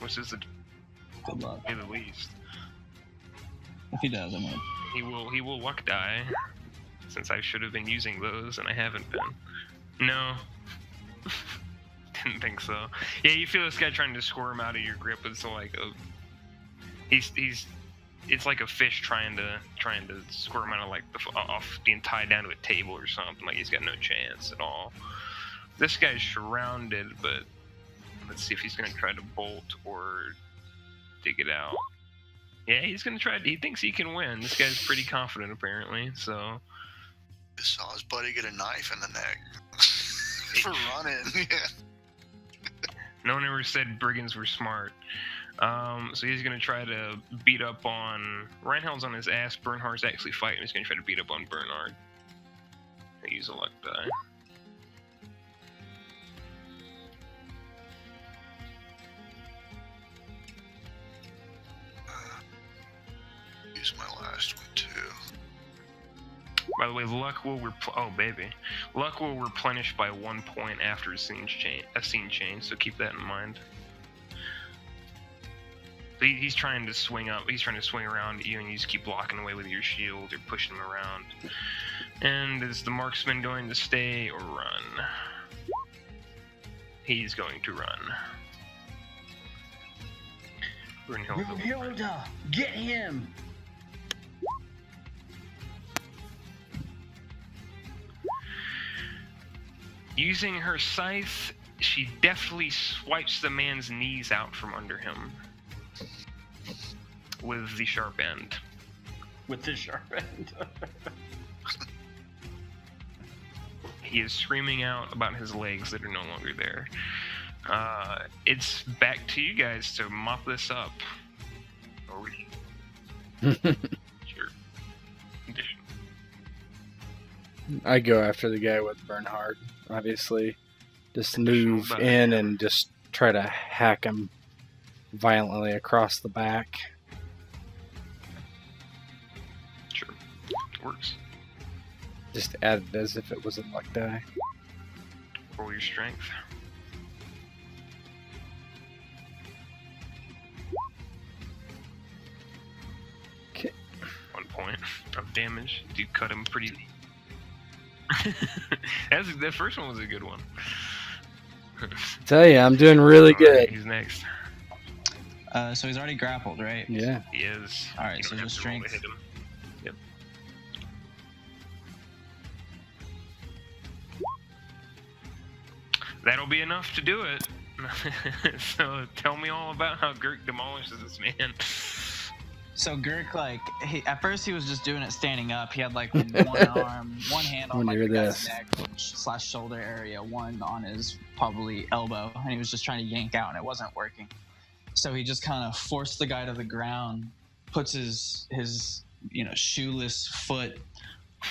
which is Good luck. at the least. If he does, I'm gonna. He will luck die, since I should have been using those and I haven't been. No. Didn't think so. Yeah, you feel this guy trying to squirm out of your grip. It's like it's like a fish trying to squirm out of like off being tied down to a table or something. Like he's got no chance at all. This guy's surrounded, but let's see if he's gonna try to bolt or dig it out. Yeah, he's gonna try. He thinks he can win. This guy's pretty confident apparently. So. Just saw his buddy get a knife in the neck for running. Yeah. No one ever said brigands were smart. So he's gonna try to beat up on... Reinhardt's on his ass. Bernhardt's actually fighting. He's gonna try to beat up on Bernhard. I use a luck die. Use my last one too. By the way, luck will luck will replenish by 1 point after a scene change. So keep that in mind. So he's trying to swing up. He's trying to swing around at you, and you just keep blocking away with your shield. You're pushing him around. And is the marksman going to stay or run? He's going to run. Hilda, get him! Using her scythe, she deftly swipes the man's knees out from under him with the sharp end. With the sharp end. He is screaming out about his legs that are no longer there. It's back to you guys to mop this up. Or sure. I go after the guy with Bernhard, obviously. Just Additional move die. in and just try to hack him violently across the back. Sure. Works. Just add it as if it was a luck die. Roll your strength. Okay. 1 point of damage. You cut him pretty. That first one was a good one. Tell you, I'm doing really All right, good. who's next? So he's already grappled, right? Yeah. He is. All right, You so don't have just to roll to strength. hit him. Yep. That'll be enough to do it. So tell me all about how Gurk demolishes this man. So Gurk, like, at first he was just doing it standing up. He had like one arm, one hand on When like you're the guy's this. neck / shoulder area, one on his probably elbow, and he was just trying to yank out, and it wasn't working. So he just kind of forced the guy to the ground, puts his shoeless foot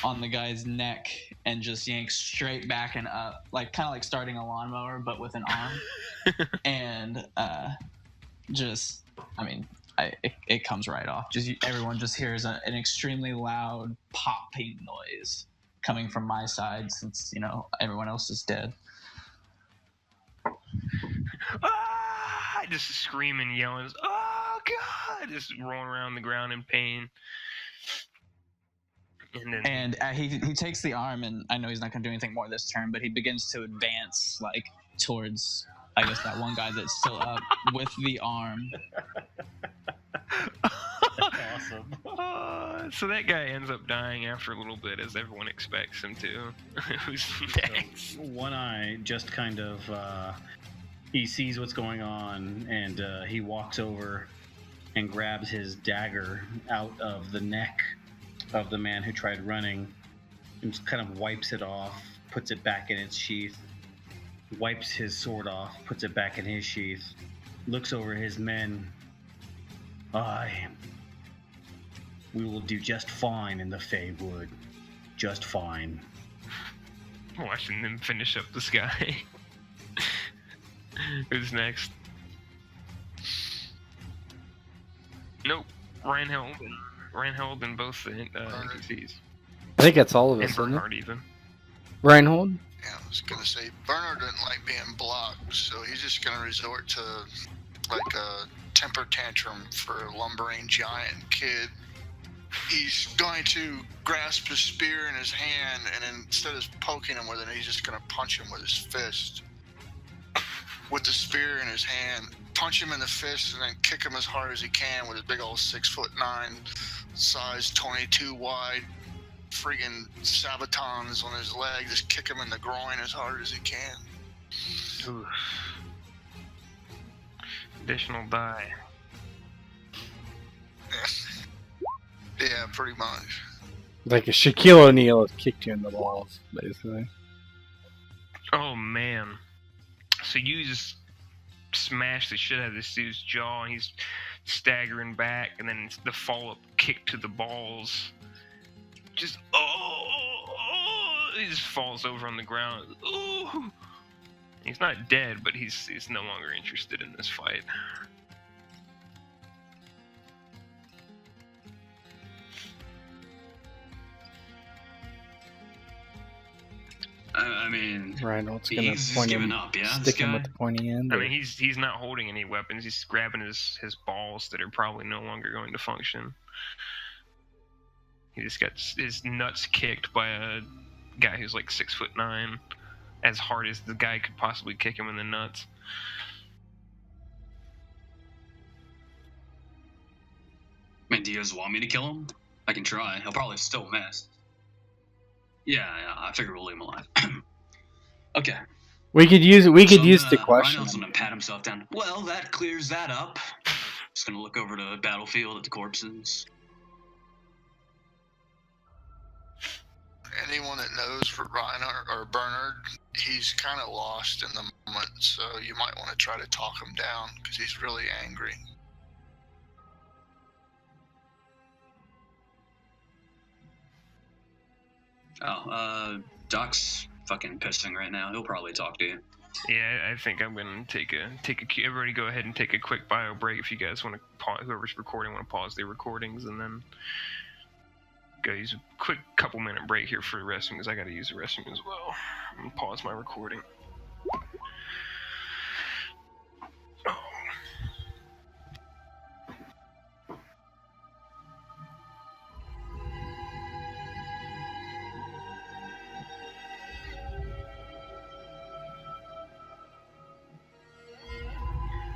on the guy's neck, and just yanks straight back and up, like kind of like starting a lawnmower, but with an arm. And it comes right off. Everyone just hears an extremely loud popping noise coming from my side, since everyone else is dead. Ah! Just screaming, yelling, "Oh God!" Just rolling around the ground in pain. And he takes the arm, and I know he's not going to do anything more this turn, but he begins to advance like towards, I guess, that one guy that's still up with the arm. Awesome. So that guy ends up dying after a little bit, as everyone expects him to. Who's next? So One Eye just kind of he sees what's going on, and he walks over and grabs his dagger out of the neck of the man who tried running, and just kind of wipes it off, puts it back in its sheath, wipes his sword off, puts it back in his sheath, looks over his men. We will do just fine in the Fey Wood. Just fine. Watching them finish up this guy. Who's next? Nope. Reinhold and both the NPCs. I think that's all of And us, isn't it? Bernhard even. Reinhold? Yeah, I was gonna say Bernard doesn't like being blocked, so he's just gonna resort to like a temper tantrum for a lumbering giant kid. He's going to grasp his spear in his hand, and instead of poking him with it, he's just gonna punch him with his fist. With the spear in his hand, punch him in the fist, and then kick him as hard as he can with his big old 6'9", size 22 wide, friggin' sabatons on his leg. Just kick him in the groin as hard as he can. Oof. Additional die. Yeah, pretty much. Like a Shaquille O'Neal has kicked you in the balls, basically. Oh man. So you just smash the shit out of this dude's jaw, and he's staggering back, and then the follow-up kick to the balls. Just he just falls over on the ground. Ooh. He's not dead, but he's no longer interested in this fight. I mean, Reinhold's gonna he's point given him, up, yeah. stick This him guy. with the pointy end. I or- mean, he's not holding any weapons. He's grabbing his balls that are probably no longer going to function. He just got his nuts kicked by a guy who's like 6'9", as hard as the guy could possibly kick him in the nuts. I mean, do you guys want me to kill him? I can try. He'll probably still miss. Yeah, I figure we'll leave him alive. Okay. We could use So, the question. Reinhold's gonna pat himself down. Well, that clears that up. Just gonna look over to the battlefield at the corpses. anyone that knows Reinhardt or Bernard, he's kind of lost in the moment, so you might want to try to talk him down because he's really angry. Doc's fucking pissing right now. He'll probably talk to you. Yeah, I think I'm gonna take a everybody go ahead and take a quick bio break if you guys want to pause. Whoever's recording want to pause their recordings and then go use a quick couple minute break here for the restroom because I got to use the restroom as well. I'm gonna pause my recording.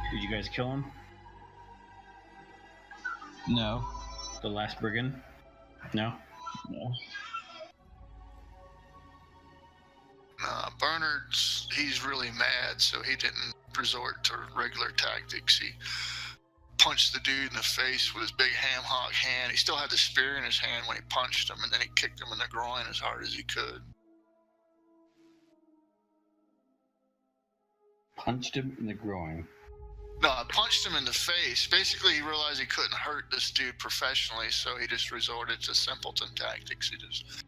Did you guys kill him? No. The last brigand? No? No. Bernard's, he's really mad, so he didn't resort to regular tactics. He punched the dude in the face with his big ham hock hand. He still had the spear in his hand when he punched him, and then he kicked him in the groin as hard as he could. Punched him in the groin. No, I punched him in the face. Basically, he realized he couldn't hurt this dude professionally, so he just resorted to simpleton tactics. He just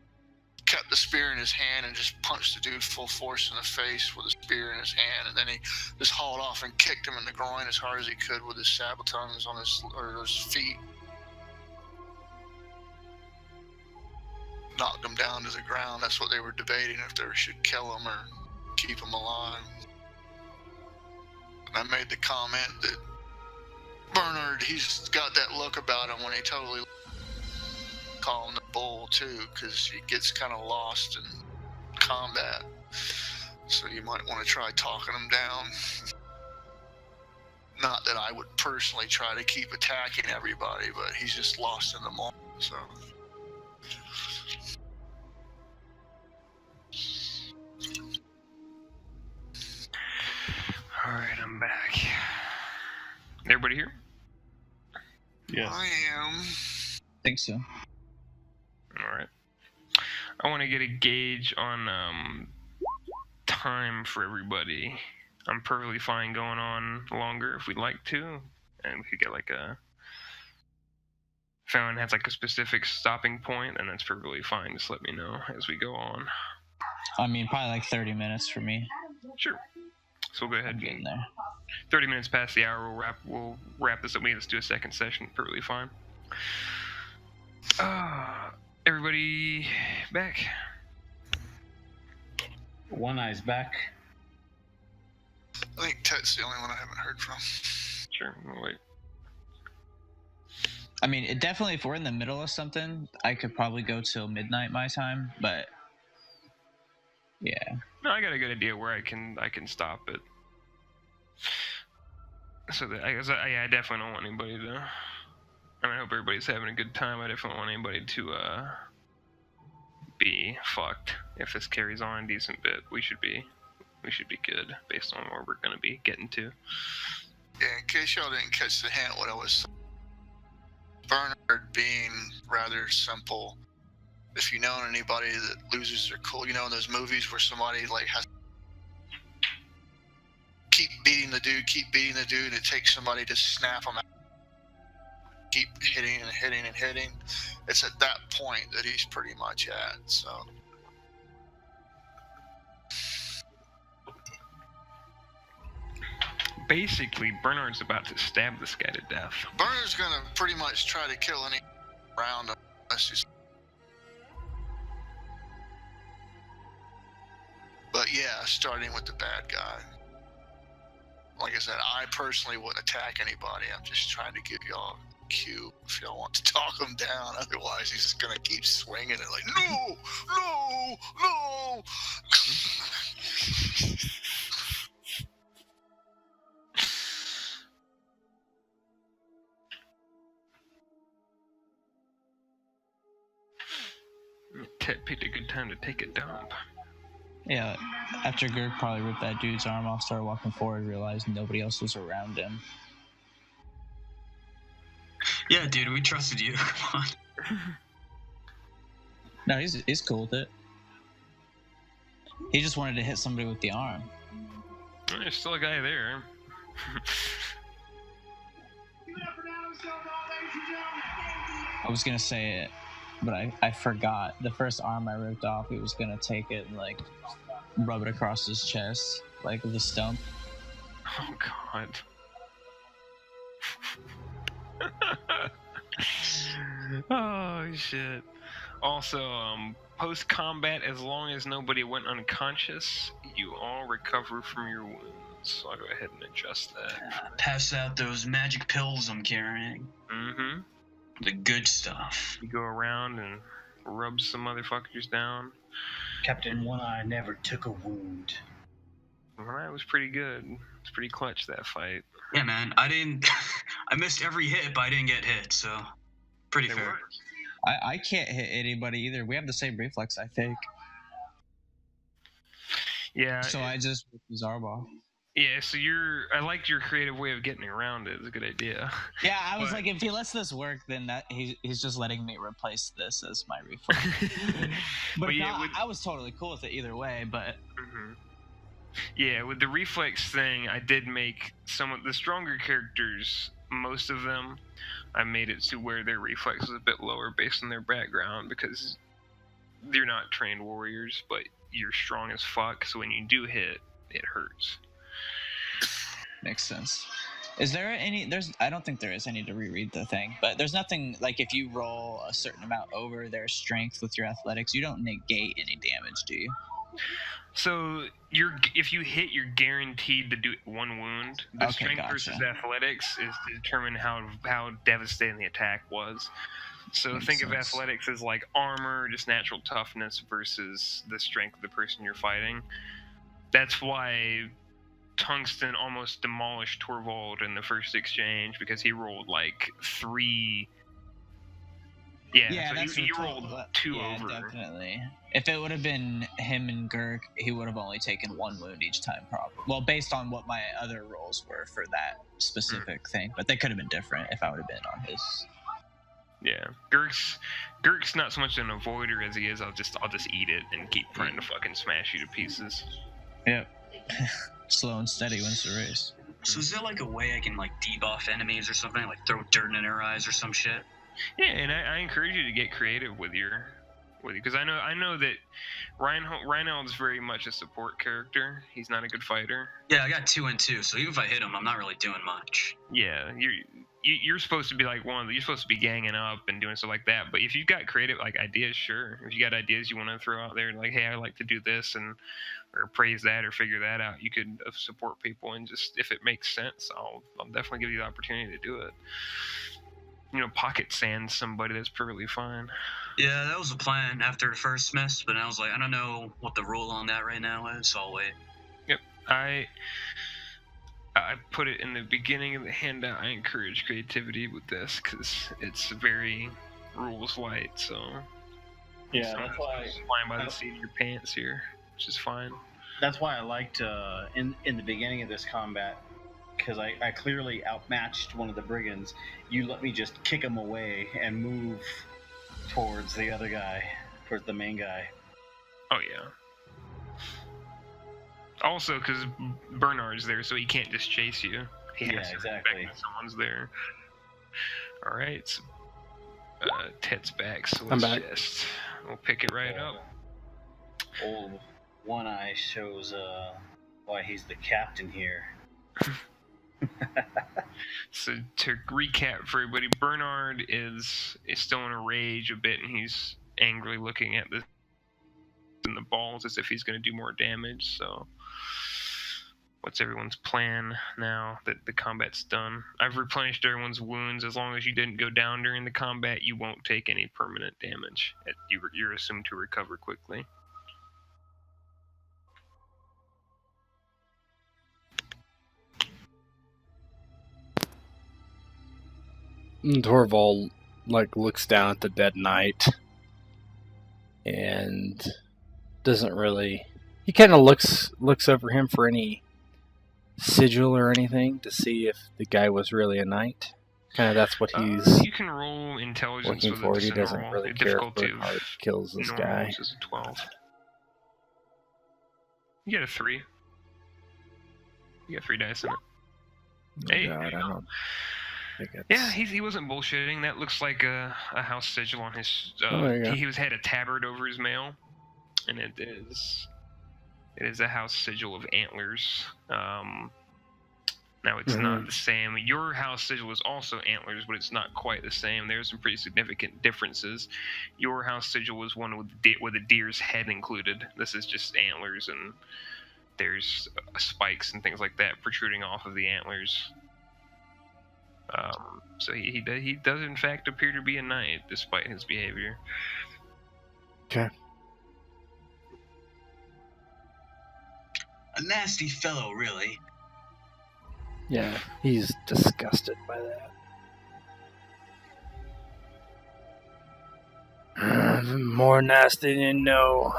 kept the spear in his hand and just punched the dude full force in the face with a spear in his hand, and then he just hauled off and kicked him in the groin as hard as he could with his sabatons on his feet. Knocked him down to the ground. That's what they were debating, if they should kill him or keep him alive. I made the comment that Bernard, he's got that look about him when he totally call him the bull too, because he gets kind of lost in combat. So you might want to try talking him down. Not that I would personally try to keep attacking everybody, but he's just lost in the moment. So. Alright, I'm back. Everybody here? Yes. I am. Think so. Alright. I want to get a gauge on time for everybody. I'm perfectly fine going on longer if we'd like to. And we could get like a... If anyone has like a specific stopping point, then that's perfectly fine. Just let me know as we go on. I mean, probably like 30 minutes for me. Sure. So we'll go ahead I'm and getting there. 30 minutes past the hour, we'll wrap this up. Let's do a second session. Perfectly fine. Everybody back? One Eye's back. I think Tet's the only one I haven't heard from. Sure, we'll wait. I mean, it definitely, if we're in the middle of something, I could probably go till midnight my time, but yeah. No, I got a good idea where I can stop it. So that I definitely don't want anybody to. I mean, I hope everybody's having a good time. I definitely don't want anybody to be fucked if this carries on a decent bit. We should be good based on where we're gonna be getting to. Yeah, in case y'all didn't catch the hint, what I was saying, Bernard being rather simple. If you know anybody that loses their cool, you know, in those movies where somebody like has keep beating the dude, and it takes somebody to snap them out. Keep hitting and hitting and hitting. It's at that point that he's pretty much at, so. Basically, Bernard's about to stab this guy to death. Bernard's gonna pretty much try to kill any around him unless he's. But yeah, starting with the bad guy. Like I said, I personally wouldn't attack anybody. I'm just trying to give y'all a cue if y'all want to talk him down. Otherwise, he's just gonna keep swinging it like, no, no, no. Ted picked a good time to take a dump. Yeah, after Gurk probably ripped that dude's arm off, started walking forward, realized nobody else was around him. Yeah, dude, we trusted you. Come on. No, he's cool with it. He just wanted to hit somebody with the arm. There's still a guy there. I was gonna say it, but I forgot. The first arm I ripped off, he was gonna take it and like rub it across his chest, like with a stump. Oh god. Oh shit. Also, post-combat, as long as nobody went unconscious, you all recover from your wounds. So I'll go ahead and adjust that. Pass out those magic pills I'm carrying. Mm-hmm. The good stuff. You go around and rub some motherfuckers down. Captain One Eye never took a wound. Well, that was pretty good. It's pretty clutch, that fight. Yeah, man. I missed every hit, but I didn't get hit, so pretty It fair. worked. I can't hit anybody either. We have the same reflex, I think. Yeah. So I just ripped his arm off. Yeah, so I liked your creative way of getting around it. It's a good idea. Yeah, I was But- like, if he lets this work, then that he's just letting me replace this as my reflex. but But if yeah, not, I was totally cool with it either way. But Mhm. Yeah, with the reflex thing, I did make some of the stronger characters, most of them, I made it to where their reflex was a bit lower based on their background because they're not trained warriors, but you're strong as fuck, so when you do hit, it hurts. makes sense. Is there any? I don't think there is any to reread the thing, but there's nothing like if you roll a certain amount over their strength with your athletics, you don't negate any damage, do you? So if you hit, you're guaranteed to do one wound. The Okay, strength gotcha. versus athletics is to determine how devastating the attack was. So Makes think of sense. athletics as like armor, just natural toughness versus the strength of the person you're fighting. That's why Tungsten almost demolished Torvald in the first exchange because he rolled like 3. Yeah, so that's he what rolled total- 2 yeah, over. definitely. If it would have been him and Girk, he would have only taken 1 wound each time, probably. Well, based on what my other rolls were for that specific thing, but they could have been different if I would have been on his. Yeah, Girk's not so much an avoider as he is. I'll just eat it and keep trying to fucking smash you to pieces. Yep. Slow and steady wins the race. So is there like a way I can like debuff enemies or something? Like throw dirt in their eyes or some shit? Yeah, and I encourage you to get creative with you, because I know that Reinhard's very much a support character. He's not a good fighter. Yeah, I got 2 and 2, so even if I hit him, I'm not really doing much. Yeah, you're supposed to be like you're supposed to be ganging up and doing stuff like that. But if you've got creative like ideas, sure. If you got ideas you want to throw out there, like hey, I like to do this or praise that or figure that out, you could support people and just if it makes sense, I'll definitely give you the opportunity to do it. Pocket sand somebody, that's perfectly fine. Yeah, that was the plan after the first miss, but I was like, I don't know what the rule on that right now is, so I'll wait. Yep, I put it in the beginning of the handout. I encourage creativity with this because it's very rules light. So Yeah, that's why flying by the seat of your pants here, which is fine. That's why I liked in the beginning of this combat, because I clearly outmatched one of the brigands. You let me just kick him away and move towards the other guy, towards the main guy. Oh yeah. Also, because Bernard's there, so he can't just chase you. He has to exactly. respect that someone's there. All right. So, Ted's back, so I'm let's back. just we'll pick it right up. Old One Eye shows why he's the captain here. So to recap for everybody, Bernard is still in a rage a bit, and he's angrily looking at the balls as if he's going to do more damage. So what's everyone's plan now that the combat's done? I've replenished everyone's wounds. As long as you didn't go down during the combat, you won't take any permanent damage. You're assumed to recover quickly. And Torvald looks down at the dead knight and doesn't really. He kind of looks over him for any sigil or anything to see if the guy was really a knight. Kind of that's what he's You can roll intelligence looking with for. it. He It's a doesn't normal. really The care if difficulty Bernhard of kills this normal guy. is a 12. You get a 3. You got 3 dice in it. Oh, Hey, God, there you I go. don't think it's... Yeah, he wasn't bullshitting. That looks like a house sigil on his. Oh, there you go. He had a tabard over his mail, and it is a house sigil of antlers. Now it's not the same. Your house sigil is also antlers, but it's not quite the same. There's some pretty significant differences. Your house sigil was one with a deer's head included. This is just antlers, and there's spikes and things like that protruding off of the antlers. So he does in fact appear to be a knight, despite his behavior. Okay. A nasty fellow, really. Yeah, he's disgusted by that. More nasty than you know.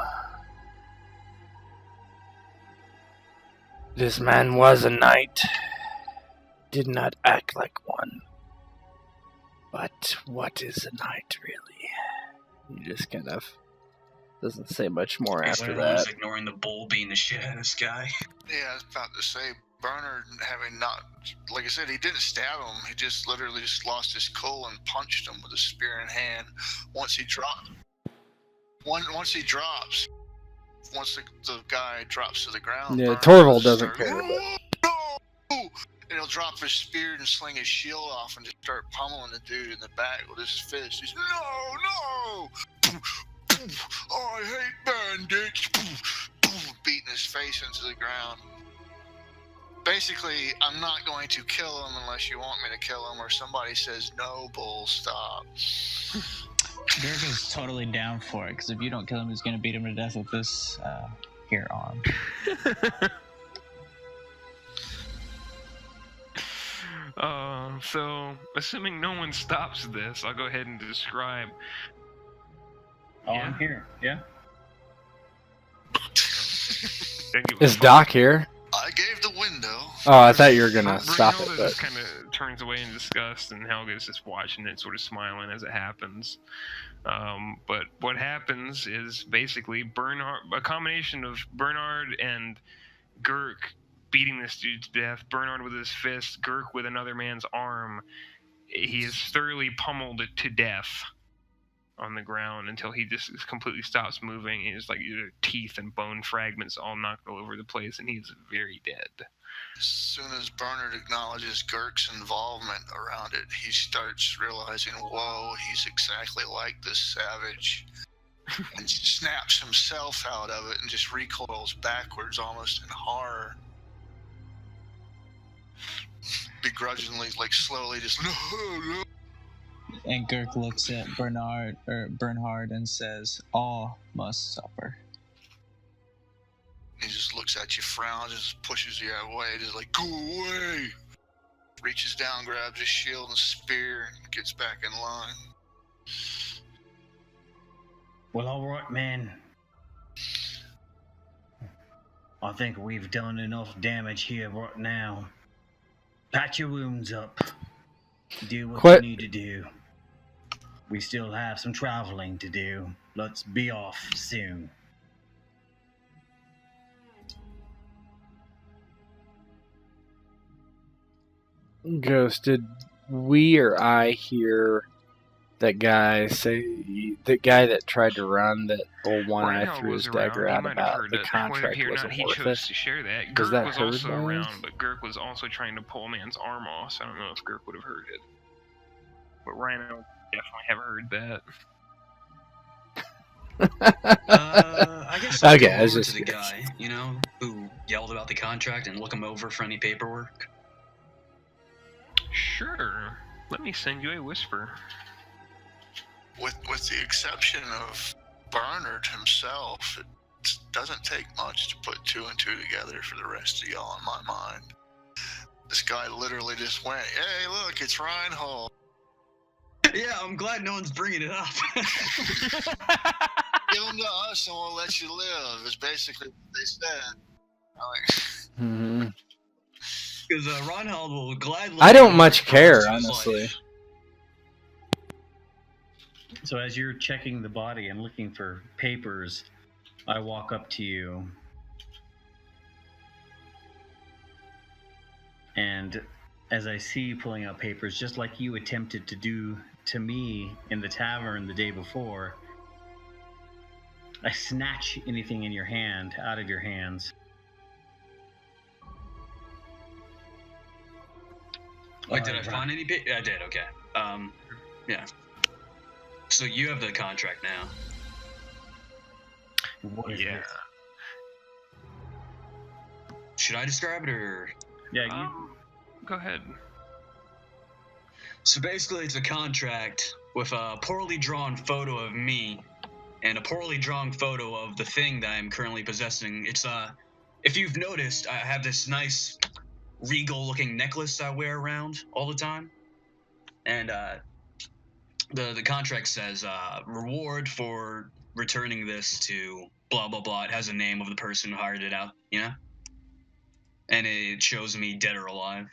This man was a knight. Did not act like one. But what is a knight, really? He just kind of doesn't say much more after Everyone's that. ignoring the bull being the shit out of this guy. Yeah, I was about to say, Bernard, having not, like I said, he didn't stab him. He just literally just lost his cool and punched him with a spear in hand. Once he drops, once the guy drops to the ground. Yeah, Bernard Torvald just doesn't starts, care. No! And he'll drop his spear and sling his shield off and just start pummeling the dude in the back with his fist. He's, no! Oh, I hate bandits! Beating his face into the ground. Basically, I'm not going to kill him unless you want me to kill him, or somebody says, no, bull, stop. Dirk is totally down for it, because if you don't kill him, he's going to beat him to death with this here arm. So, assuming no one stops this, I'll go ahead and describe. Oh, I'm here. Yeah. Is Doc here? I gave the window. Oh, I thought you were gonna stop it, Brunhilde but just kind of turns away in disgust, and Helga's just watching it, sort of smiling as it happens. But what happens is basically a combination of Bernard and Girk beating this dude to death. Bernard with his fist, Girk with another man's arm. He is thoroughly pummeled to death on the ground until he just completely stops moving. He's like teeth and bone fragments all knocked all over the place, and he's very dead. As soon as Bernard acknowledges Girk's involvement around it, he starts realizing, whoa, he's exactly like this savage. And snaps himself out of it and just recoils backwards almost in horror. Begrudgingly, like slowly just, no. And Girk looks at Bernhard and says, all must suffer. He just looks at you, frowns, just pushes you away, just like, go away! Reaches down, grabs his shield and spear, and gets back in line. Well, all right, man. I think we've done enough damage here right now. Patch your wounds up. Do what you need to do. We still have some traveling to do. Let's be off soon. Ghost, did we or I hear that guy that tried to run that old one eye Reinhold threw was his dagger around. out He might have about heard the it. contract Whether or not wasn't he worth chose it? to share that. Was Girk that was heard also by us? around, but Girk was also trying to pull a man's arm off, so I don't know if Girk would have heard it. But Rhino definitely have heard that. I guess I'll Okay, go I was over just to the guy, who yelled about the contract and look him over for any paperwork. Sure. Let me send you a whisper. With the exception of Bernard himself, it doesn't take much to put 2 and 2 together for the rest of y'all in my mind. This guy literally just went, hey, look, it's Reinhold. Yeah, I'm glad no one's bringing it up. Give him to us and we'll let you live, is basically what they said. Mm-hmm. Because Reinhold will gladly... I don't much care, his honestly. life. So as you're checking the body and looking for papers, I walk up to you And as I see you pulling out papers, just like you attempted to do to me in the tavern the day before, I snatch anything in your hand out of your hands. Wait, did I find any? I did. Okay. Yeah. So you have the contract now. What is this? Should I describe it or? Yeah, Go ahead. So basically, it's a contract with a poorly drawn photo of me and a poorly drawn photo of the thing that I'm currently possessing. It's if you've noticed, I have this nice regal-looking necklace I wear around all the time, and the contract says reward for returning this to blah blah blah. It has a name of the person who hired it out, and it shows me dead or alive.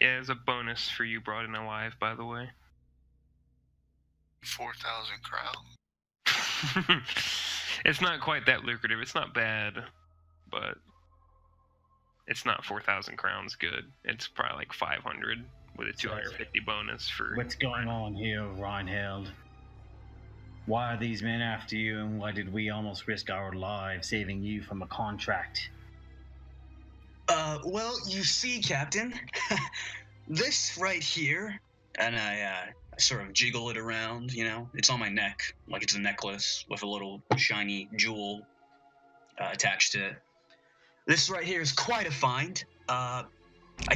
Yeah, there's a bonus for you brought in alive, by the way. 4,000 crowns. It's not quite that lucrative. It's not bad, but it's not 4,000 crowns good. It's probably like 500 with a 250 bonus for... What's going on here, Reinheld? Why are these men after you, and why did we almost risk our lives saving you from a contract? Well, you see, Captain, this right here, and I sort of jiggle it around, it's on my neck, like it's a necklace with a little shiny jewel attached to it. This right here is quite a find. I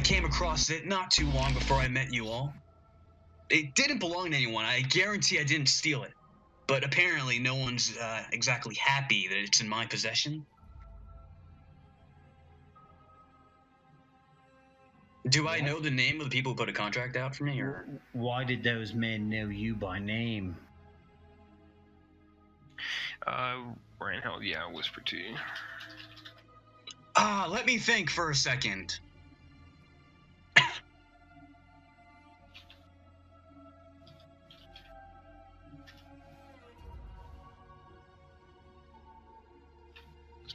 came across it not too long before I met you all. It didn't belong to anyone. I guarantee I didn't steal it. But apparently no one's exactly happy that it's in my possession. Do I know the name of the people who put a contract out for me, or? Why did those men know you by name? Reinheld, yeah, I whispered to you. Let me think for a second.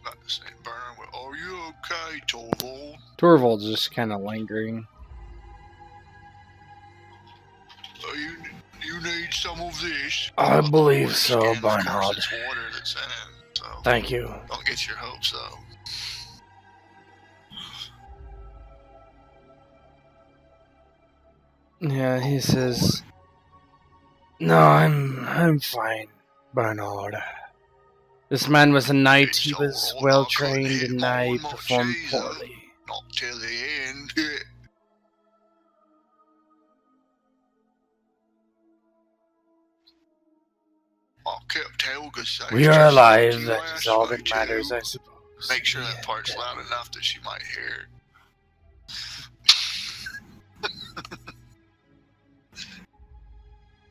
About to say, Burn, are you okay, Torvald? Torvald's just kind of lingering. You need some of this? I believe so, And of course Bernhard. it's water that's in it, so Thank you. don't get your hopes up. Yeah, he says, No, I'm fine, Bernhard. this man was a knight. It's He was all well I couldn't trained hit and all I my performed cheese up. poorly. Not till the end. I kept Helga safe. We are just like alive, you that is asked all me that matters, to. I suppose. Make sure Yeah, that part's loud enough that she might hear it.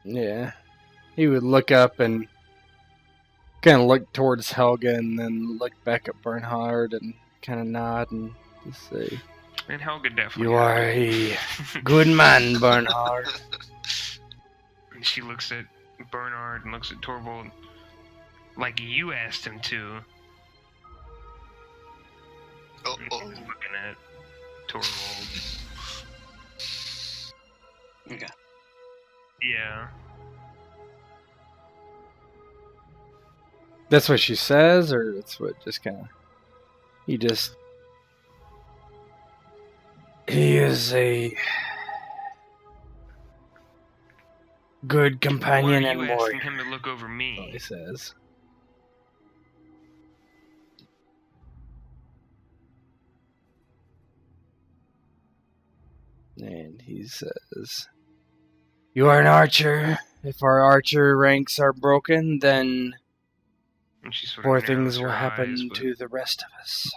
Yeah. He would look up and kind of look towards Helga and then look back at Bernhard and kind of nod and just say, And Helga definitely... You are a good man, Bernhard. And she looks at Bernhard and looks at Torvald like you asked him to. And Uh-oh. he's looking at Torvald. Okay. Yeah. that's what she says, or that's what just kind of, he just, He is a good Why are companion you and asking warrior. him to look over he me? says. And he says, You are an archer. If our archer ranks are broken, then And she sort poor of narrows things will her happen eyes, but to the rest of us.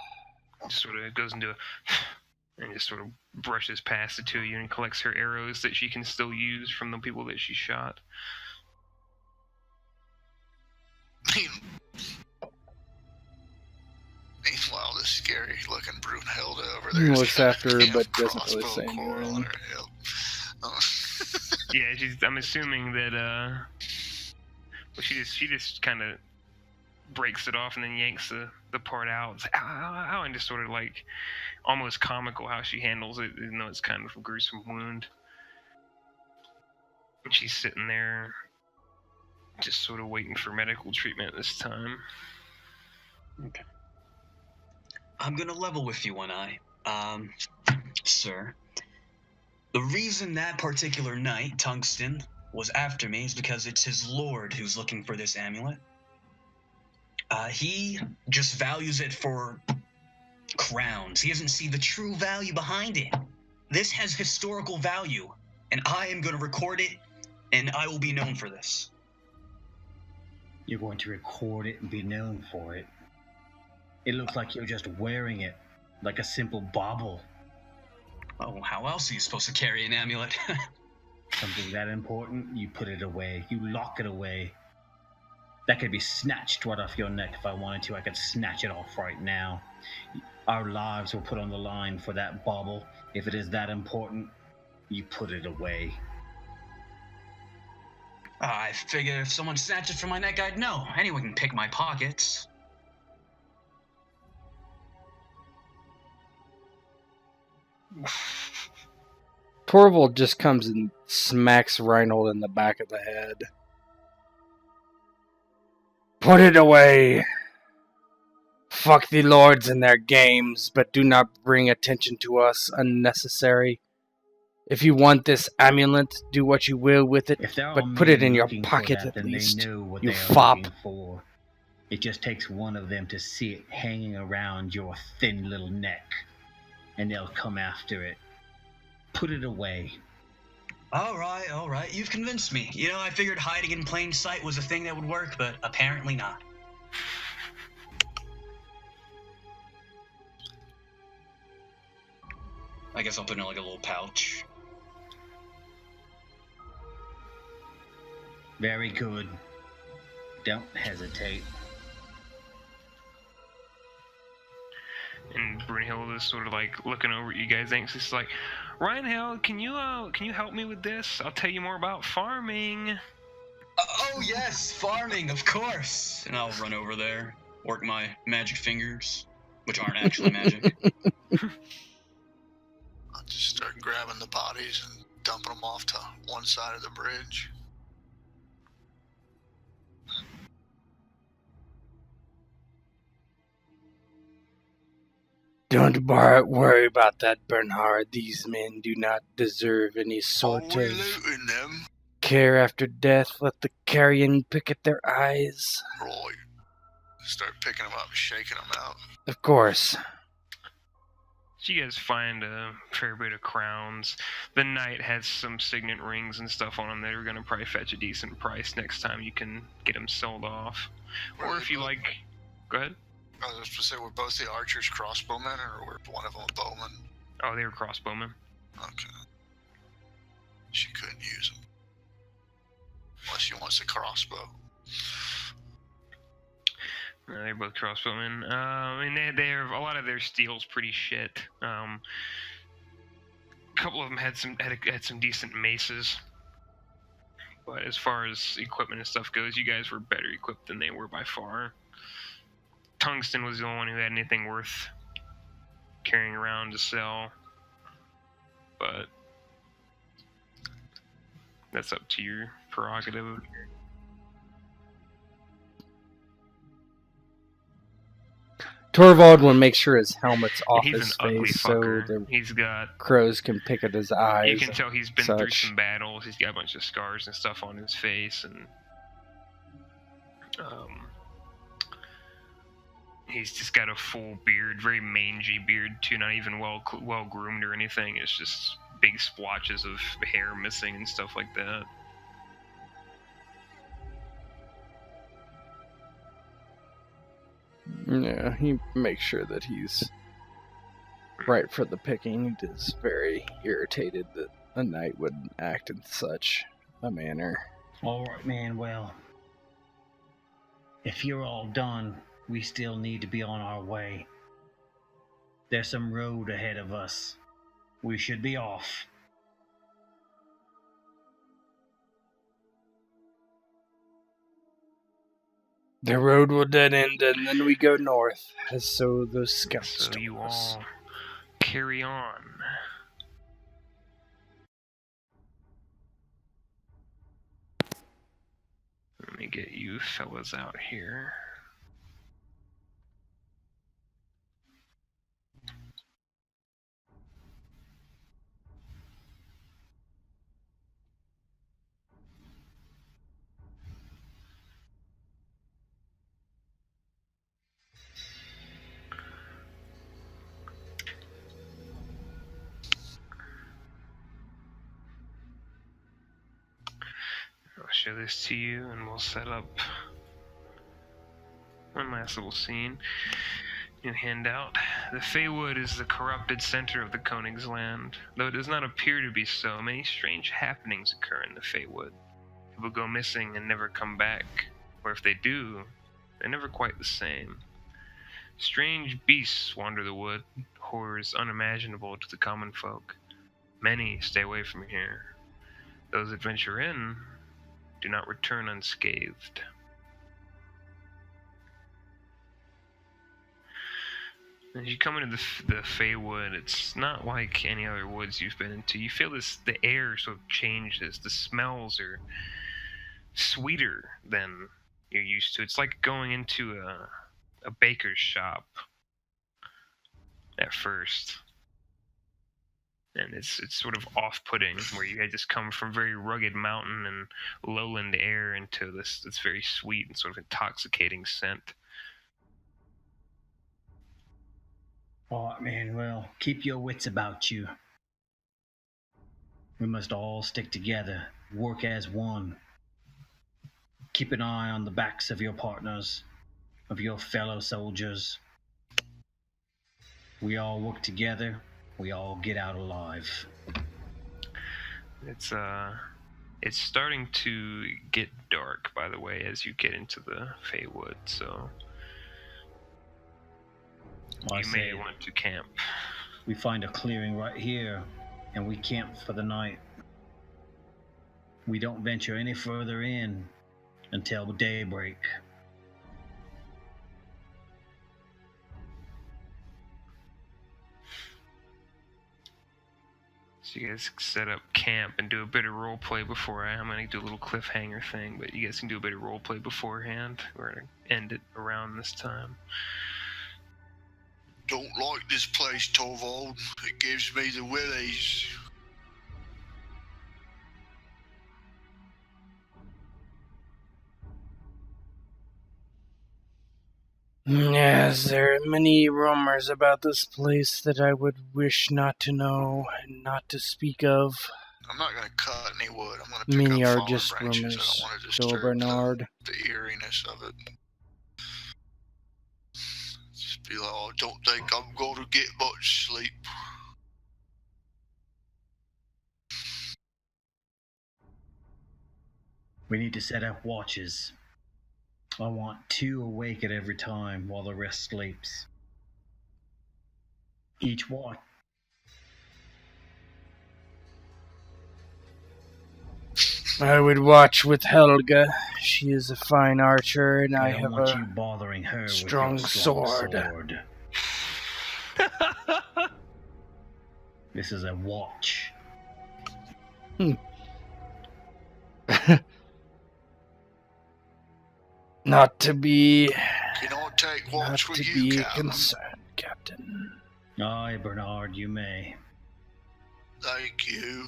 just sort of goes into a... and just sort of brushes past the two of you and collects her arrows that she can still use from the people that she shot. Meanwhile, this scary-looking Brunhilde over He there is looks got a after her, damn but doesn't really crossbow say anything. quarrel on her hip. Yeah, I'm assuming that, well, she just kind of breaks it off and then yanks the part out. It's like, ow, ow, ow, and just sort of like almost comical how she handles it, even though it's kind of a gruesome wound. And she's sitting there just sort of waiting for medical treatment this time. Okay. I'm gonna level with you, One Eye. Sir. The reason that particular night, Tungsten, was after me is because it's his lord who's looking for this amulet. He just values it for crowns. He doesn't see the true value behind it. This has historical value, and I am going to record it, and I will be known for this. You're going to record it and be known for it. It looks like you're just wearing it, like a simple bauble. Oh, how else are you supposed to carry an amulet? Something that important, you put it away. You lock it away. That could be snatched right off your neck if I wanted to. I could snatch it off right now. Our lives were put on the line for that bauble. If it is that important, you put it away. I figure if someone snatched it from my neck, I'd know. Anyone can pick my pockets. Torvald just comes and smacks Reinhold in the back of the head. Put it away. Fuck the lords and their games, but do not bring attention to us unnecessary. If you want this amulet, do what you will with it, but put it in your pocket at least, you fop. For. It just takes one of them to see it hanging around your thin little neck, and they'll come after it. Put it away. All right. You've convinced me. You know, I figured hiding in plain sight was a thing that would work, but apparently not. I guess I'll put it in like a little pouch. Very good. Don't hesitate. And Brunhild is sort of like looking over at you guys anxiously, like, Reinhold, can you help me with this? I'll tell you more about farming. Oh yes, farming, of course. And I'll run over there, work my magic fingers, which aren't actually magic. I'll just start grabbing the bodies and dumping them off to one side of the bridge. Don't worry about that, Bernhard. These men do not deserve any sort Are we of looting them? care after death. Let the carrion pick at their eyes. Right. Start picking them up and shaking them out. Of course. So you guys find a fair bit of crowns. The knight has some signet rings and stuff on them that are going to probably fetch a decent price next time you can get them sold off. Or if you like... Go ahead. I was just to say, were both the archers crossbowmen, or were one of them a bowman? Oh, they were crossbowmen. Okay. She couldn't use them. Unless she wants a crossbow. No, they're both crossbowmen. And they're a lot of their steel's pretty shit. A couple of them had some decent maces. But as far as equipment and stuff goes, you guys were better equipped than they were by far. Tungsten was the only one who had anything worth carrying around to sell. But that's up to your prerogative. Torvald will make sure his helmet's off He's his an ugly face so fucker. the He's got... crows can pick at his eyes. You can tell he's been through such. some battles. He's got a bunch of scars and stuff on his face, and he's just got a full beard, very mangy beard too. Not even well groomed or anything. It's just big splotches of hair missing and stuff like that. Yeah, he makes sure that he's right for the picking. He is very irritated that a knight would act in such a manner. All right, man, well, if you're all done, we still need to be on our way. There's some road ahead of us. We should be off. The road will dead end, and then we go north, as so those scouts So told you us. all carry on. Let me get you fellas out here. I'll show this to you and we'll set up one last little scene. New handout. The Feywood is the corrupted center of the Königsland. Though it does not appear to be so, many strange happenings occur in the Feywood. People go missing and never come back, or if they do, they're never quite the same. Strange beasts wander the wood, horrors unimaginable to the common folk. Many stay away from here. Those that venture in do not return unscathed. As you come into the Feywood, it's not like any other woods you've been into. You feel the air sort of changes. The smells are sweeter than you're used to. It's like going into a baker's shop at first. And it's sort of off-putting, where you had just come from very rugged mountain and lowland air into this very sweet and sort of intoxicating scent. All right, man, well, keep your wits about you. We must all stick together, work as one. Keep an eye on the backs of your partners, of your fellow soldiers. We all work together, we all get out alive. It's starting to get dark, by the way, as you get into the Feywood, so Well, you may want to camp. We find a clearing right here, and we camp for the night. We don't venture any further in until daybreak. So you guys set up camp and do a bit of roleplay before. I'm going to do a little cliffhanger thing, but you guys can do a bit of roleplay beforehand. We're going to end it around this time. Don't like this place, Torvald. It gives me the willies. Yes, there are many rumors about this place that I would wish not to know and not to speak of. I'm not going to cut any wood. I'm going to pick Many up are fallen just branches. rumors, I don't want to Bill disturb Bernard. the eeriness of it. Just be like, oh, don't think I'm going to get much sleep. We need to set up watches. I want 2 awake at every time while the rest sleeps. Each watch. I would watch with Helga. She is a fine archer, and I don't have want you a bothering her strong with your sword. This is a watch. Not to be Can I take watch not with to you, be Captain? concerned, Captain. Aye, Bernard, you may. Thank you.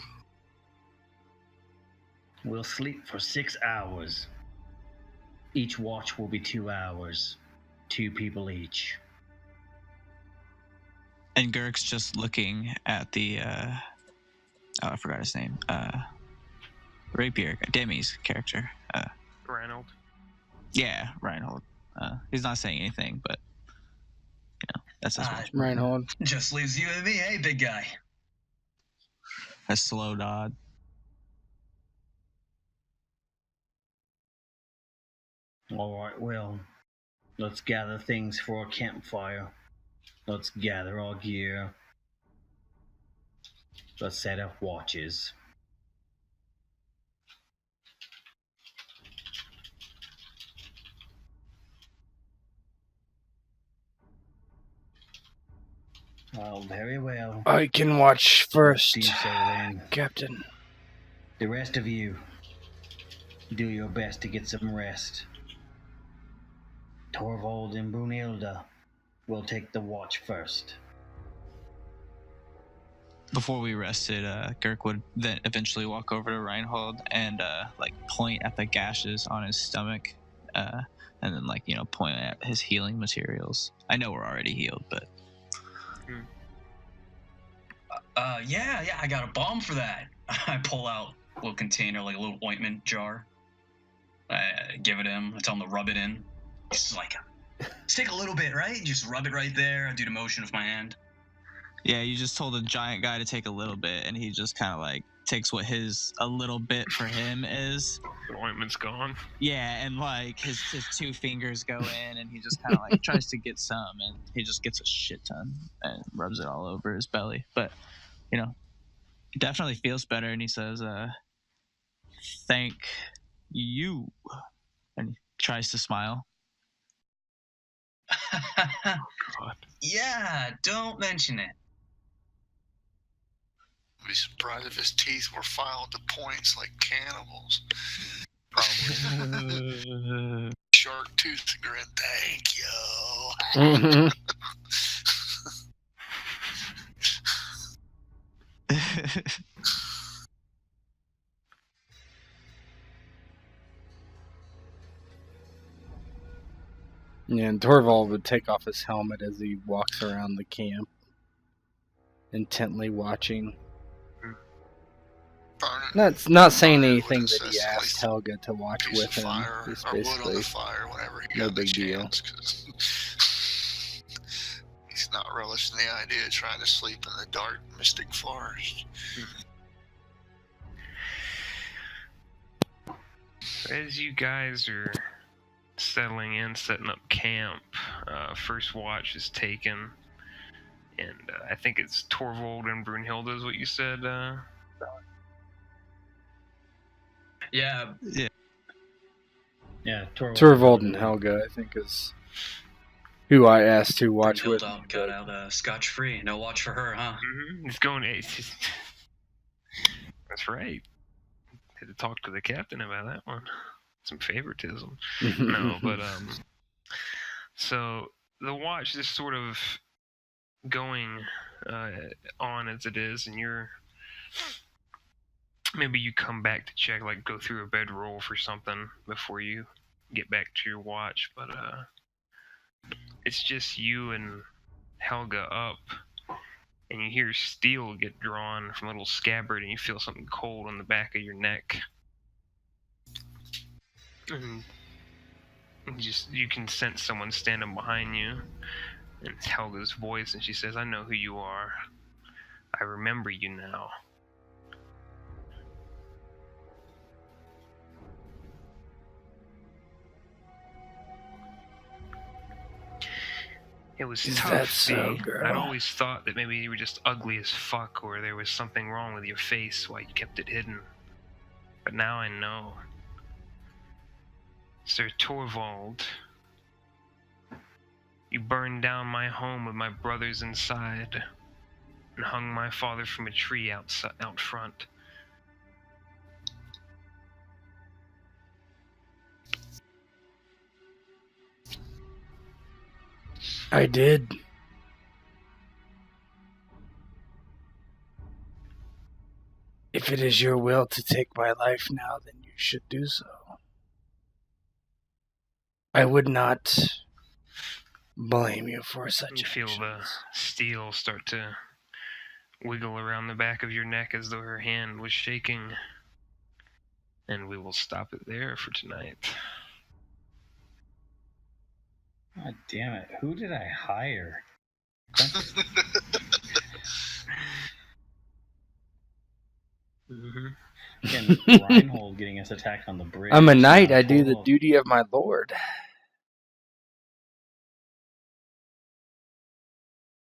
We'll sleep for 6 hours. Each watch will be 2 hours. 2 people each. And Girk's just looking at the I forgot his name. Rapier, Demi's character. Reynold. Yeah, Reinhold. He's not saying anything, but that's his watch. Reinhold. Just leaves you and me, hey, big guy. A slow nod. All right, well, let's gather things for a campfire. Let's gather our gear. Let's set up watches. Well, very well. I can watch first, Do so then. Captain. The rest of you, do your best to get some rest. Torvald and Brunhilde will take the watch first. Before we rested, Girk would then eventually walk over to Reinhold and point at the gashes on his stomach, and then point at his healing materials. I know we're already healed, but yeah, I got a bomb for that. I pull out a little container, like a little ointment jar. I give it to him. I tell him to rub it in. Just like, just take a little bit, right? Just rub it right there. I do the motion with my hand. yeah, you just told a giant guy to take a little bit, and he just kind of takes what his a little bit for him is. The ointment's gone. Yeah, and his 2 fingers go in, and he just kind of tries to get some, and he just gets a shit ton and rubs it all over his belly. But definitely feels better, and he says, "Thank you," and he tries to smile. God. Yeah, don't mention it. I'd be surprised if his teeth were filed to points like cannibals. Probably. Shark tooth grin, thank you. Yeah, and Torvald would take off his helmet as he walks around the camp, intently watching. Not saying anything that he asked Helga to watch with him. Just basically, no big deal. He's not relishing the idea of trying to sleep in the dark, mystic forest. As you guys are settling in, setting up camp, first watch is taken, and I think it's Torvald and Brunhilde is what you said. Yeah. Yeah, Torvald and Helga, I think, is who I asked to watch with. Got out scotch-free. No watch for her, huh? Mm-hmm. He's going. That's right. Had to talk to the captain about that one. Some favoritism. No, but so the watch is sort of going on as it is, and maybe you come back to check, go through a bedroll for something before you get back to your watch, but it's just you and Helga up, and you hear steel get drawn from a little scabbard, and you feel something cold on the back of your neck. And you can sense someone standing behind you, and it's Helga's voice, and she says, "I know who you are. I remember you now." It was tough, see. I'd always thought that maybe you were just ugly as fuck, or there was something wrong with your face why you kept it hidden. But now I know. Sir Torvald, you burned down my home with my brothers inside, and hung my father from a tree out front. I did. If it is your will to take my life now, then you should do so. I would not blame you for such You feel the steel start to wiggle around the back of your neck as though her hand was shaking. And we will stop it there for tonight. God damn it. Who did I hire? Mm-hmm. Again, Reinhold getting us attacked on the bridge. I'm a knight. I do the duty of my lord.